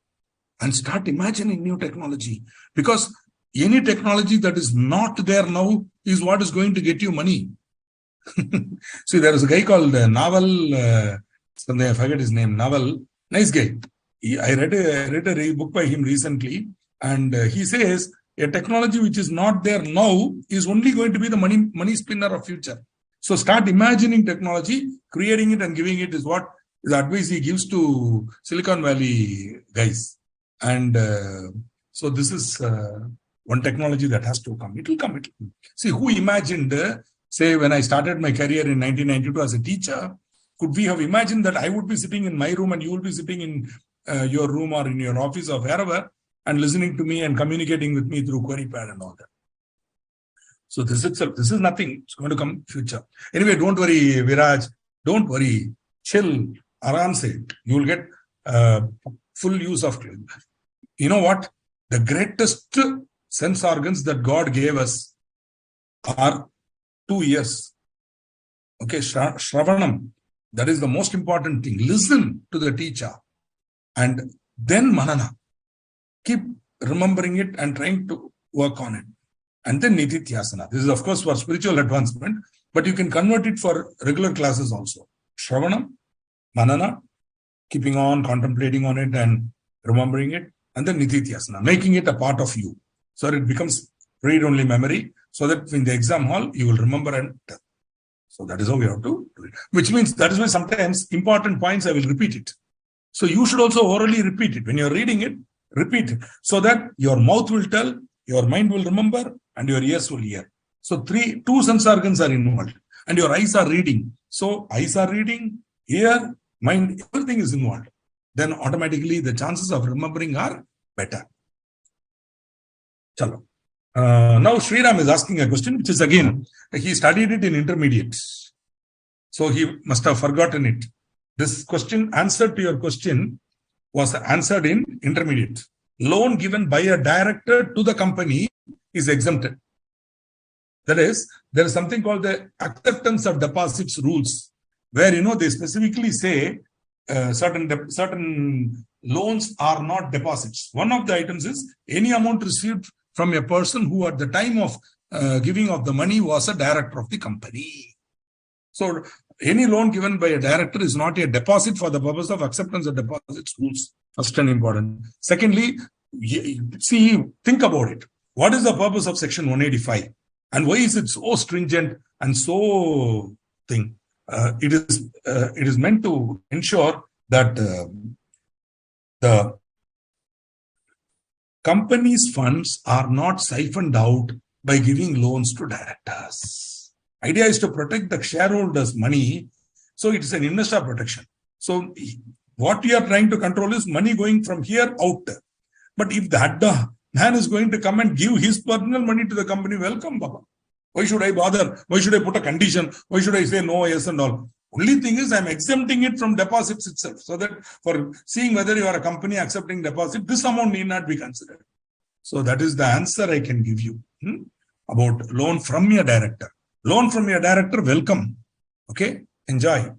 Speaker 1: and start imagining new technology, because any technology that is not there now is what is going to get you money. See, there is a guy called Naval, something I forget his name, Naval, nice guy. I read a book by him recently, and he says a technology which is not there now is only going to be the money spinner of future. So start imagining technology, creating it and giving it is what the advice he gives to Silicon Valley guys. And so this is one technology that has to come. It will come. See, who imagined, say, when I started my career in 1992 as a teacher, could we have imagined that I would be sitting in my room and you will be sitting in your room or in your office or wherever and listening to me and communicating with me through query pad and all that? So this is nothing. It's going to come future. Anyway, don't worry, Viraj. Don't worry. Chill. Aram se. You will get full use of it. You know what? The greatest sense organs that God gave us are 2 ears. Okay, Shravanam. That is the most important thing. Listen to the teacher. And then Manana. Keep remembering it and trying to work on it. And then Nitithyasana. This is, of course, for spiritual advancement, but you can convert it for regular classes also. Shravanam, Manana, keeping on, contemplating on it and remembering it. And then Nitithyasana, making it a part of you. So that it becomes read-only memory, so that in the exam hall, you will remember and tell. So that is how we have to do it. Which means that is why sometimes important points, I will repeat it. So you should also orally repeat it. When you're reading it, repeat it. So that your mouth will tell, your mind will remember, and your ears will hear. So two sense organs are involved. And your eyes are reading. So eyes are reading, ear, mind, everything is involved. Then automatically the chances of remembering are better. Chalo. Now Sriram is asking a question, which is again, he studied it in intermediate. So he must have forgotten it. This question, answer to your question, was answered in intermediate. Loan given by a director to the company is exempted. That is, there is something called the acceptance of deposits rules, where they specifically say certain loans are not deposits. One of the items is any amount received from a person who at the time of giving of the money was a director of the company. So any loan given by a director is not a deposit for the purpose of acceptance of deposits rules. First and important. Secondly, think about it. What is the purpose of section 185? And why is it so stringent and so thing? It is meant to ensure that the company's funds are not siphoned out by giving loans to directors. Idea is to protect the shareholders' money. So it is an investor protection. So what we are trying to control is money going from here out. But if that man is going to come and give his personal money to the company, welcome, Baba. Why should I bother? Why should I put a condition? Why should I say no, yes and all? Only thing is I'm exempting it from deposits itself. So that for seeing whether you are a company accepting deposit, this amount need not be considered. So that is the answer I can give you about loan from your director. Loan from your director, welcome. Okay, enjoy.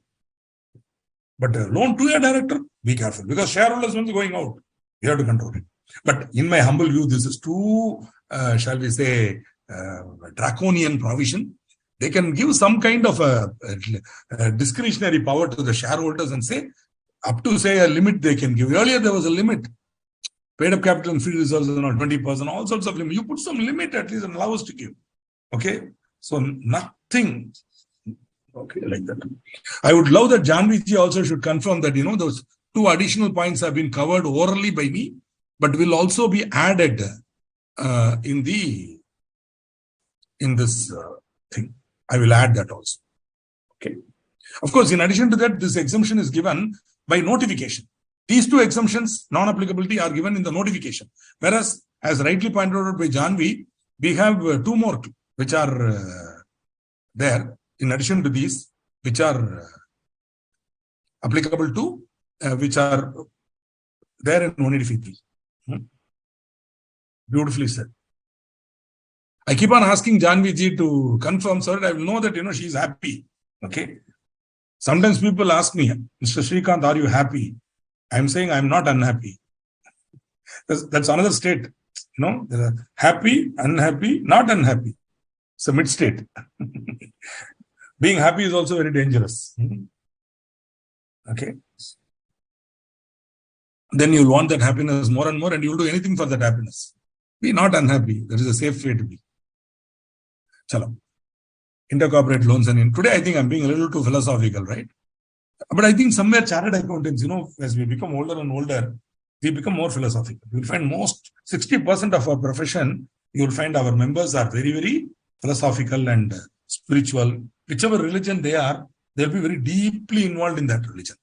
Speaker 1: But loan to your director, be careful. Because shareholders will be going out. You have to control it. But in my humble view, this is too, shall we say, draconian provision. They can give some kind of a discretionary power to the shareholders and say, up to say a limit they can give. Earlier there was a limit. Paid up capital and free reserves are not 20%, all sorts of limits. You put some limit at least and allow us to give. Okay? So nothing. Okay, like that. I would love that Janviji also should confirm that, those 2 additional points have been covered orally by me, but will also be added in this thing. I will add that also. Okay. Of course, in addition to that, this exemption is given by notification. These 2 exemptions, non-applicability, are given in the notification. Whereas, as rightly pointed out by Janvi, we have 2 more which are there, in addition to these, which are applicable to, which are there in 183. Beautifully said. I keep on asking Janvi ji to confirm so that I will know that, she is happy. Okay. Sometimes people ask me, Mr. Srikanth, are you happy? I'm saying I'm not unhappy. That's another state. There are happy, unhappy, not unhappy. It's a mid state. Being happy is also very dangerous. Okay. Then you'll want that happiness more and more, and you'll do anything for that happiness. Be not unhappy. That is a safe way to be. Chalo. Intercorporate loans and today I think I'm being a little too philosophical, right? But I think somewhere chartered accountants, as we become older and older, we become more philosophical. You'll find 60% of our profession, you'll find our members are very, very philosophical and spiritual. Whichever religion they are, they'll be very deeply involved in that religion.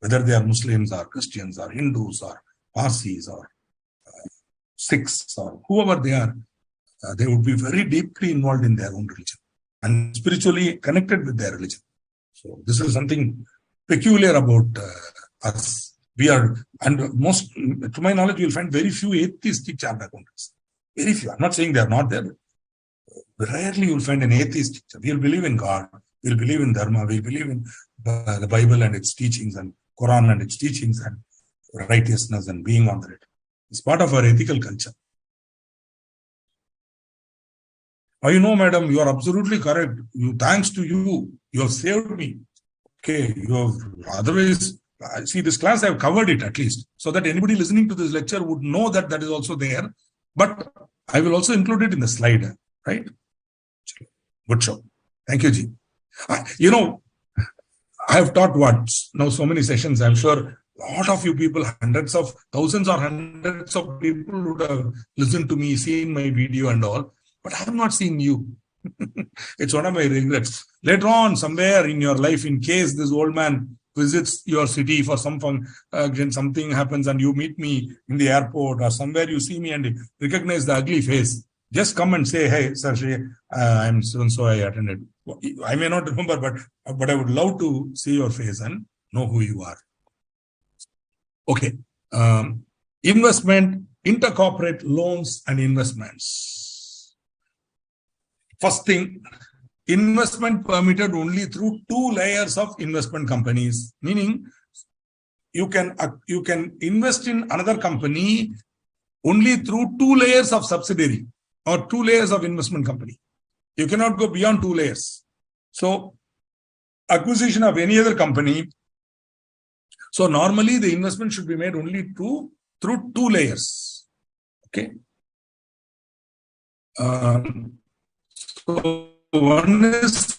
Speaker 1: Whether they are Muslims or Christians or Hindus or Parsis or Sikhs or whoever they are, they would be very deeply involved in their own religion and spiritually connected with their religion. So this is something peculiar about us. We are, and to my knowledge, you'll find very few atheistic chartered accountants. Very few. I'm not saying they are not there. Rarely you'll find an atheist. We'll believe in God. We'll believe in Dharma. We'll believe in the Bible and its teachings and Quran and its teachings and righteousness and being on the right. It's part of our ethical culture. You know, madam, you are absolutely correct. Thanks to you, you have saved me. Okay, you have, otherwise, see, this class, I have covered it at least, so that anybody listening to this lecture would know that that is also there. But I will also include it in the slide, right? Good show. Thank you, Ji. You know, I have taught now so many sessions. I'm sure a lot of you people, hundreds of thousands or hundreds of people would have listened to me, seen my video and all. But I have not seen you. It's one of my regrets. Later on, somewhere in your life, in case this old man visits your city for some fun, something happens and you meet me in the airport or somewhere, you see me and recognize the ugly face, just come and say, hey, sir, I'm so I attended. I may not remember, but I would love to see your face and know who you are. Okay. Investment, intercorporate loans and investments. First thing, investment permitted only through 2 layers of investment companies, meaning you can invest in another company only through 2 layers of subsidiary or 2 layers of investment company. You cannot go beyond 2 layers. So acquisition of any other company. So normally the investment should be made only through 2 layers. Okay. So one is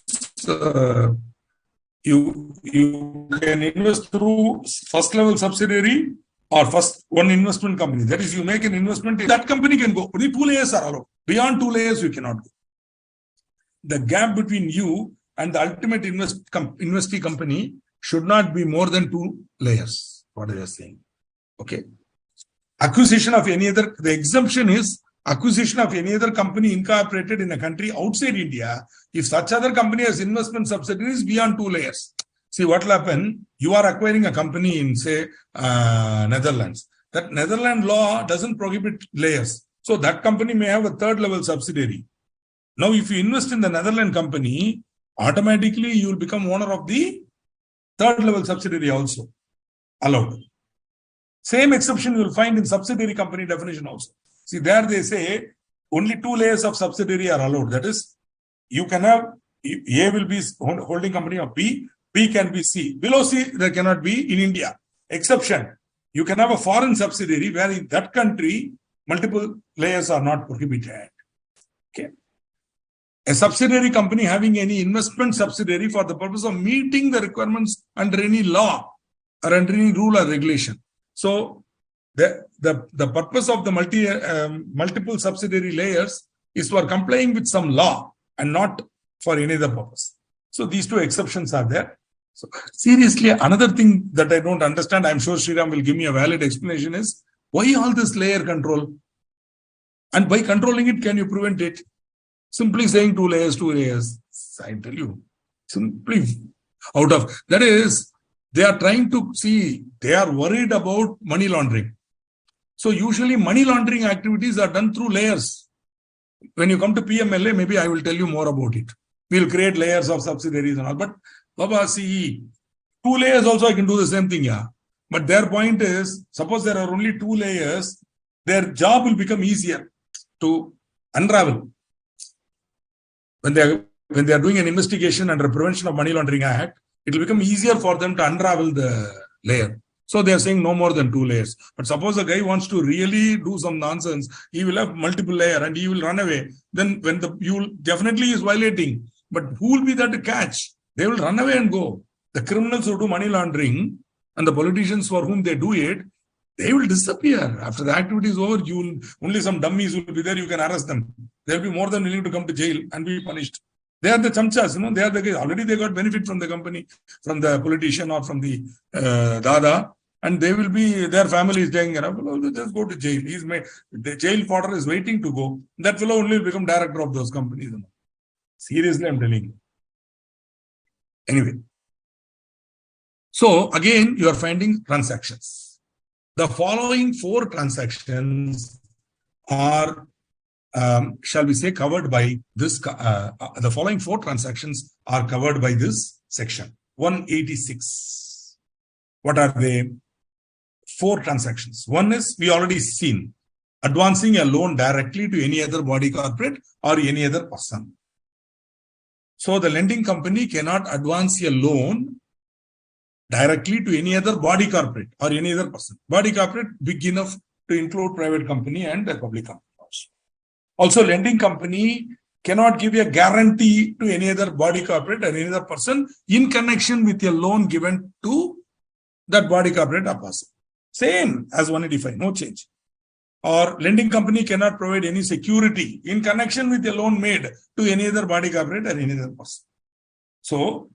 Speaker 1: you can invest through first level subsidiary or one investment company. That is, you make an investment, that company can go. Only 2 layers are allowed. Beyond 2 layers, you cannot go. The gap between you and the ultimate investee company should not be more than 2 layers. What are you saying? Okay. Acquisition of any other, the exemption is acquisition of any other company incorporated in a country outside India, if such other company has investment subsidiaries beyond 2 layers. See, what will happen? You are acquiring a company in, say, Netherlands. That Netherlands law doesn't prohibit layers. So that company may have a 3rd level subsidiary. Now, if you invest in the Netherlands company, automatically you will become owner of the 3rd level subsidiary also. Allowed. Same exception you will find in subsidiary company definition also. See, there they say only 2 layers of subsidiary are allowed. That is, you can have A will be holding company of B, B can be C. Below C, there cannot be in India. Exception, you can have a foreign subsidiary where in that country, multiple layers are not prohibited. Okay. A subsidiary company having any investment subsidiary for the purpose of meeting the requirements under any law or under any rule or regulation. So, the purpose of the multiple subsidiary layers is for complying with some law and not for any other purpose. So these 2 exceptions are there. So seriously, another thing that I don't understand, I'm sure Sriram will give me a valid explanation, is why all this layer control? And by controlling it, can you prevent it? Simply saying 2 layers, 2 layers. I tell you, simply out of that is, they are trying to see, they are worried about money laundering. So usually money laundering activities are done through layers. When you come to PMLA, maybe I will tell you more about it. We'll create layers of subsidiaries and all. But Baba, see, 2 layers also I can do the same thing, yeah. But their point is, suppose there are only 2 layers, their job will become easier to unravel. When they are doing an investigation under Prevention of Money Laundering Act, it will become easier for them to unravel the layer. So they are saying no more than 2 layers. But suppose a guy wants to really do some nonsense, he will have multiple layer and he will run away. Then when you will definitely is violating. But who will be there to catch? They will run away and go. The criminals who do money laundering and the politicians for whom they do it, They will disappear. After the activity is over, only some dummies will be there, you can arrest them. They'll be more than willing to come to jail and be punished. They are the chamchas, they are the guys. Already they got benefit from the company, from the politician or from the dada, and they will be, their family is taking care of. Just go to jail. The jail fodder is waiting to go. That fellow only will become director of those companies. Seriously, I'm telling you. Anyway. So again, you are finding transactions. The following 4 transactions are, shall we say, covered by this. The following 4 transactions are covered by this section 186. What are they? 4 transactions. One is, we already seen, advancing a loan directly to any other body corporate or any other person. So the lending company cannot advance a loan directly to any other body corporate or any other person. Body corporate big enough to include private company and a public company also. Also, lending company cannot give a guarantee to any other body corporate or any other person in connection with a loan given to that body corporate or person. Same as 185, no change. Or lending company cannot provide any security in connection with a loan made to any other body corporate or any other person. So,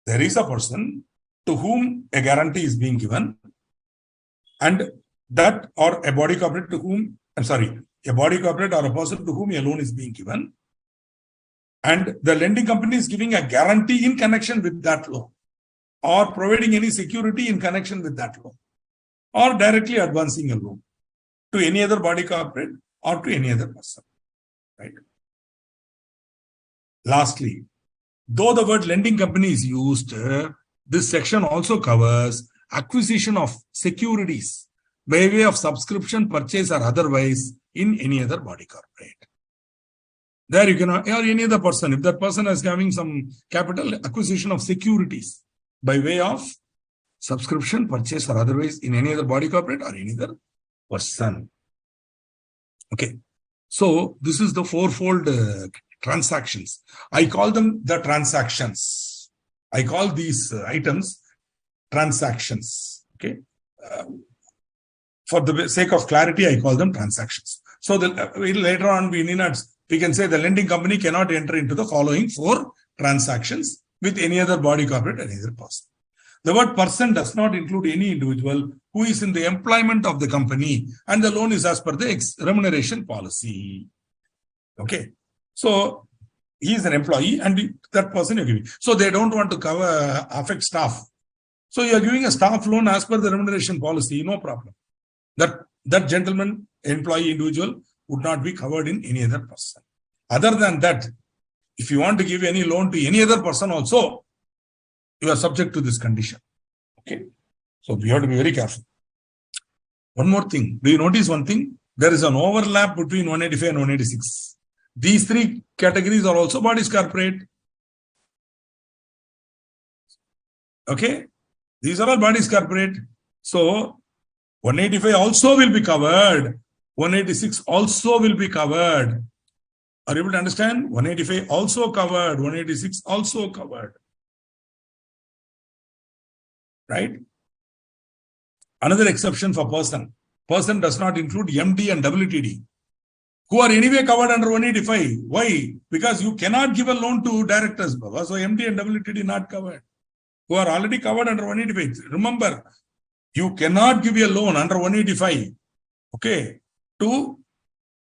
Speaker 1: there is a person to whom a guarantee is being given, and that, or a body corporate to whom, a body corporate or a person to whom a loan is being given, and the lending company is giving a guarantee in connection with that loan, or providing any security in connection with that loan, or directly advancing a loan to any other body corporate or to any other person, right? Lastly, though the word lending company is used, this section also covers acquisition of securities by way of subscription, purchase, or otherwise in any other body corporate. There you can, or any other person, if that person is having some capital, acquisition of securities by way of subscription, purchase, or otherwise in any other body corporate or any other person. Okay, so this is the 4-fold transactions. I call them the transactions. I call these items transactions. Okay, for the sake of clarity, I call them transactions. So later on, we can say the lending company cannot enter into the following 4 transactions with any other body corporate or any other person. The word person does not include any individual who is in the employment of the company and the loan is as per the remuneration policy. Okay, so he is an employee and that person you're giving. So they don't want to affect staff. So you're giving a staff loan as per the remuneration policy, no problem. That gentleman, employee, individual would not be covered in any other person. Other than that, if you want to give any loan to any other person also, you are subject to this condition. Okay, so we have to be very careful. One more thing. Do you notice one thing? There is an overlap between 185 and 186. These 3 categories are also bodies corporate. Okay, these are all bodies corporate. So 185 also will be covered. 186 also will be covered. Are you able to understand? 185 also covered. 186 also covered. Right? Another exception for person. Person does not include MD and WTD, who are anyway covered under 185. Why? Because you cannot give a loan to directors, Baba. So MD and WTD not covered, who are already covered under 185. Remember, you cannot give a loan under 185, okay, to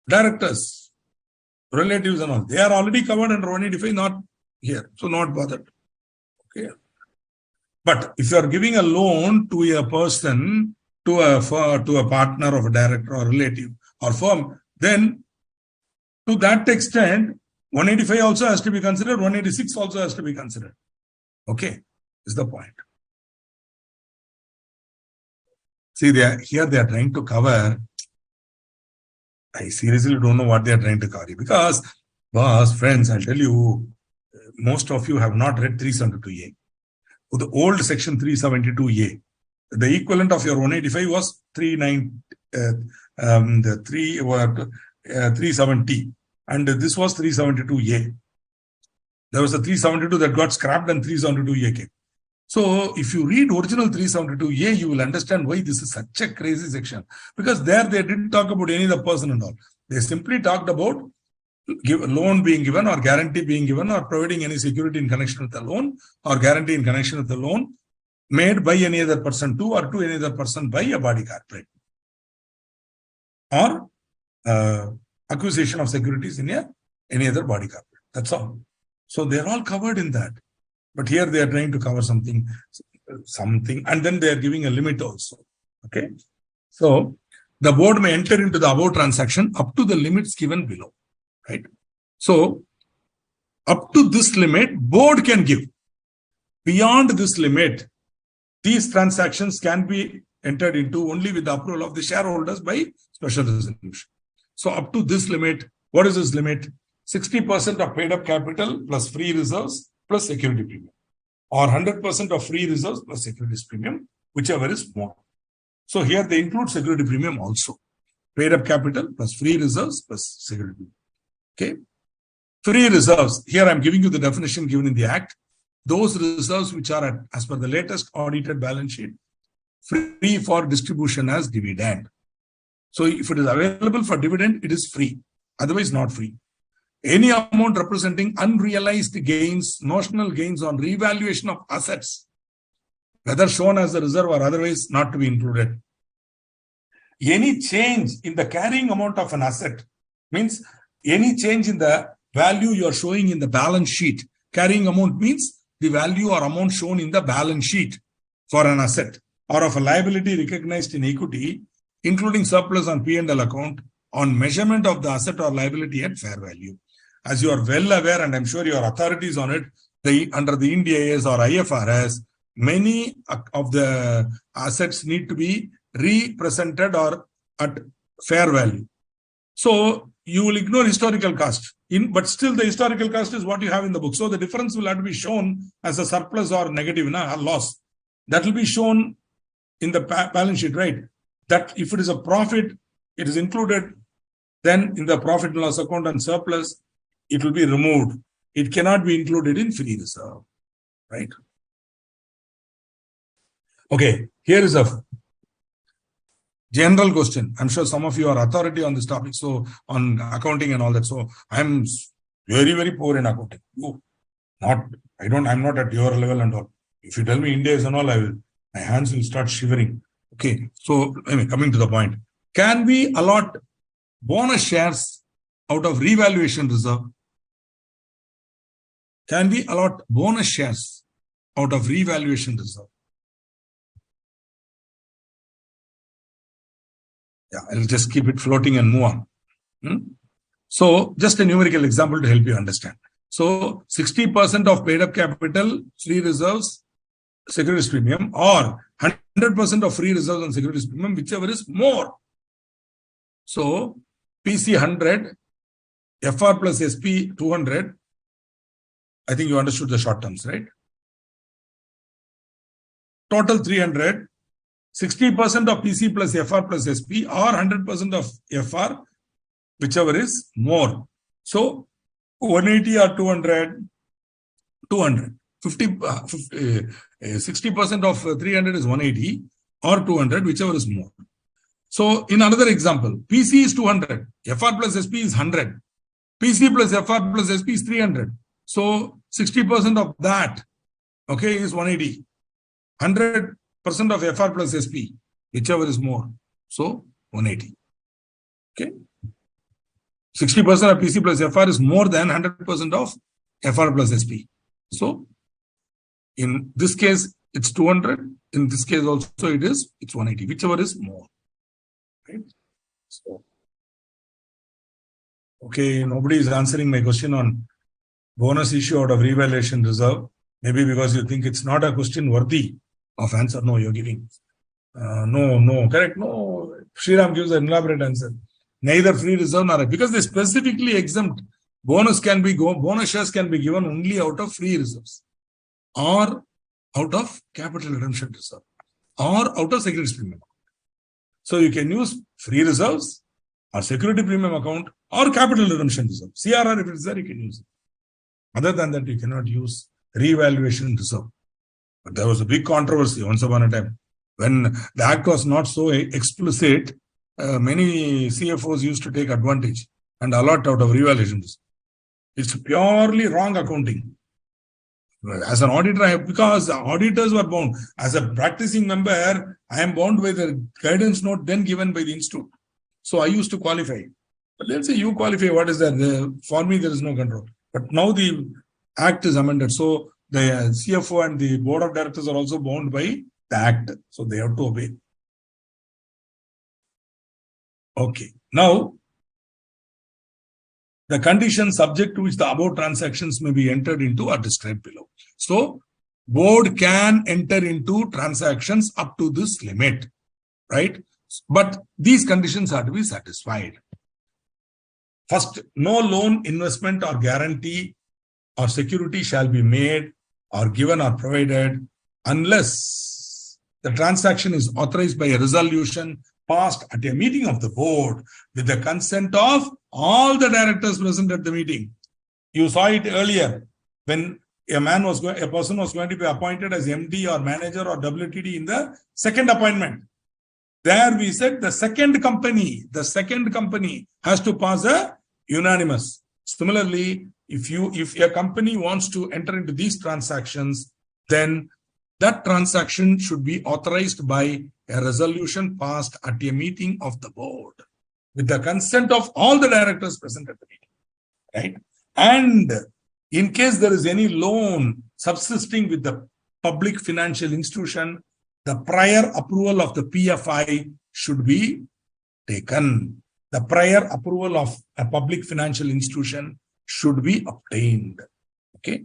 Speaker 1: directors, relatives and all. They are already covered under 185, not here. So not bothered. Okay. But if you are giving a loan to a person, to a partner of a director or relative or firm, then to that extent, 185 also has to be considered, 186 also has to be considered. Okay, is the point. See, here they are trying to cover. I seriously don't know what they are trying to cover. Because, friends, I'll tell you, most of you have not read 372A. The old section 372A. The equivalent of your 185 was 370, and this was 372A. There was a 372 that got scrapped and 372A came. So if you read original 372A, you will understand why this is such a crazy section. Because there they didn't talk about any other person and all. They simply talked about loan being given or guarantee being given or providing any security in connection with the loan or guarantee in connection with the loan made by any other person to or to any other person by a body corporate. Or acquisition of securities in any other body corporate. That's all. So they're all covered in that. But here they are trying to cover something, and then they are giving a limit also. Okay. So the board may enter into the above transaction up to the limits given below. Right. So up to this limit, board can give. Beyond this limit, these transactions can be entered into only with the approval of the shareholders by special resolution. So up to this limit, what is this limit? 60% of paid up capital plus free reserves plus security premium, or 100% of free reserves plus securities premium, whichever is more. So here they include security premium also. Paid up capital plus free reserves plus security premium. Okay. Free reserves. Here I'm giving you the definition given in the Act. Those reserves which are as per the latest audited balance sheet, free for distribution as dividend. So if it is available for dividend, it is free. Otherwise, not free. Any amount representing unrealized gains, notional gains on revaluation of assets, whether shown as a reserve or otherwise, not to be included. Any change in the carrying amount of an asset means any change in the value you are showing in the balance sheet. Carrying amount means the value or amount shown in the balance sheet for an asset or of a liability recognized in equity, including surplus on P&L account on measurement of the asset or liability at fair value. As you are well aware, and I'm sure your authorities on it, under the Ind AS or IFRS, many of the assets need to be represented or at fair value. So you will ignore historical cost, but still the historical cost is what you have in the book. So the difference will have to be shown as a surplus or negative, or loss. That will be shown in the balance sheet, right? That if it is a profit, it is included. Then in the profit and loss account and surplus, it will be removed. It cannot be included in free reserve, right? Okay, here is a general question. I'm sure some of you are authority on this topic, so on accounting and all that. So I'm very, very poor in accounting. I'm not at your level and all. If you tell me India is and all, my hands will start shivering. Okay, so coming to the point. Can we allot bonus shares out of revaluation reserve? Can we allot bonus shares out of revaluation reserve? Yeah, I'll just keep it floating and move on. So just a numerical example to help you understand. So 60% of paid up capital, free reserves, securities premium, or 100% of free reserves and securities premium, whichever is more. So PC 100, FR plus SP 200. I think you understood the short terms, right? Total 300, 60% of PC plus FR plus SP or 100% of FR, whichever is more. So 180 or 200, 200. 60% of 300 is 180 or 200, whichever is more. So in another example, PC is 200, FR plus SP is 100, PC plus FR plus SP is 300. So 60% of that, okay, is 180. 100% of FR plus SP, whichever is more. So 180. Okay. 60% of PC plus FR is more than 100% of FR plus SP. So in this case, it's 200. In this case also it's 180, whichever is more. Right? So, okay, nobody is answering my question on bonus issue out of revaluation reserve. Maybe because you think it's not a question worthy of answer. No, you're giving. No, correct. No, Sriram gives an elaborate answer. Neither free reserve nor, because they specifically exempt bonus shares can be given only out of free reserves or out of capital redemption reserve or out of securities premium. So you can use free reserves or security premium account or capital redemption reserve. CRR, if it's there, you can use it. Other than that, you cannot use revaluation reserve. But there was a big controversy once upon a time. When the act was not so explicit, many CFOs used to take advantage and allot out of revaluations. It's purely wrong accounting. As an auditor, because the auditors were bound. As a practicing member, I am bound by the guidance note then given by the institute. So I used to qualify. But let's say you qualify, what is that? For me, there is no control. But now the act is amended. So the CFO and the board of directors are also bound by the act. So they have to obey. Okay. Now, the conditions subject to which the above transactions may be entered into are described below. So, board can enter into transactions up to this limit, right? But these conditions are to be satisfied. First, no loan, investment or guarantee or security shall be made or given or provided unless the transaction is authorized by a resolution passed at a meeting of the board with the consent of all the directors present at the meeting. You saw it earlier when a person was going to be appointed as MD or manager or WTD in the second appointment. There we said the second company has to pass a unanimous. Similarly, if a company wants to enter into these transactions, then that transaction should be authorized by a resolution passed at a meeting of the board with the consent of all the directors present at the meeting, right? And in case there is any loan subsisting with the public financial institution, the prior approval of the PFI should be taken. The prior approval of a public financial institution should be obtained. Okay.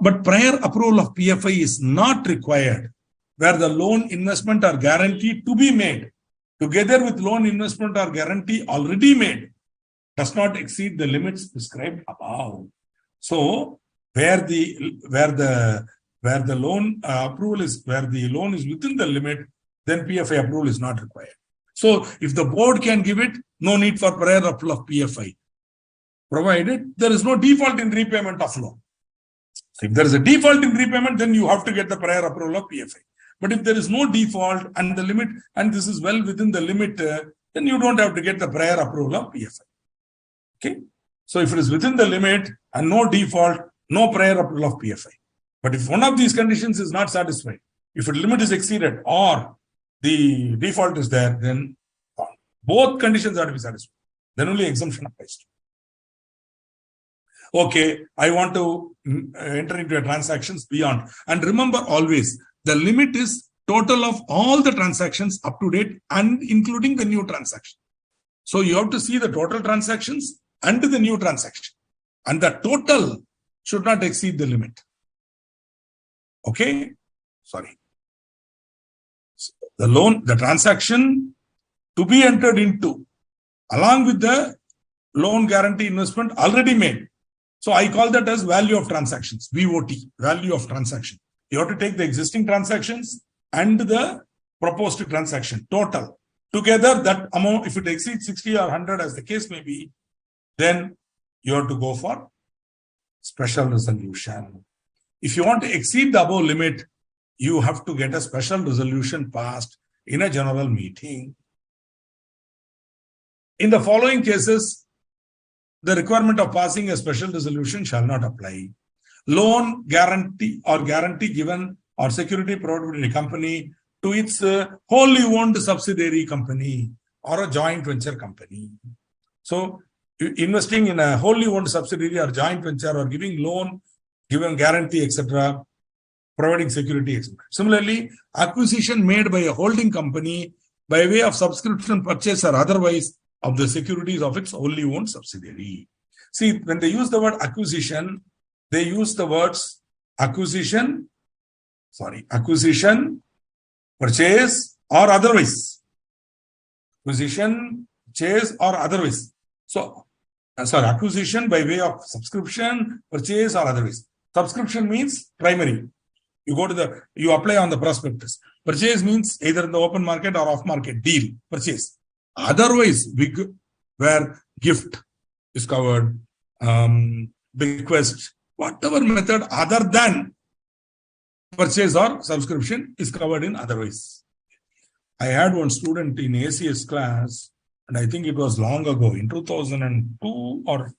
Speaker 1: But prior approval of PFI is not required where the loan, investment or guarantee to be made together with loan, investment or guarantee already made does not exceed the limits prescribed above. So where the loan approval is, where the loan is within the limit, then PFI approval is not required. So if the board can give it, no need for prior approval of PFI, provided there is no default in repayment of loan. So if there is a default in repayment, then you have to get the prior approval of PFI. But if there is no default and the limit, and this is well within the limit, then you don't have to get the prior approval of PFI. Okay. So if it is within the limit and no default, no prior approval of PFI. But if one of these conditions is not satisfied, if the limit is exceeded or the default is there, then both conditions are to be satisfied. Then only exemption applies to. Okay, I want to enter into a transactions beyond. And remember always, the limit is total of all the transactions up to date and including the new transaction. So you have to see the total transactions and the new transaction. And the total should not exceed the limit. Okay, sorry. So the transaction to be entered into along with the loan guarantee investment already made. So I call that as value of transactions, VOT, value of transaction. You have to take the existing transactions and the proposed transaction, total. Together, that amount, if it exceeds 60 or 100 as the case may be, then you have to go for special resolution. If you want to exceed the above limit, you have to get a special resolution passed in a general meeting. In the following cases, the requirement of passing a special resolution shall not apply. Loan, guarantee or guarantee given or security provided by a company to its wholly owned subsidiary company or a joint venture company. So investing in a wholly owned subsidiary or joint venture or giving loan, giving guarantee, etc., providing security, etc. Similarly, acquisition made by a holding company by way of subscription, purchase or otherwise of the securities of its wholly owned subsidiary. See, when they use the word acquisition, they use the words acquisition, purchase or otherwise. Acquisition, purchase or otherwise. So, acquisition by way of subscription, purchase or otherwise. Subscription means primary. You apply on the prospectus. Purchase means either in the open market or off market deal, purchase. Otherwise, where gift is covered, bequest whatever method other than purchase or subscription is covered in otherwise. I had one student in ACS class, and I think it was long ago, in 2002 or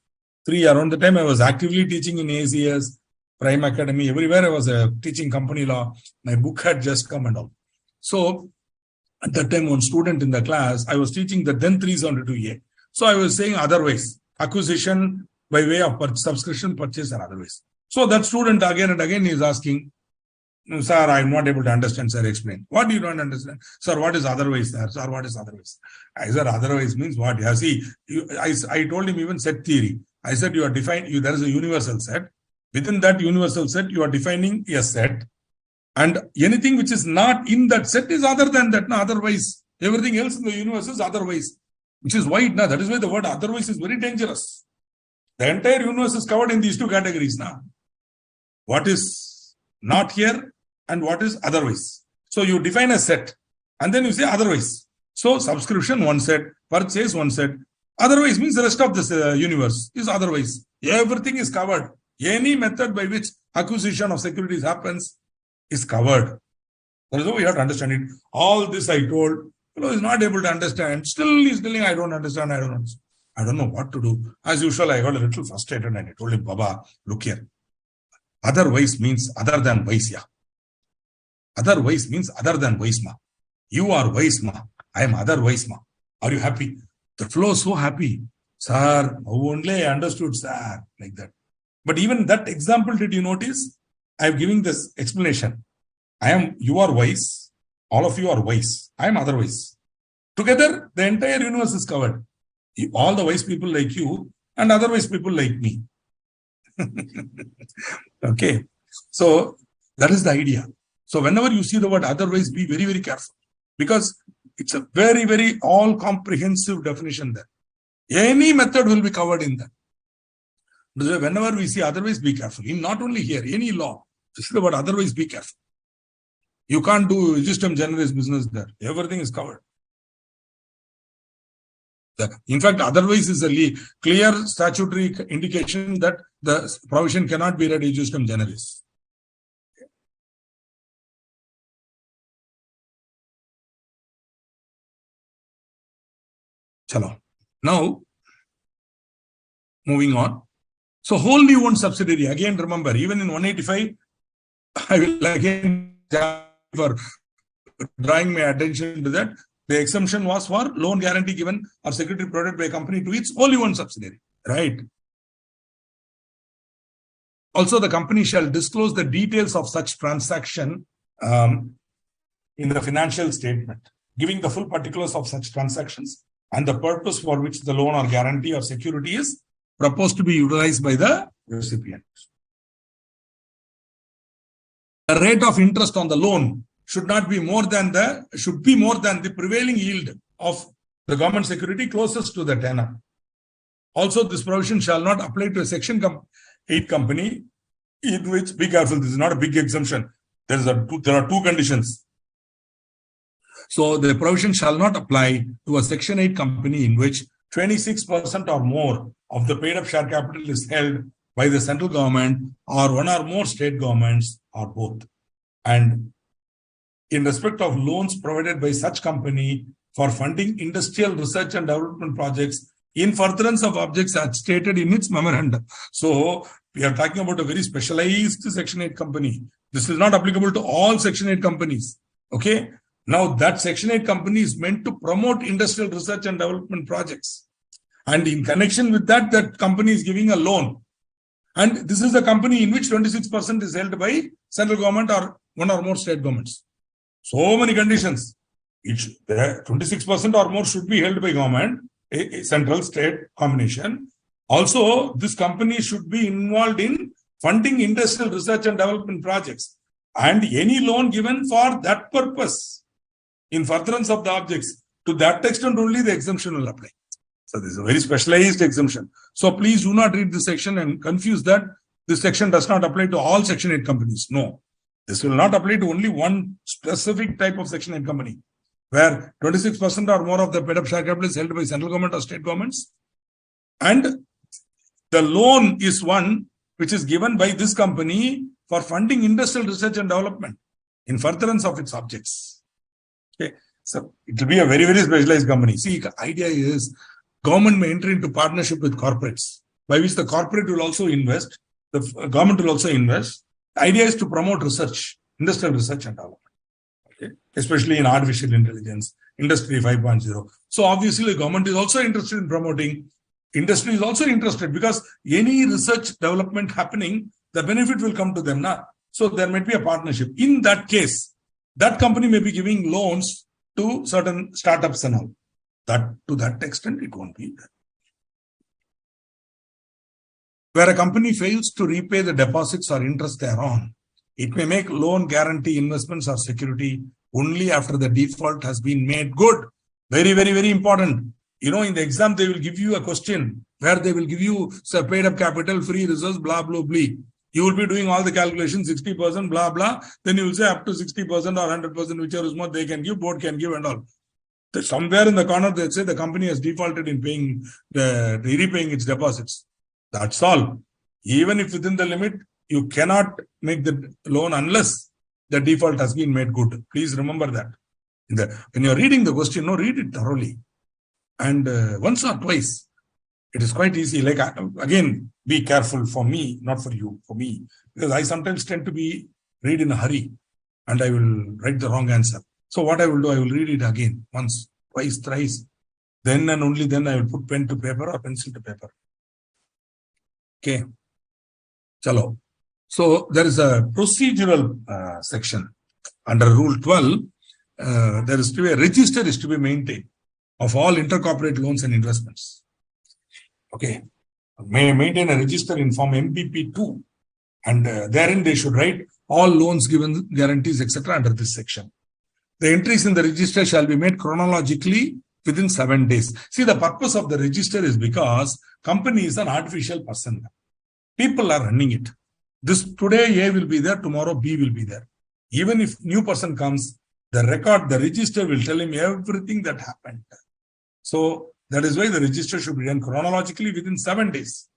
Speaker 1: 3, around the time I was actively teaching in ACS, Prime Academy, everywhere I was teaching company law. My book had just come and all. So at that time, one student in the class, I was teaching the then 372A. So I was saying otherwise, acquisition by way of subscription, purchase, or otherwise. So that student again and again is asking, sir, I'm not able to understand, sir, explain. What do you don't understand? Sir, what is otherwise, sir? Sir, what is otherwise? I said, otherwise means what? Yeah, see, I told him even set theory. I said, you are defining, there is a universal set. Within that universal set, you are defining a set. And anything which is not in that set is other than that. No, otherwise, everything else in the universe is otherwise. Which is why, no, that is why the word otherwise is very dangerous. The entire universe is covered in these two categories now. What is not here and what is otherwise. So you define a set and then you say otherwise. So subscription one set, purchase one set. Otherwise means the rest of this universe is otherwise. Everything is covered. Any method by which acquisition of securities happens is covered. That is why we have to understand it. All this I told, fellow is not able to understand. Still he's telling, I don't understand. I don't know what to do. As usual, I got a little frustrated and I told him, Baba, look here. Otherwise means other than wise, yeah. Otherwise means other than wise, ma. You are wise, ma. I am otherwise, ma. Are you happy? The fellow is so happy. Sir, only I understood, sir. Like that. But even that example, did you notice? I am giving this explanation. You are wise. All of you are wise. I am otherwise. Together, the entire universe is covered. All the wise people like you and otherwise people like me. Okay. So that is the idea. So whenever you see the word otherwise, be very, very careful. Because it's a very, very all-comprehensive definition there. Any method will be covered in that. Whenever we see otherwise, be careful. In not only here, any law, just the word otherwise, be careful. You can't do justum generis business there. Everything is covered. In fact, otherwise is a clear statutory indication that the provision cannot be read justum generis. Chalo. Now, moving on. So, wholly owned subsidiary. Again, remember, even in 185, I will again for drawing my attention to that. The exemption was for loan guarantee given or security provided by a company to its wholly owned subsidiary. Right. Also, the company shall disclose the details of such transaction in the financial statement, giving the full particulars of such transactions and the purpose for which the loan or guarantee or security is proposed to be utilized by the recipient. The rate of interest on the loan should be more than the prevailing yield of the government security closest to the tenor. Also, this provision shall not apply to a Section 8 company in which, be careful, this is not a big exemption. There are two conditions. So, the provision shall not apply to a Section 8 company in which 26% or more of the paid-up share capital is held by the central government or one or more state governments or both. And in respect of loans provided by such company for funding industrial research and development projects in furtherance of objects as stated in its memorandum. So, we are talking about a very specialized Section 8 company. This is not applicable to all Section 8 companies. Okay. Now, that Section 8 company is meant to promote industrial research and development projects. And in connection with that, that company is giving a loan. And this is a company in which 26% is held by central government or one or more state governments. So many conditions. 26% or more should be held by government, a central state combination. Also, this company should be involved in funding industrial research and development projects. And any loan given for that purpose, in furtherance of the objects, to that extent only the exemption will apply. So this is a very specialized exemption. So please do not read this section and confuse that this section does not apply to all Section 8 companies. No, this will not apply to only one specific type of Section 8 company, where 26% or more of the paid-up share capital is held by central government or state governments. And the loan is one which is given by this company for funding industrial research and development in furtherance of its objects. Okay, so it will be a very, very specialized company. See, the idea is government may enter into partnership with corporates, by which the corporate will also invest, the government will also invest. The idea is to promote research, industrial research and development, okay, especially in artificial intelligence, Industry 5.0. So obviously the government is also interested in promoting. Industry is also interested because any research development happening, the benefit will come to them now. So there might be a partnership. In that case, that company may be giving loans to certain startups and all. That to that extent, it won't be there. Where a company fails to repay the deposits or interest thereon, it may make loan guarantee investments or security only after the default has been made good. Very, very, very important. You know, in the exam, they will give you a question where they will give you paid up capital, free reserves, blah, blah, blah. You will be doing all the calculations, 60%, blah, blah. Then you will say up to 60% or 100%, whichever is more, they can give, board can give and all. Somewhere in the corner, they say the company has defaulted in paying, repaying its deposits. That's all. Even if within the limit, you cannot make the loan unless the default has been made good. Please remember that. When you're reading the question, read it thoroughly. And once or twice, it is quite easy. Like, again, be careful for me, not for you, for me. Because I sometimes tend to read in a hurry and I will write the wrong answer. So what I will do, I will read it again, once, twice, thrice. Then and only then I will put pen to paper or pencil to paper. Okay. Chalo. So there is a procedural section under Rule 12. There is to be a register is to be maintained of all intercorporate loans and investments. Okay. May maintain a register in form MPP2, and therein they should write all loans given, guarantees, etc. under this section. The entries in the register shall be made chronologically within 7 days. See, the purpose of the register is because company is an artificial person. People are running it. Today A will be there, tomorrow B will be there. Even if new person comes, the register will tell him everything that happened. So that is why the register should be done chronologically within 7 days.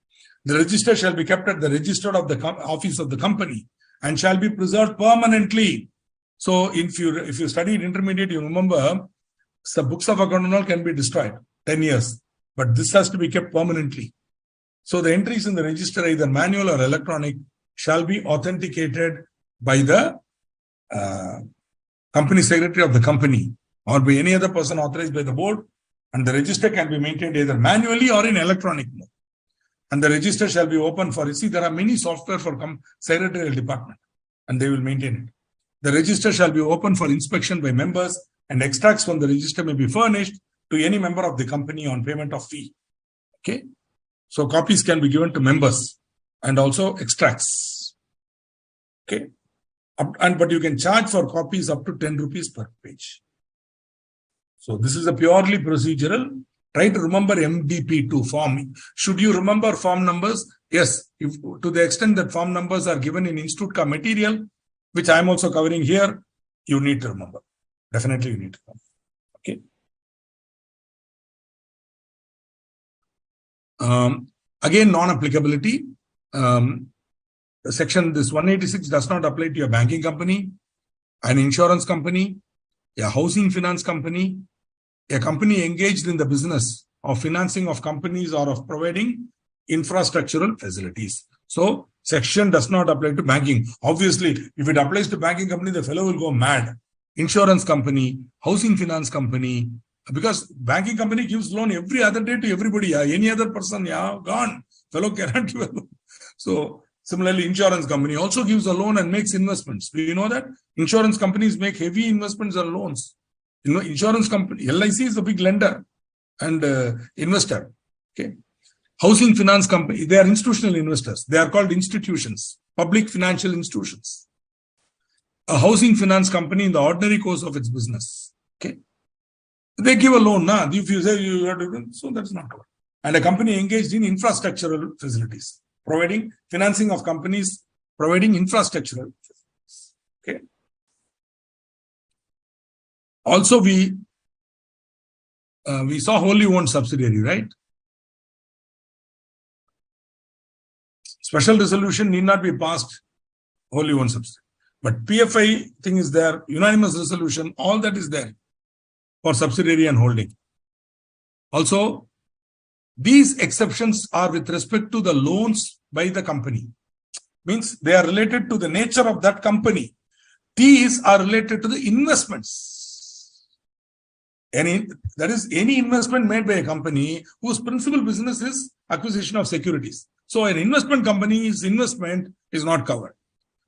Speaker 1: The register shall be kept at the register of the office of the company and shall be preserved permanently. So if you studied intermediate, you remember the books of account and all can be destroyed 10 years, but this has to be kept permanently. So the entries in the register, either manual or electronic, shall be authenticated by the company secretary of the company or by any other person authorized by the board, and the register can be maintained either manually or in electronic mode. And the register shall be open for, there are many software for secretarial department, and they will maintain it. The register shall be open for inspection by members, and extracts from the register may be furnished to any member of the company on payment of fee. Okay. So copies can be given to members and also extracts. Okay. But you can charge for copies up to 10 rupees per page. So this is a purely procedural. Try to remember MDP2 form. Should you remember form numbers? Yes. If to the extent that form numbers are given in Institute Ka material, which I am also covering here, you need to remember. Definitely you need to remember. Okay. Again, non-applicability. Section this 186 does not apply to a banking company, an insurance company, a housing finance company, a company engaged in the business of financing of companies or of providing infrastructural facilities. So section does not apply to banking. Obviously, if it applies to banking company, the fellow will go mad. Insurance company, housing finance company, because banking company gives loan every other day to everybody. Any other person, gone. Fellow cannot give a loan. So similarly, insurance company also gives a loan and makes investments. Do you know that? Insurance companies make heavy investments and loans. You know, insurance company, LIC is a big lender and investor. Okay. Housing finance company, they are institutional investors. They are called institutions, public financial institutions. A housing finance company in the ordinary course of its business. Okay. They give a loan. If you say you have to do, so that's not good. And a company engaged in infrastructural facilities, providing financing of companies, providing infrastructural facilities. Okay. Also, we saw wholly owned subsidiary, right? Special resolution need not be passed wholly owned subsidiary. But PFI thing is there, unanimous resolution, all that is there for subsidiary and holding. Also, these exceptions are with respect to the loans by the company. Means they are related to the nature of that company. These are related to the investments. That is any investment made by a company whose principal business is acquisition of securities. So an investment company's investment is not covered.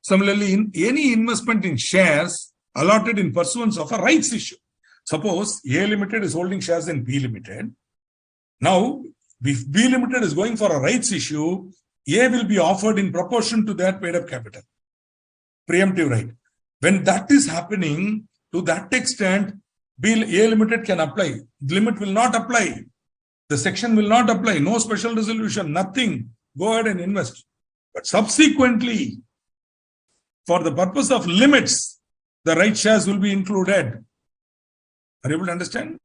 Speaker 1: Similarly, in any investment in shares allotted in pursuance of a rights issue. Suppose A Limited is holding shares in B Limited. Now, if B Limited is going for a rights issue, A will be offered in proportion to that paid up capital. Preemptive right. When that is happening, to that extent, A Limited can apply. The limit will not apply. The section will not apply. No special resolution, nothing. Go ahead and invest. But subsequently, for the purpose of limits, the right shares will be included. Are you able to understand?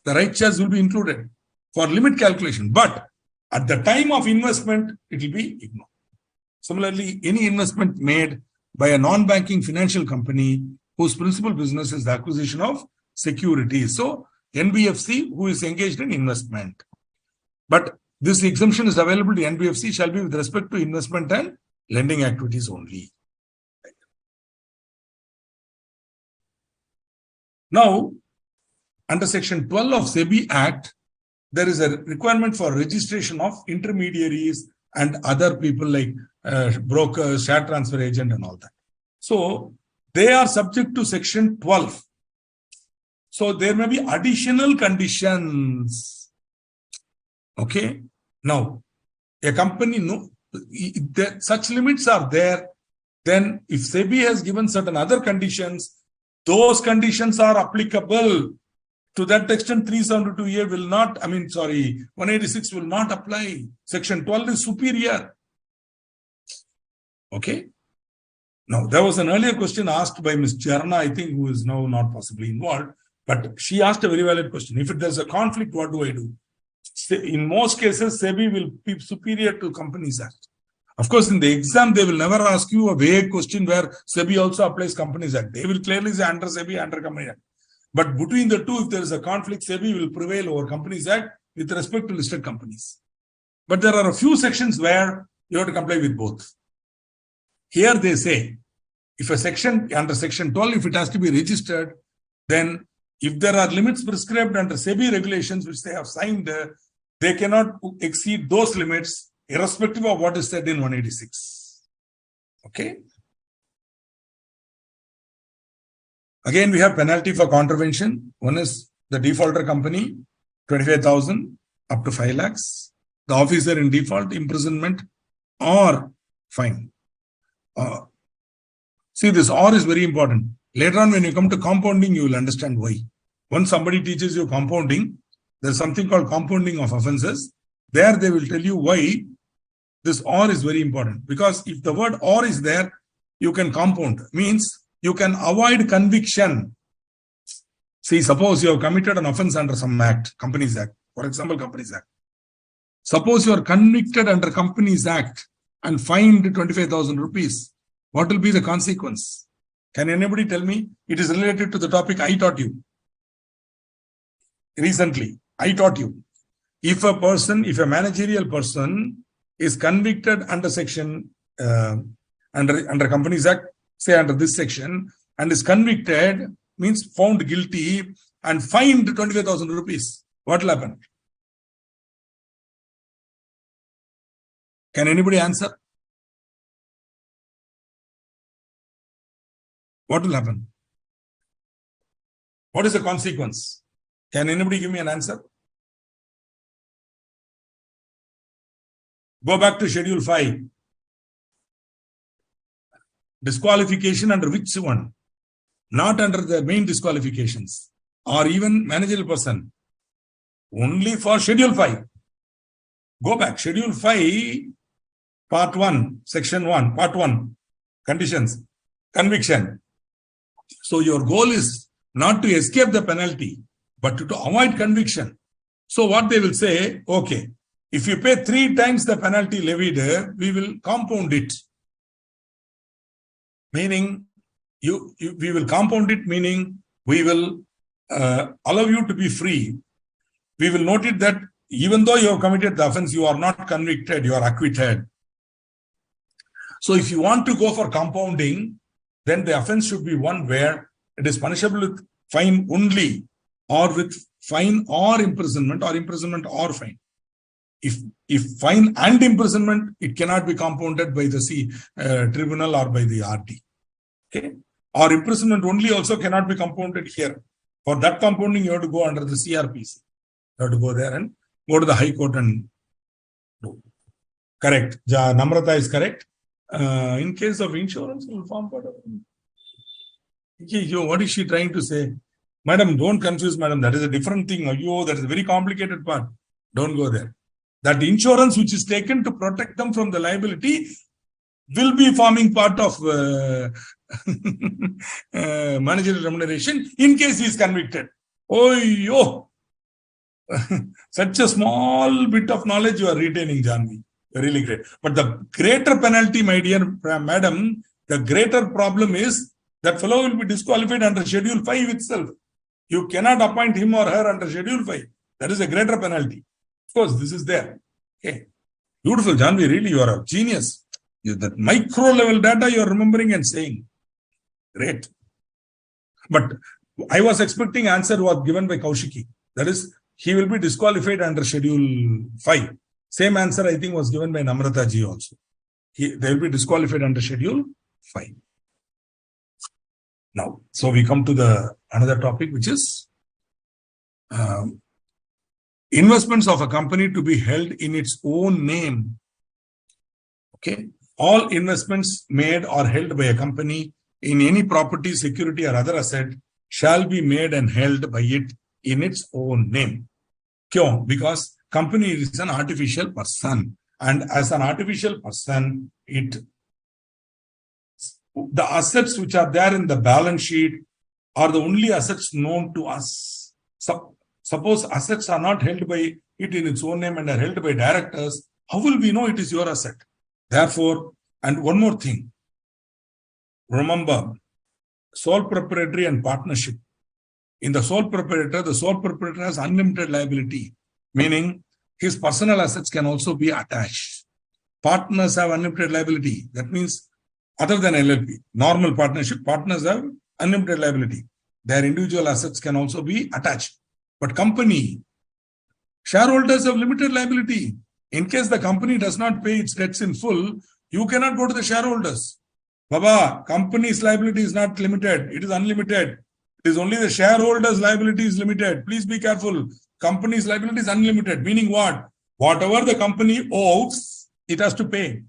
Speaker 1: The right shares will be included for limit calculation. But at the time of investment, it will be ignored. Similarly, any investment made by a non-banking financial company whose principal business is the acquisition of securities. So, NBFC who is engaged in investment. But this exemption is available to NBFC shall be with respect to investment and lending activities only. Now, under Section 12 of SEBI Act, there is a requirement for registration of intermediaries and other people like brokers, share transfer agent and all that. So, they are subject to Section 12. So, there may be additional conditions. Okay. Now, a company, such limits are there. Then, if SEBI has given certain other conditions, those conditions are applicable. To that extent, 372A will not, 186 will not apply. Section 12 is superior. Okay. Now, there was an earlier question asked by Ms. Jarna, I think, who is now not possibly involved, but she asked a very valid question. If there's a conflict, what do I do? In most cases, SEBI will be superior to Companies Act. Of course, in the exam, they will never ask you a vague question where SEBI also applies Companies Act. They will clearly say under SEBI, under Companies Act. But between the two, if there is a conflict, SEBI will prevail over Companies Act with respect to listed companies. But there are a few sections where you have to comply with both. Here they say, if a section under Section 12, if it has to be registered, then if there are limits prescribed under SEBI regulations which they have signed, they cannot exceed those limits irrespective of what is said in 186. Okay. Again, we have penalty for contravention. One is the defaulter company, 25,000 up to 5 lakhs. The officer in default, imprisonment or fine. See, this or is very important. Later on, when you come to compounding, you will understand why. Once somebody teaches you compounding, there's something called compounding of offenses. There they will tell you why this or is very important. Because if the word or is there, you can compound. Means you can avoid conviction. See, suppose you have committed an offense under some act, Companies Act. For example, Companies Act. Suppose you are convicted under Companies Act and fined 25,000 rupees. What will be the consequence? Can anybody tell me? It is related to the topic I taught you. Recently, I taught you. If a managerial person is convicted under section, under Companies Act, say under this section, and is convicted, means found guilty and fined 25,000 rupees, what will happen? Can anybody answer? What will happen? What is the consequence? Can anybody give me an answer? Go back to Schedule 5. Disqualification under which one? Not under the main disqualifications or even managerial person. Only for Schedule 5. Go back. Schedule 5, Part 1, Section 1, Part 1. Conditions. Conviction. So your goal is not to escape the penalty, but to avoid conviction. So what they will say, okay, If you pay 3 times the penalty levied, we will compound it. Meaning, we will compound it, meaning we will allow you to be free. We will note it that even though you have committed the offense, you are not convicted, you are acquitted. So if you want to go for compounding, then the offense should be one where it is punishable with fine only, or with fine or imprisonment or fine. If fine and imprisonment, it cannot be compounded by the tribunal or by the RD. Okay, or imprisonment only also cannot be compounded here. For that compounding, you have to go under the CRPC. You have to go there and go to the High Court and do. Correct. Namrata is correct. In case of insurance, will form part of it. What is she trying to say? Madam, don't confuse, madam. That is a different thing. That is a very complicated part. Don't go there. That insurance which is taken to protect them from the liability will be forming part of managerial remuneration in case he is convicted. Such a small bit of knowledge you are retaining, Janvi. Really great. But the greater penalty, my dear madam, the greater problem is that fellow will be disqualified under Schedule 5 itself. You cannot appoint him or her under Schedule 5. That is a greater penalty. Of course, this is there. Okay. Beautiful, Janvi. Really, you are a genius. That micro level data you are remembering and saying. Great. But I was expecting answer was given by Kaushiki. That is, he will be disqualified under Schedule 5. Same answer, I think, was given by Namrata ji also. They will be disqualified under Schedule 5. Now, so we come to another topic, which is investments of a company to be held in its own name. Okay. All investments made or held by a company in any property, security, or other asset shall be made and held by it in its own name. Kyun? Because company is an artificial person, and as an artificial person, the assets which are there in the balance sheet are the only assets known to us. Suppose assets are not held by it in its own name and are held by directors, how will we know it is your asset? Therefore, and one more thing, remember, sole proprietary and partnership. In the sole proprietor has unlimited liability, meaning his personal assets can also be attached. Partners have unlimited liability. That means other than LLP, normal partnership, partners have unlimited liability. Their individual assets can also be attached. But company, shareholders have limited liability. In case the company does not pay its debts in full, you cannot go to the shareholders. Baba, company's liability is not limited. It is unlimited. It is only the shareholders' liability is limited. Please be careful. Company's liability is unlimited. Meaning what? Whatever the company owes, it has to pay.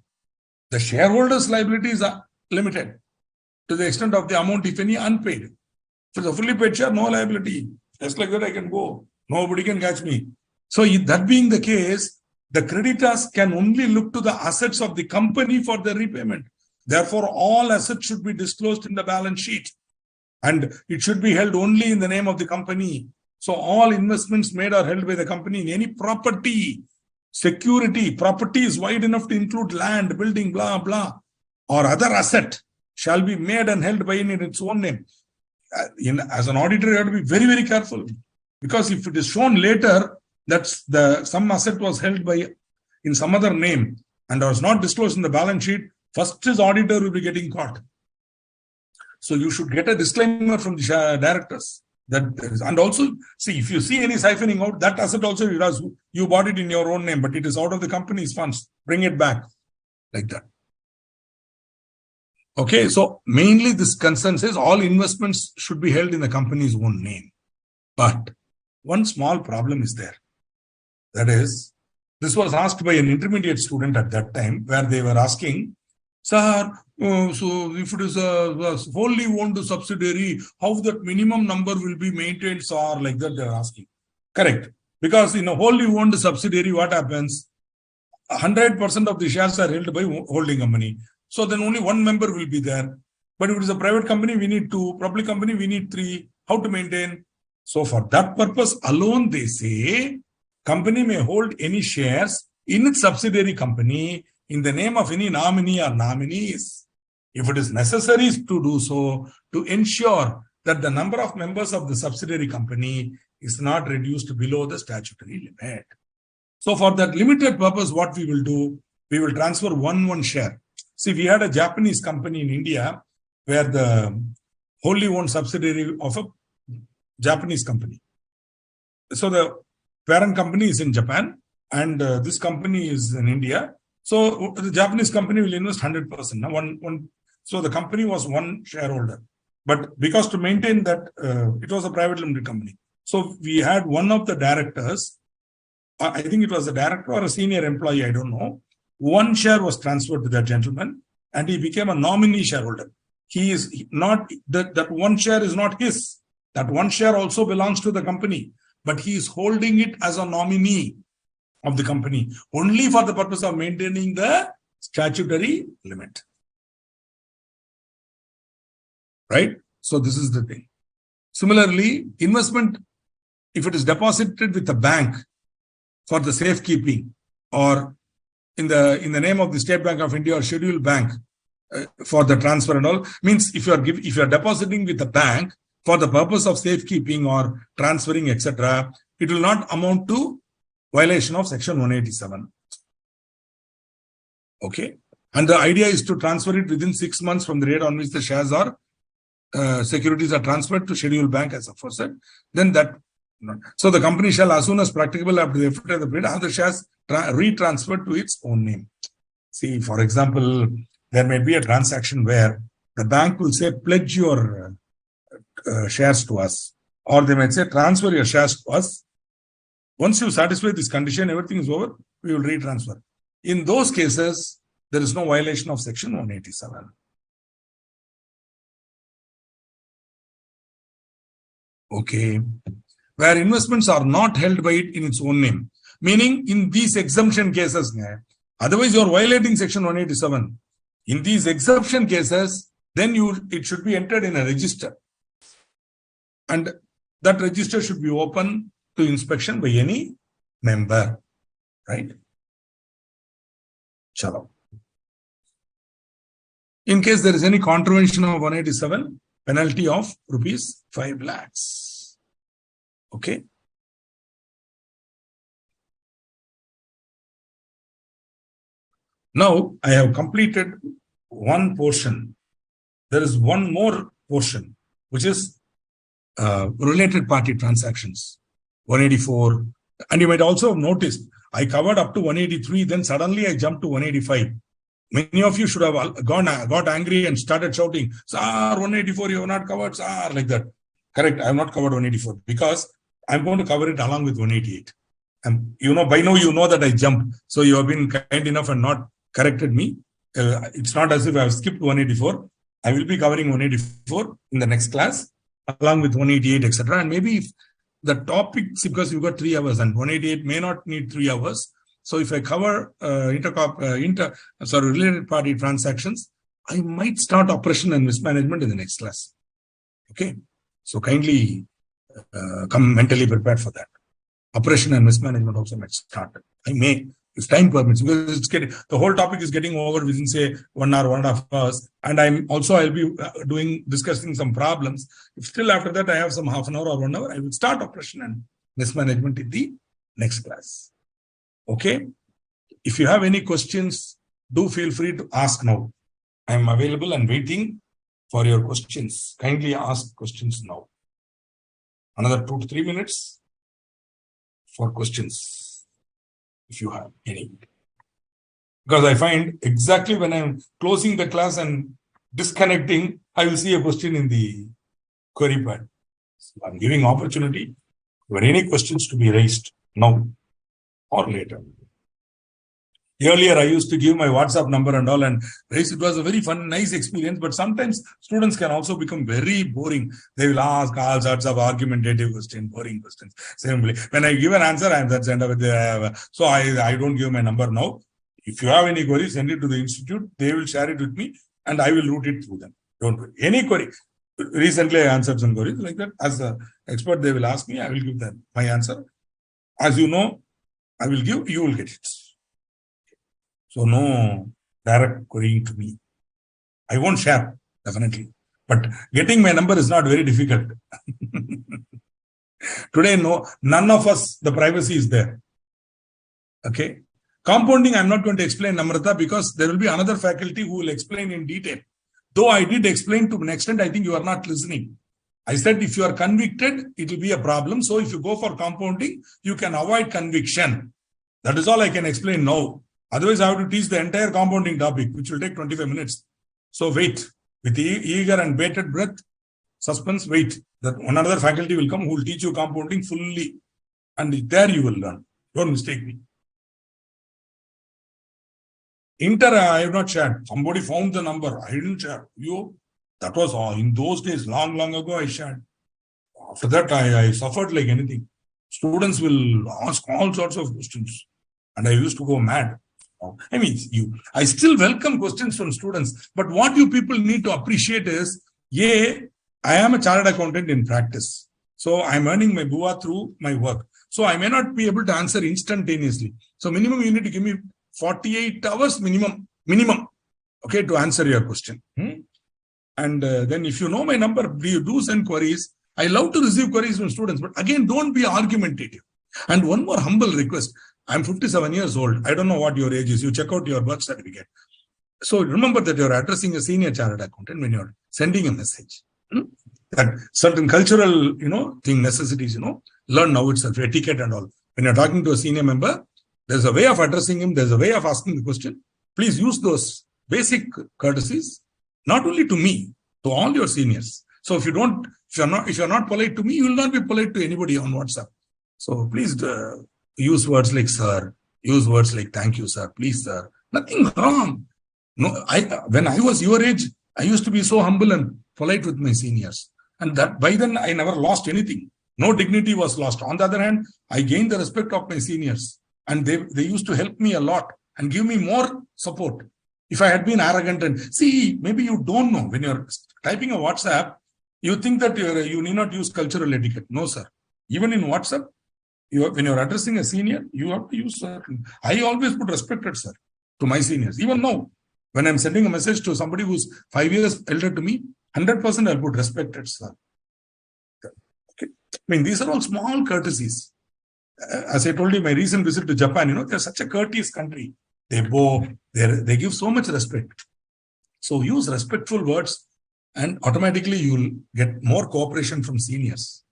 Speaker 1: The shareholders' liability is limited to the extent of the amount, if any, unpaid. If it's a fully paid share, no liability. Just like that, I can go. Nobody can catch me. So that being the case, the creditors can only look to the assets of the company for the repayment. Therefore, all assets should be disclosed in the balance sheet. And it should be held only in the name of the company. So all investments made or held by the company in any property, security, property is wide enough to include land, building, blah, blah, or other asset shall be made and held by in its own name. As an auditor, you have to be very, very careful. Because if it is shown later that some asset was held by in some other name and was not disclosed in the balance sheet, first his auditor will be getting caught. So you should get a disclaimer from the directors. And also, see, if you see any siphoning out, that asset also you bought it in your own name, but it is out of the company's funds. Bring it back. Like that. Okay, so mainly this concern says all investments should be held in the company's own name. But one small problem is there. That is, this was asked by an intermediate student at that time, where they were asking, sir, so if it is a wholly owned subsidiary, how that minimum number will be maintained, sir? Like that they are asking. Correct. Because in a wholly owned subsidiary, what happens? 100% of the shares are held by holding company. So then only one member will be there. But if it is a private company, we need 2. Public company, we need 3. How to maintain? So for that purpose alone, they say, company may hold any shares in its subsidiary company in the name of any nominee or nominees, if it is necessary to do so, to ensure that the number of members of the subsidiary company is not reduced below the statutory limit. So for that limited purpose, what we will do, we will transfer one share. See, we had a Japanese company in India where the wholly owned subsidiary of a Japanese company. So the parent company is in Japan and this company is in India. So the Japanese company will invest 100%. Now so the company was one shareholder. But because to maintain that, it was a private limited company. So we had one of the directors, I think it was a director or a senior employee, I don't know. One share was transferred to that gentleman and he became a nominee shareholder. He is not, that one share is not his. That one share also belongs to the company, but he is holding it as a nominee of the company, only for the purpose of maintaining the statutory limit. Right? So this is the thing. Similarly, investment, if it is deposited with a bank for the safekeeping or in the name of the State Bank of India or scheduled bank for the transfer and all, means if you are depositing with a bank for the purpose of safekeeping or transferring, etc., it will not amount to violation of section 187. Okay. And the idea is to transfer it within 6 months from the date on which the shares are securities are transferred to scheduled bank as aforesaid. Then that, so the company shall, as soon as practicable after the effect of the period, have the shares retransferred to its own name. See, for example, there may be a transaction where the bank will say, pledge your shares to us, or they might say, transfer your shares to us. Once you satisfy this condition, everything is over, we will retransfer. In those cases, there is no violation of section 187. Okay. Where investments are not held by it in its own name, meaning in these exemption cases, otherwise you are violating section 187. In these exception cases, then it should be entered in a register. And that register should be open to inspection by any member. Right? Chalo. In case there is any contravention of 187, penalty of rupees 5 lakhs. Okay. Now I have completed one portion. There is one more portion, which is related party transactions, 184. And you might also have noticed, I covered up to 183, then suddenly I jumped to 185. Many of you should have got angry and started shouting, "Sir, 184, you have not covered, sir," like that. Correct, I have not covered 184 because I'm going to cover it along with 188. And by now you know that I jumped. So you have been kind enough and not corrected me. It's not as if I have skipped 184. I will be covering 184 in the next class, along with 188, etc. And maybe if the topics, because you've got 3 hours and 188 may not need 3 hours. So if I cover related party transactions, I might start operation and mismanagement in the next class. Okay. So kindly come mentally prepared for that. Operation and mismanagement also might start. I may, if time permits, because the whole topic is getting over within, say, 1 hour, 1.5 hours. And I'll be discussing some problems. If still after that I have some half an hour or 1 hour, I will start operation and mismanagement in the next class. Okay. If you have any questions, do feel free to ask now. I am available and waiting for your questions. Kindly ask questions now. Another 2 to 3 minutes for questions, if you have any. Because I find exactly when I'm closing the class and disconnecting, I will see a question in the query pad. So I'm giving opportunity for any questions to be raised now or later. Earlier, I used to give my WhatsApp number and all and raise. It was a very fun, nice experience. But sometimes students can also become very boring. They will ask all sorts of argumentative questions, boring questions. Simply, when I give an answer, that's the end of it. So I don't give my number now. If you have any queries, send it to the institute. They will share it with me and I will route it through them. Don't worry. Any query. Recently, I answered some queries like that. As an expert, they will ask me. I will give them my answer. As you know, I will give. You will get it. So no direct querying to me. I won't share, definitely. But getting my number is not very difficult. Today, none of us, the privacy is there. Okay. Compounding, I'm not going to explain, Namrata, because there will be another faculty who will explain in detail. Though I did explain to an extent, I think you are not listening. I said if you are convicted, it will be a problem. So if you go for compounding, you can avoid conviction. That is all I can explain now. Otherwise, I have to teach the entire compounding topic, which will take 25 minutes. So wait, with eager and bated breath, suspense, wait. That one another faculty will come who will teach you compounding fully. And there you will learn. Don't mistake me. Inter, I have not shared. Somebody found the number. I didn't share. That was in those days, long ago, I shared. After that, I suffered like anything. Students will ask all sorts of questions. And I used to go mad. I mean, I still welcome questions from students. But what you people need to appreciate is, I am a chartered accountant in practice. So I'm earning my BUA through my work. So I may not be able to answer instantaneously. So minimum, you need to give me 48 hours minimum, okay, to answer your question. And then if you know my number, you do send queries. I love to receive queries from students, but again, don't be argumentative. And one more humble request. I'm 57 years old. I don't know what your age is. You check out your birth certificate. So remember that you're addressing a senior chartered accountant when you're sending a message. That certain cultural, necessities, learn now itself, etiquette and all. When you're talking to a senior member, there's a way of addressing him. There's a way of asking the question. Please use those basic courtesies, not only to me, to all your seniors. So if you're not polite to me, you will not be polite to anybody on WhatsApp. So please use words like sir, use words like thank you, sir, please, sir. Nothing wrong. No, when I was your age, I used to be so humble and polite with my seniors. And that by then I never lost anything. No dignity was lost. On the other hand, I gained the respect of my seniors. And they used to help me a lot and give me more support. If I had been arrogant and maybe you don't know, when you're typing a WhatsApp, you think that you need not use cultural etiquette. No, sir. Even in WhatsApp, when you're addressing a senior, you have to use sir. I always put respected, sir, to my seniors. Even now, when I'm sending a message to somebody who's 5 years elder to me, 100% I'll put respected, sir. Okay. I mean, these are all small courtesies. As I told you, my recent visit to Japan, they're such a courteous country. They bow, they give so much respect. So use respectful words and automatically you'll get more cooperation from seniors.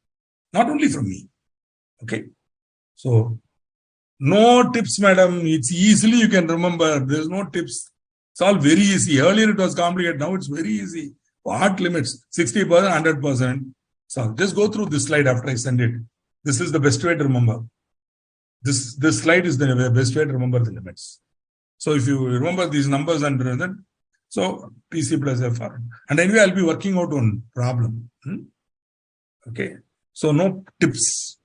Speaker 1: Not only from me. Okay. So no tips, madam. It's easily you can remember. There's no tips. It's all very easy. Earlier it was complicated. Now it's very easy. What limits? 60%, 100%. So just go through this slide after I send it. This is the best way to remember. This slide is the best way to remember the limits. So if you remember these numbers and then, so PC plus FR. And anyway, I'll be working out on problem. Okay. So no tips.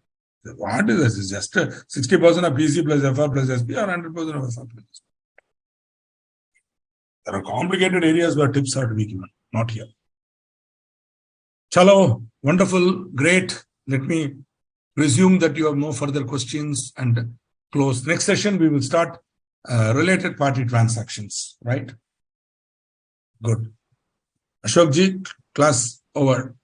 Speaker 1: What is this? It's just 60% of PC plus FR plus SP or 100% of FR plus SP. There are complicated areas where tips are to be given. Not here. Chalo, wonderful, great. Let me presume that you have no further questions and close. Next session, we will start related party transactions, right? Good. Ashokji, class over.